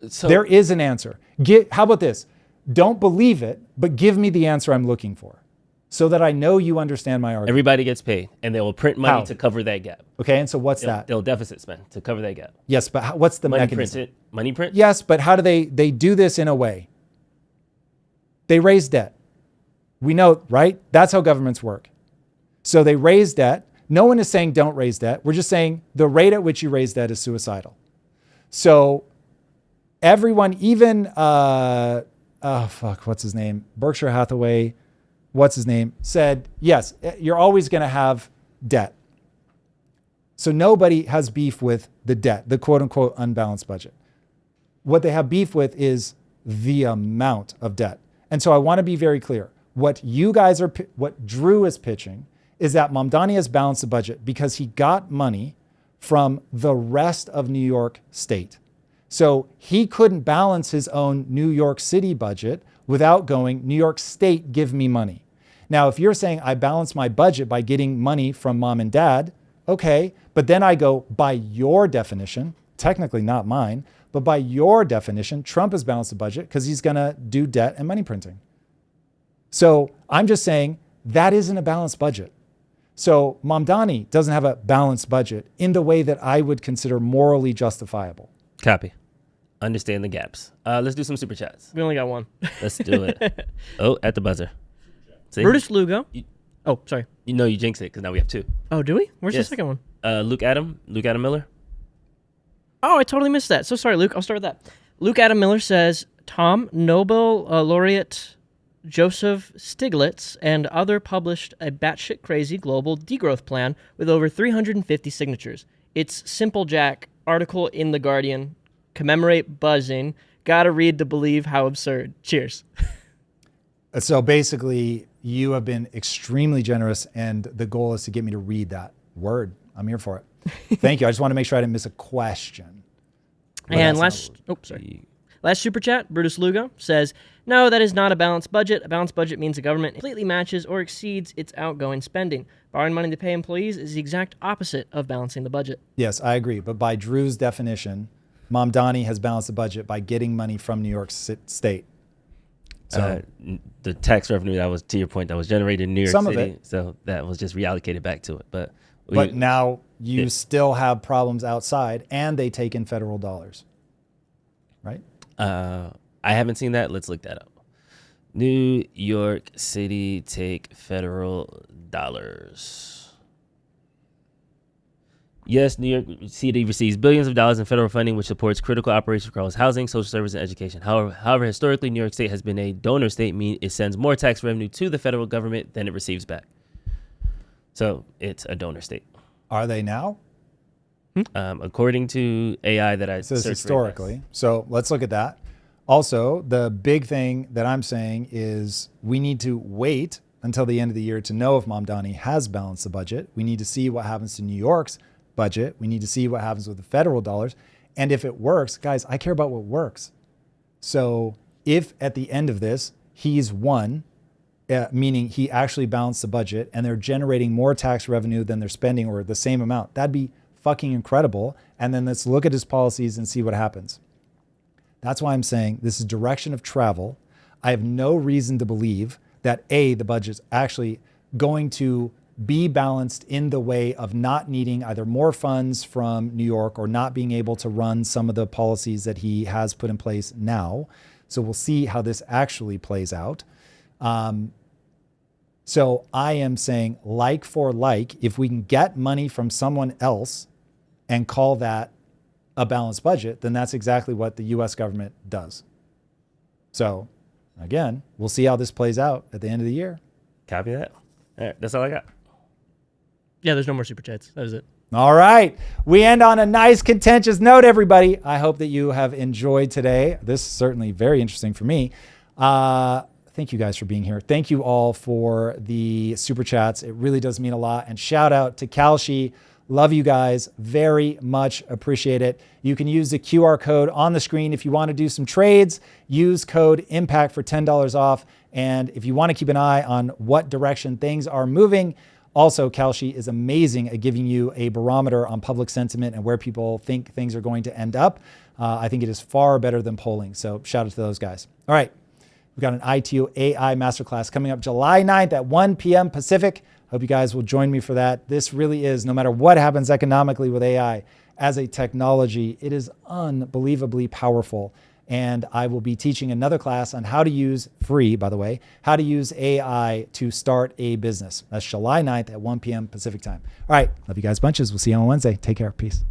So there is an answer. How about this? don't believe it, but give me the answer I'm looking for so that I know you understand my argument. Everybody gets paid, and they will print money How? to cover that gap. Okay, and so what's that? They'll deficit spend to cover that gap. Yes, but what's the Money mechanism? print it. Money print? Yes, but how do they do this in a way? They raise debt. We know, right? That's how governments work. So they raise debt. No one is saying don't raise debt. We're just saying the rate at which you raise debt is suicidal. So everyone, even, what's his name? Berkshire Hathaway, said, yes, you're always going to have debt. So nobody has beef with the debt, the quote unquote unbalanced budget. What they have beef with is the amount of debt. And so I want to be very clear. What Drew is pitching is that Mamdani has balanced the budget because he got money from the rest of New York State. So he couldn't balance his own New York City budget without going, New York State, give me money. Now, if you're saying I balance my budget by getting money from mom and dad, okay, but then I go, by your definition, technically not mine, but by your definition, Trump has balanced the budget because he's going to do debt and money printing. So I'm just saying that isn't a balanced budget. So Mamdani doesn't have a balanced budget in the way that I would consider morally justifiable. Copy. Understand the gaps. Let's do some super chats. We only got one. Let's do it. Oh, at the buzzer. See? Brutus Lugo. Oh, sorry. You know you jinxed it because now we have two. Oh, do we? Where's Yes. the second one? Luke Adam Miller. Oh, I totally missed that. So sorry, Luke. I'll start with that. Luke Adam Miller says, Tom, Nobel laureate Joseph Stiglitz and other published a batshit crazy global degrowth plan with over 350 signatures. It's Simple Jack, article in The Guardian, commemorate buzzing, gotta read to believe how absurd. Cheers. So basically, you have been extremely generous, and the goal is to get me to read that word. I'm here for it. Thank you. I just want to make sure I didn't miss a question. And last super chat, Brutus Lugo says, no, that is not a balanced budget. A balanced budget means the government completely matches or exceeds its outgoing spending. Borrowing money to pay employees is the exact opposite of balancing the budget. Yes, I agree. But by Drew's definition, Mamdani has balanced the budget by getting money from New York State. So The tax revenue that was, to your point, that was generated in New York Some of City. it. So that was just reallocated back to it. But now you still have problems outside, and they take in federal dollars, right? I haven't seen that. Let's look that up. New York City take federal dollars. Yes, New York City receives billions of dollars in federal funding, which supports critical operations across housing, social service, and education. However, historically, New York State has been a donor state, meaning it sends more tax revenue to the federal government than it receives back. So it's a donor state. Are they now? According to AI that I It says searched historically. So let's look at that. Also, the big thing that I'm saying is we need to wait until the end of the year to know if Mamdani has balanced the budget. We need to see what happens to New York's budget. We need to see what happens with the federal dollars. And if it works, guys, I care about what works. So if at the end of this, he's won, meaning he actually balanced the budget and they're generating more tax revenue than they're spending or the same amount, that'd be fucking incredible. And then let's look at his policies and see what happens. That's why I'm saying this is direction of travel. I have no reason to believe that the budget's actually going to be balanced in the way of not needing either more funds from New York or not being able to run some of the policies that he has put in place now. So we'll see how this actually plays out. So I am saying like for like, if we can get money from someone else and call that a balanced budget, then that's exactly what the U.S. government does. So again, we'll see how this plays out at the end of the year. Copy that. All right, that's all I got. Yeah, there's no more super chats. That was it. All right. We end on a nice contentious note, everybody. I hope that you have enjoyed today. This is certainly very interesting for me. Thank you guys for being here. Thank you all for the super chats. It really does mean a lot. And shout out to Kalshi. Love you guys. Very much appreciate it. You can use the QR code on the screen if you want to do some trades. Use code IMPACT for $10 off. And if you want to keep an eye on what direction things are moving, also, Kalshi is amazing at giving you a barometer on public sentiment and where people think things are going to end up. I think it is far better than polling. So shout out to those guys. All right. We've got an ITO AI masterclass coming up July 9th at 1 p.m. Pacific. Hope you guys will join me for that. This really is, no matter what happens economically with AI as a technology, it is unbelievably powerful. And I will be teaching another class on how to use, free by the way, how to use AI to start a business. That's July 9th at 1 p.m. Pacific time. All right. Love you guys bunches. We'll see you on Wednesday. Take care. Peace.